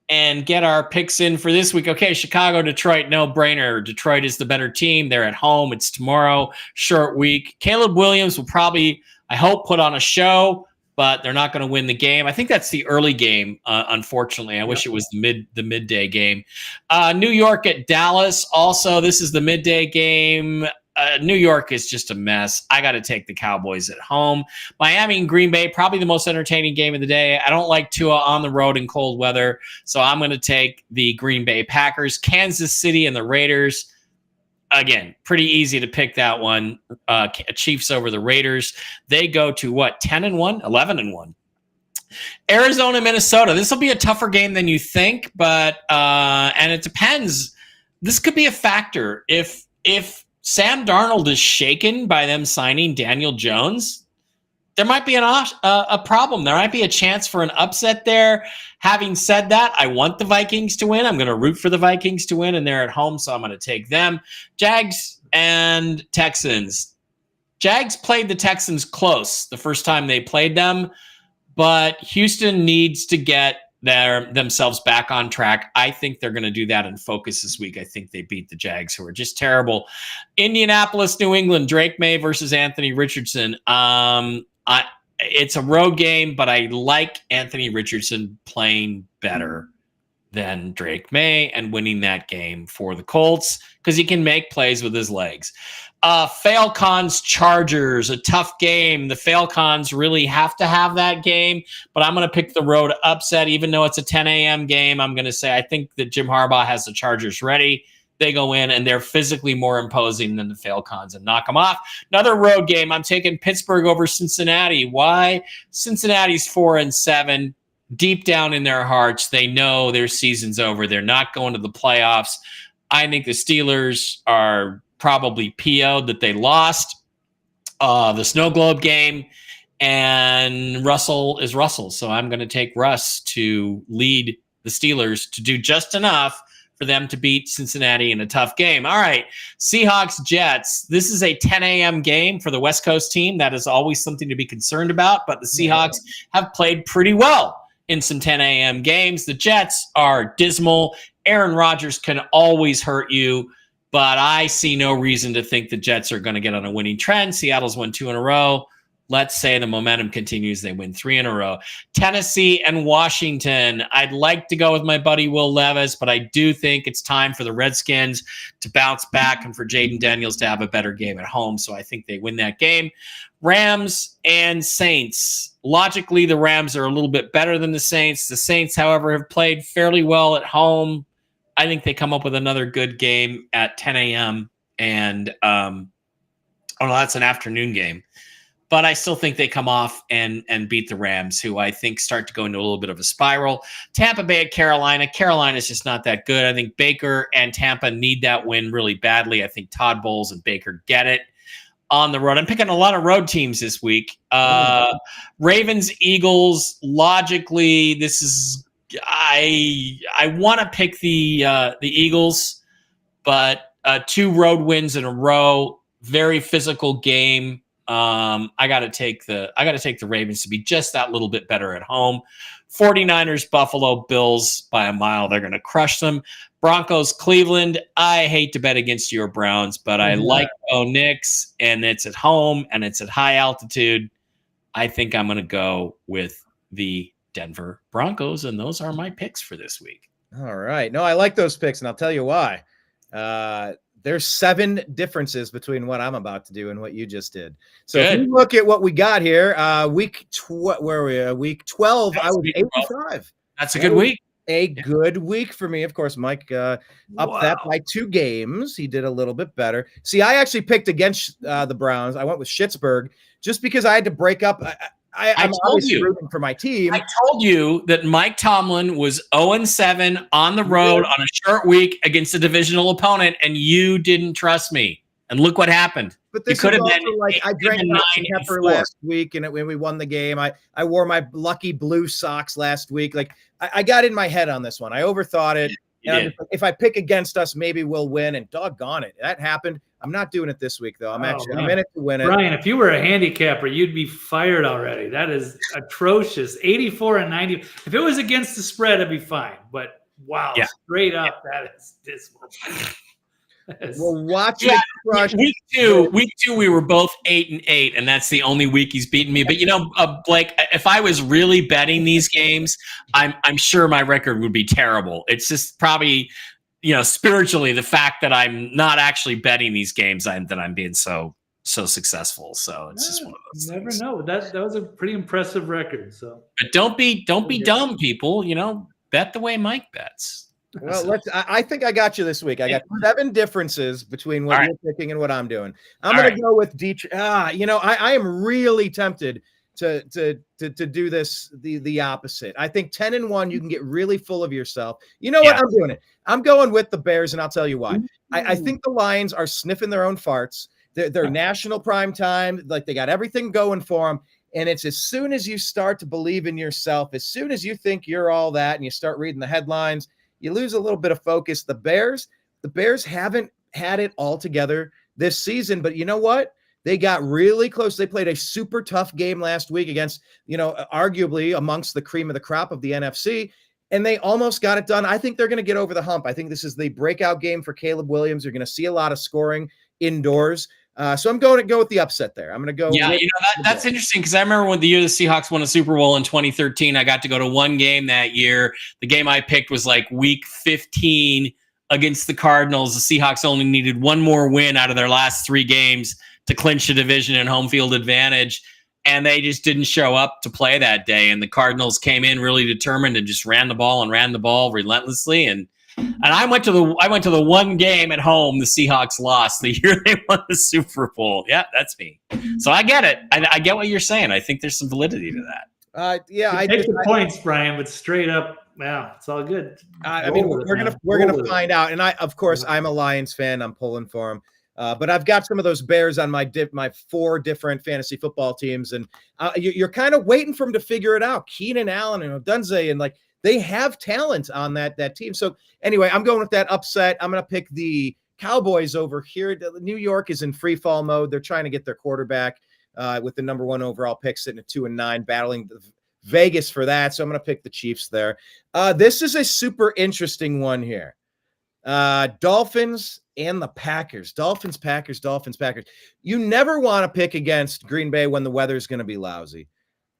and get our picks in for this week. Okay, Chicago, Detroit, no brainer. Detroit is the better team. They're at home. It's tomorrow, short week. Caleb Williams will probably, I hope, put on a show, but they're not going to win the game. I think that's the early game, unfortunately. I wish it was the midday game. New York at Dallas. Also, this is the midday game. New York is just a mess. I got to take the Cowboys at home. Miami and Green Bay, probably the most entertaining game of the day. I don't like Tua on the road in cold weather, so I'm going to take the Green Bay Packers. Kansas City and the Raiders. Again, pretty easy to pick that one. Chiefs over the Raiders. They go to 10-1, 11-1. Arizona, Minnesota. This will be a tougher game than you think, but and it depends. This could be a factor. If Sam Darnold is shaken by them signing Daniel Jones, there might be a problem. There might be a chance for an upset there. Having said that, I want the Vikings to win. I'm going to root for the Vikings to win, and they're at home, so I'm going to take them. Jags and Texans. Jags played the Texans close the first time they played them, but Houston needs to get themselves back on track. I think they're going to do that and focus this week. I think they beat the Jags, who are just terrible. Indianapolis, New England, Drake May versus Anthony Richardson. It's a road game, but I like Anthony Richardson playing better than Drake May and winning that game for the Colts because he can make plays with his legs. Falcons, Chargers, a tough game. The Falcons really have to have that game, but I'm going to pick the road upset. Even though it's a 10 a.m. game, I'm going to say I think that Jim Harbaugh has the Chargers ready. They go in and they're physically more imposing than the Falcons and knock them off. Another road game. I'm taking Pittsburgh over Cincinnati. Why? Cincinnati's 4-7. Deep down in their hearts, they know their season's over. They're not going to the playoffs. I think the Steelers are probably PO'd that they lost the snow globe game, and Russell is Russell. So I'm going to take Russ to lead the Steelers to do just enough for them to beat Cincinnati in a tough game. All right, Seahawks, Jets. This is a 10 a.m. game for the West Coast team. That is always something to be concerned about, but the Seahawks have played pretty well in some 10 a.m. games. The Jets are dismal. Aaron Rodgers can always hurt you, but I see no reason to think the Jets are going to get on a winning trend. Seattle's won 2 in a row. let's say the momentum continues. They win 3 in a row. Tennessee and Washington. I'd like to go with my buddy Will Levis, but I do think it's time for the Redskins to bounce back and for Jaden Daniels to have a better game at home. So I think they win that game. Rams and Saints. Logically, the Rams are a little bit better than the Saints. The Saints, however, have played fairly well at home. I think they come up with another good game at 10 a.m. And, that's an afternoon game. But I still think they come off and beat the Rams, who I think start to go into a little bit of a spiral. Tampa Bay at Carolina. Carolina's just not that good. I think Baker and Tampa need that win really badly. I think Todd Bowles and Baker get it on the road. I'm picking a lot of road teams this week. Ravens, Eagles. Logically, this is I want to pick the Eagles, but 2 road wins in a row. Very physical game. I got to take the Ravens to be just that little bit better at home. 49ers, Buffalo Bills by a mile. They're going to crush them. Broncos, Cleveland. I hate to bet against your Browns, but I like Bo Nix, and it's at home and it's at high altitude. I think I'm going to go with the Denver Broncos, and those are my picks for this week. All right. No, I like those picks, and I'll tell you why. There's 7 differences between what I'm about to do and what you just did. So if you look at what we got here, week 12, I was 8-5. That's a good week. A good week for me. Of course, Mike up that by 2 games. He did a little bit better. See, I actually picked against the Browns. I went with Schittsburg just because I had to break up. I'm obviously rooting for my team. I told you that Mike Tomlin was 0-7 on the road on a short week against a divisional opponent, and you didn't trust me. And look what happened. But this is also like I drank pepper last week, and when we won the game, I wore my lucky blue socks last week. Like I got in my head on this one. I overthought it. If I pick against us, maybe we'll win. And doggone it, that happened. I'm not doing it this week, though. I'm in it to win it. Brian, if you were a handicapper, you'd be fired already. That is atrocious. 84 and 90. If it was against the spread, I'd be fine. But wow, straight up, that is dismal. Well, watch it crush. Week two, we were both 8-8, and that's the only week he's beaten me. But Blake, if I was really betting these games, I'm sure my record would be terrible. It's just probably, spiritually, the fact that I'm not actually betting these games that I'm being so successful. So it's just one of those things. Never know. That was a pretty impressive record. So, but don't be dumb, people. Bet the way Mike bets. Well, I think I got you this week. I got 7 differences between what you're picking and what I'm doing. I'm going to go with Detroit. I am really tempted to do this the opposite. I think 10-1, you can get really full of yourself. You know what? I'm doing it. I'm going with the Bears, and I'll tell you why. I think the Lions are sniffing their own farts. They're national prime time. Like, they got everything going for them. And it's as soon as you start to believe in yourself, as soon as you think you're all that and you start reading the headlines, you lose a little bit of focus. The Bears haven't had it all together this season, but you know what? They got really close. They played a super tough game last week against, arguably amongst the cream of the crop of the NFC, and they almost got it done. I think they're going to get over the hump. I think this is the breakout game for Caleb Williams. You're going to see a lot of scoring indoors. So I'm going to go with the upset there. I'm going to go. Yeah, that's interesting because I remember when the year the Seahawks won a Super Bowl in 2013, I got to go to one game that year. The game I picked was like week 15 against the Cardinals. The Seahawks only needed one more win out of their last 3 games to clinch the division and home field advantage. And they just didn't show up to play that day. And the Cardinals came in really determined and just ran the ball relentlessly. And I went to the one game at home the Seahawks lost the year they won the Super Bowl. Yeah, that's me. So I get it. I get what you're saying. I think there's some validity to that. I take the points, Brian, but straight up, it's all good. We're gonna find out. And I'm a Lions fan. I'm pulling for them. But I've got some of those Bears on my 4 different fantasy football teams, and you're kind of waiting for them to figure it out. Keenan Allen and Odunze, and they have talent on that team. So anyway, I'm going with that upset. I'm going to pick the Cowboys over here. New York is in free fall mode. They're trying to get their quarterback with the number 1 overall pick, sitting at 2-9, battling Vegas for that. So I'm going to pick the Chiefs there. This is a super interesting one here. Dolphins and the Packers. Dolphins, Packers, Dolphins, Packers. You never want to pick against Green Bay when the weather's going to be lousy.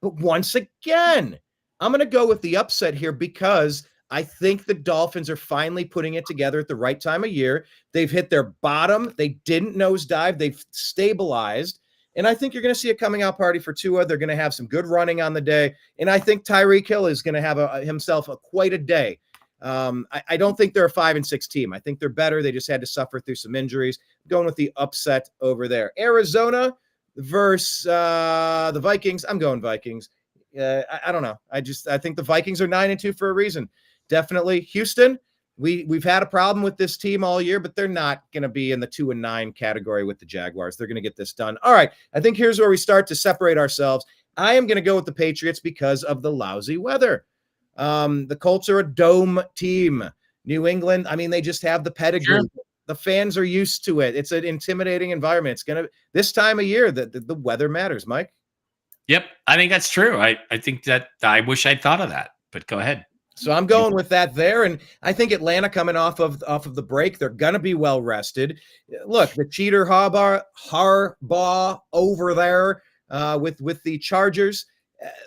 But once again, I'm going to go with the upset here because I think the Dolphins are finally putting it together at the right time of year. They've hit their bottom. They didn't nosedive. They've stabilized. And I think you're going to see a coming out party for Tua. They're going to have some good running on the day. And I think Tyreek Hill is going to have himself quite a day. I don't think they're a 5-6 team. I think they're better. They just had to suffer through some injuries. Going with the upset over there. Arizona versus the Vikings. I'm going Vikings. I don't know. I think the Vikings are 9-2 for a reason. Definitely. Houston, we've had a problem with this team all year, but they're not going to be in the 2-9 category with the Jaguars. They're going to get this done. All right. I think here's where we start to separate ourselves. I am going to go with the Patriots because of the lousy weather. The Colts are a dome team. New England, I mean, they just have the pedigree. Sure. The fans are used to it. It's an intimidating environment. It's going to, this time of year, the weather matters, Mike. Yep. I think that's true. I think that I wish I'd thought of that, but go ahead. So I'm going with that there. And I think Atlanta coming off of the break, they're going to be well rested. Look, the cheater Harbaugh over there with the Chargers.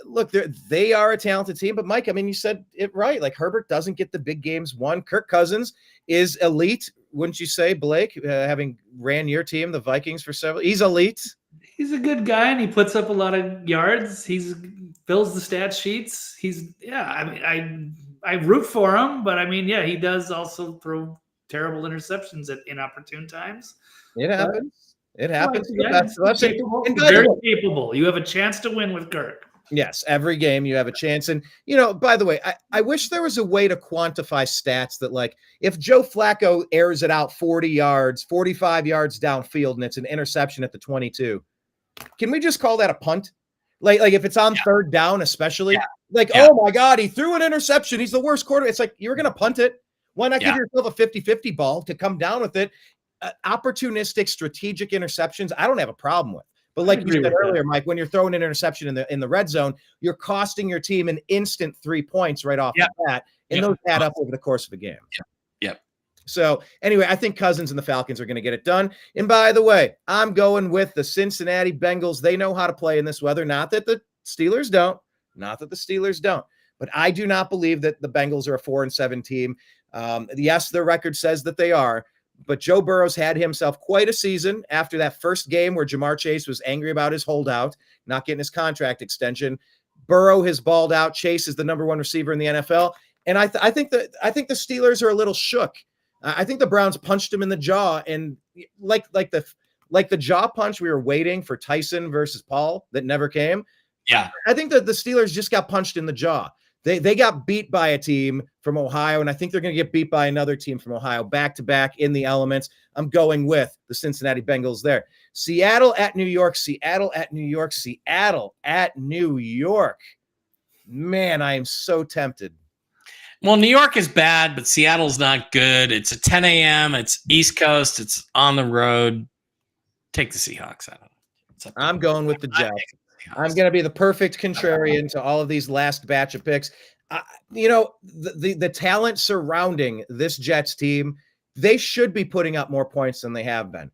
Look, they are a talented team. But, Mike, I mean, you said it right. Like, Herbert doesn't get the big games won. Kirk Cousins is elite, wouldn't you say, Blake, having ran your team, the Vikings, for several. He's elite. He's a good guy, and he puts up a lot of yards. He's fills the stat sheets. I root for him, but I mean, yeah, he does also throw terrible interceptions at inopportune times. It happens. It happens. That's very capable. You have a chance to win with Kirk. Yes, every game you have a chance. And, by the way, I wish there was a way to quantify stats that, like, if Joe Flacco airs it out 40 yards, 45 yards downfield, and it's an interception at the 22, can we just call that a punt? Like if it's on third down, especially, oh my God, he threw an interception. He's the worst quarterback. It's like, you're going to punt it. Why not give yourself a 50-50 ball to come down with it? Opportunistic, strategic interceptions, I don't have a problem with. But like you said earlier, Mike, when you're throwing an interception in the red zone, you're costing your team an instant 3 points right off the bat. And those add up over the course of a game. Yep. So anyway, I think Cousins and the Falcons are going to get it done. And by the way, I'm going with the Cincinnati Bengals. They know how to play in this weather. Not that the Steelers don't. But I do not believe that the Bengals are a 4-7 team. Yes, their record says that they are. But Joe Burrow's had himself quite a season after that first game where Jamar Chase was angry about his holdout, not getting his contract extension. Burrow has balled out. Chase is the number 1 receiver in the NFL. And I think the Steelers are a little shook. I think the Browns punched him in the jaw, and like the jaw punch we were waiting for Tyson versus Paul that never came. Yeah. I think that the Steelers just got punched in the jaw. They got beat by a team from Ohio, and I think they're going to get beat by another team from Ohio back-to-back in the elements. I'm going with the Cincinnati Bengals there. Seattle at New York. Man, I am so tempted. Well, New York is bad, but Seattle's not good. It's a 10 a.m. It's East Coast. It's on the road. Take the Seahawks. I'm going with the Jets. I'm going to be the perfect contrarian to all of these last batch of picks. The talent surrounding this Jets team, they should be putting up more points than they have been.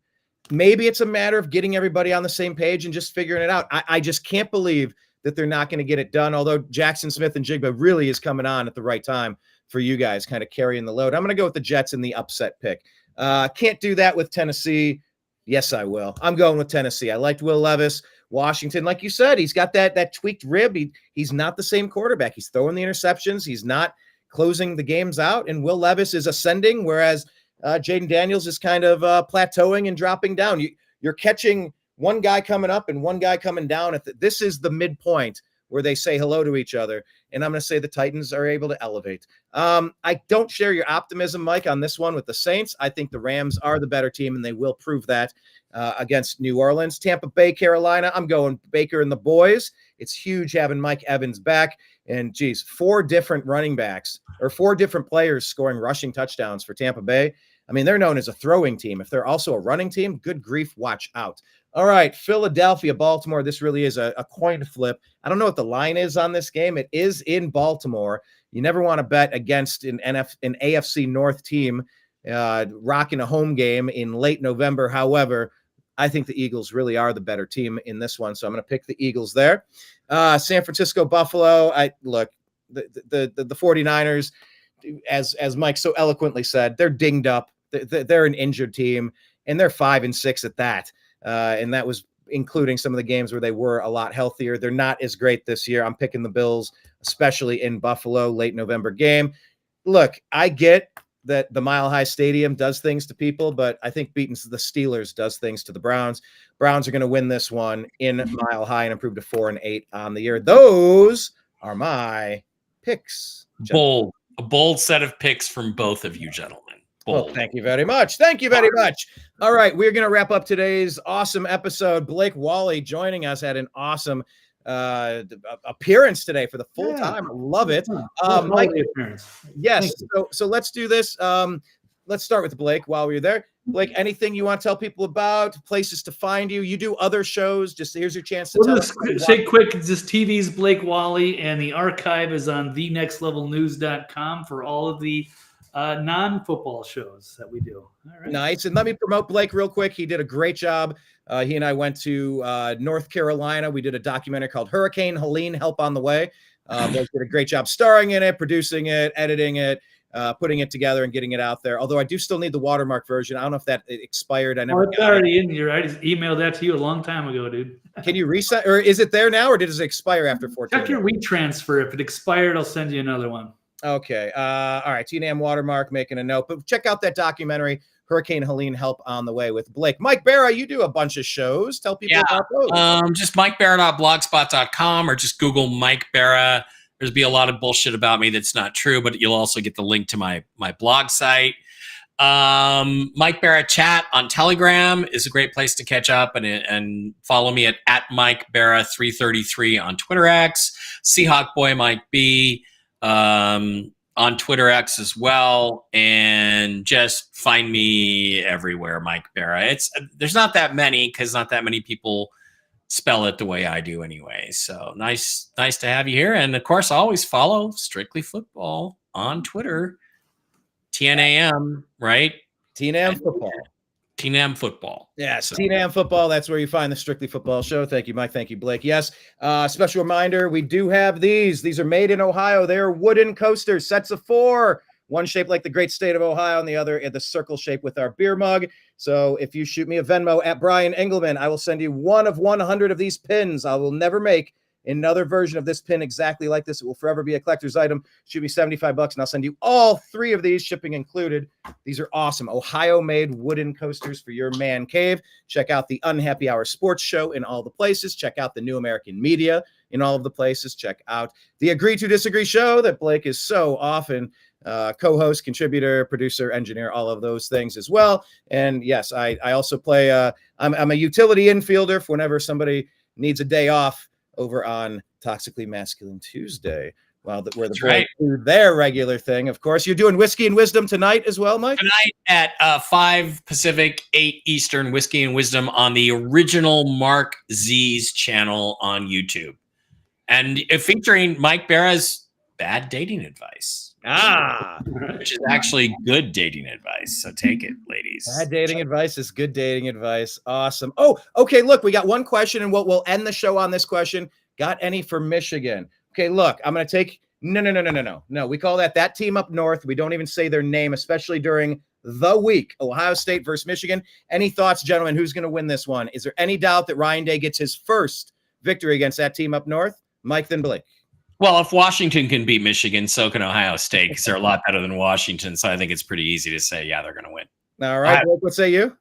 Maybe it's a matter of getting everybody on the same page and just figuring it out. I just can't believe that they're not going to get it done, although Jackson Smith and Jigba really is coming on at the right time for you guys, kind of carrying the load. I'm going to go with the Jets in the upset pick. Can't do that with Tennessee. Yes, I will. I'm going with Tennessee. I liked Will Levis. Washington, like you said, he's got that tweaked rib. He's not the same quarterback. He's throwing the interceptions. He's not closing the games out. And Will Levis is ascending, whereas Jaden Daniels is kind of plateauing and dropping down. You're catching one guy coming up and one guy coming down. This is the midpoint where they say hello to each other. And I'm going to say the Titans are able to elevate. I don't share your optimism, Mike, on this one with the Saints. I think the Rams are the better team, and they will prove that against New Orleans. Tampa Bay, Carolina, I'm going Baker and the boys. It's huge having Mike Evans back. And, geez, 4 different running backs or 4 different players scoring rushing touchdowns for Tampa Bay. I mean, they're known as a throwing team. If they're also a running team, good grief, watch out. All right, Philadelphia, Baltimore. This really is a coin flip. I don't know what the line is on this game. It is in Baltimore. You never want to bet against an AFC North team. rocking a home game in late November. However, I think the Eagles really are the better team in this one, so I'm going to pick the Eagles there. San Francisco, Buffalo. The 49ers, as Mike so eloquently said, they're dinged up. They're an injured team, and they're 5-6 at that. And that was including some of the games where they were a lot healthier. They're not as great this year. I'm picking the Bills, especially in Buffalo, late November game. Look, I get that the Mile High Stadium does things to people, but I think beating the Steelers does things to the Browns. Browns are going to win this one in Mile High and improve to 4-8 on the year. Those are my picks. Bold. A bold set of picks from both of you gentlemen. Well, thank you very much. Thank you very much. All right, we're going to wrap up today's awesome episode. Blake Wally joining us had an awesome appearance today for the full time. I love it. Mike, yes. So let's do this. Let's start with Blake while we're there. Blake, anything you want to tell people about, places to find you? You do other shows. Just here's your chance to tell us. Say quick, just TV's Blake Wally, and the archive is on thenextlevelnews.com for all of the non-football shows that we do. All right. Nice. And let me promote Blake real quick. He did a great job. He and I went to North Carolina. We did a documentary called Hurricane Helene, Help on the Way. Blake did a great job starring in it, producing it, editing it, putting it together and getting it out there. Although I do still need the watermark version. I don't know if that expired. I never it's already in here. I just emailed that to you a long time ago, dude. Can you reset, or is it there now, or does it expire after 14? Check your WeTransfer. If it expired, I'll send you another one. Okay. All right. TNAM watermark, making a note. But check out that documentary, Hurricane Helene, Help on the Way with Blake. Mike Bara, you do a bunch of shows. Tell people about those. Just mikebara.blogspot.com or just Google Mike Bara. There's be a lot of bullshit about me that's not true, but you'll also get the link to my blog site. Mike Bara Chat on Telegram is a great place to catch up and follow me at Mike Bara 333 on Twitter X, seahawkboymikeb on Twitter X as well, and just find me everywhere, Mike Bara. There's not that many because not that many people spell it the way I do anyway. So nice to have you here. And of course, always follow Strictly Football on Twitter. TNAM, right? TNAM Football. TNAM Football. Yes, TNAM Football. That's where you find the Strictly Football show. Thank you, Mike. Thank you, Blake. Yes, special reminder, we do have these. These are made in Ohio. They're wooden coasters, sets of 4. One shaped like the great state of Ohio, and the other in the circle shape with our beer mug. So if you shoot me a Venmo at Brian Engelman, I will send you one of 100 of these pins. I will never make another version of this pin exactly like this. It will forever be a collector's item. Shoot me $75 and I'll send you all 3 of these, shipping included. These are awesome. Ohio-made wooden coasters for your man cave. Check out the Unhappy Hour Sports Show in all the places. Check out the New American Media in all of the places. Check out the Agree to Disagree show that Blake is so often co-host, contributor, producer, engineer, all of those things as well. And yes, I also play, I'm a utility infielder for whenever somebody needs a day off over on Toxically Masculine Tuesday. Where the boys do their regular thing. Of course, you're doing Whiskey and Wisdom tonight as well, Mike? Tonight at 5 Pacific, 8 Eastern, Whiskey and Wisdom on the original Mark Z's channel on YouTube. And featuring Mike Bara's bad dating advice. Which is actually good dating advice. So take it, ladies. Bad dating advice is good dating advice. Awesome. Oh, okay. Look, we got one question, and we'll end the show on this question. Got any for Michigan? Okay, look, I'm going to take no. We call that team up north. We don't even say their name, especially during the week. Ohio State versus Michigan. Any thoughts, gentlemen? Who's going to win this one? Is there any doubt that Ryan Day gets his first victory against that team up north? Mike, then Blake. Well, if Washington can beat Michigan, so can Ohio State, because they're a lot better than Washington. So I think it's pretty easy to say, yeah, they're going to win. All right. Blake, what say you?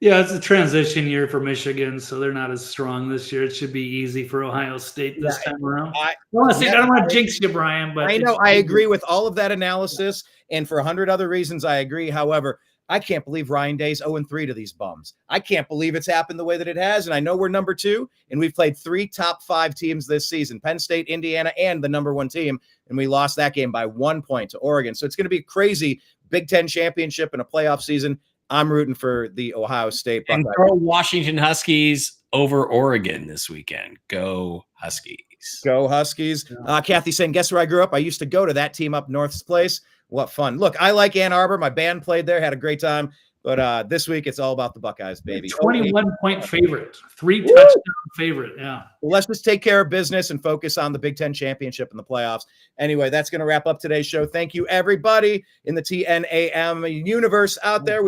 Yeah, it's a transition year for Michigan, so they're not as strong this year. It should be easy for Ohio State this time around. I don't want to jinx you, Brian, but I know I agree with all of that analysis, and for 100 other reasons, I agree. However, I can't believe Ryan Day's 0-3 to these bums. I can't believe it's happened the way that it has, and I know we're number 2, and we've played 3 top 5 teams this season, Penn State, Indiana, and the number 1 team, and we lost that game by 1 point to Oregon. So it's going to be a crazy Big Ten championship and a playoff season. I'm rooting for the Ohio State Buckeyes. And throw Washington Huskies over Oregon this weekend. Go Huskies. Go Huskies. Kathy saying, guess where I grew up? I used to go to that team up north's place. What fun. Look, I like Ann Arbor. My band played there, had a great time. But this week, it's all about the Buckeyes, baby. 21-point favorite, 3-touchdown favorite. Yeah. Well, let's just take care of business and focus on the Big Ten championship and the playoffs. Anyway, that's going to wrap up today's show. Thank you, everybody in the TNAM universe out there.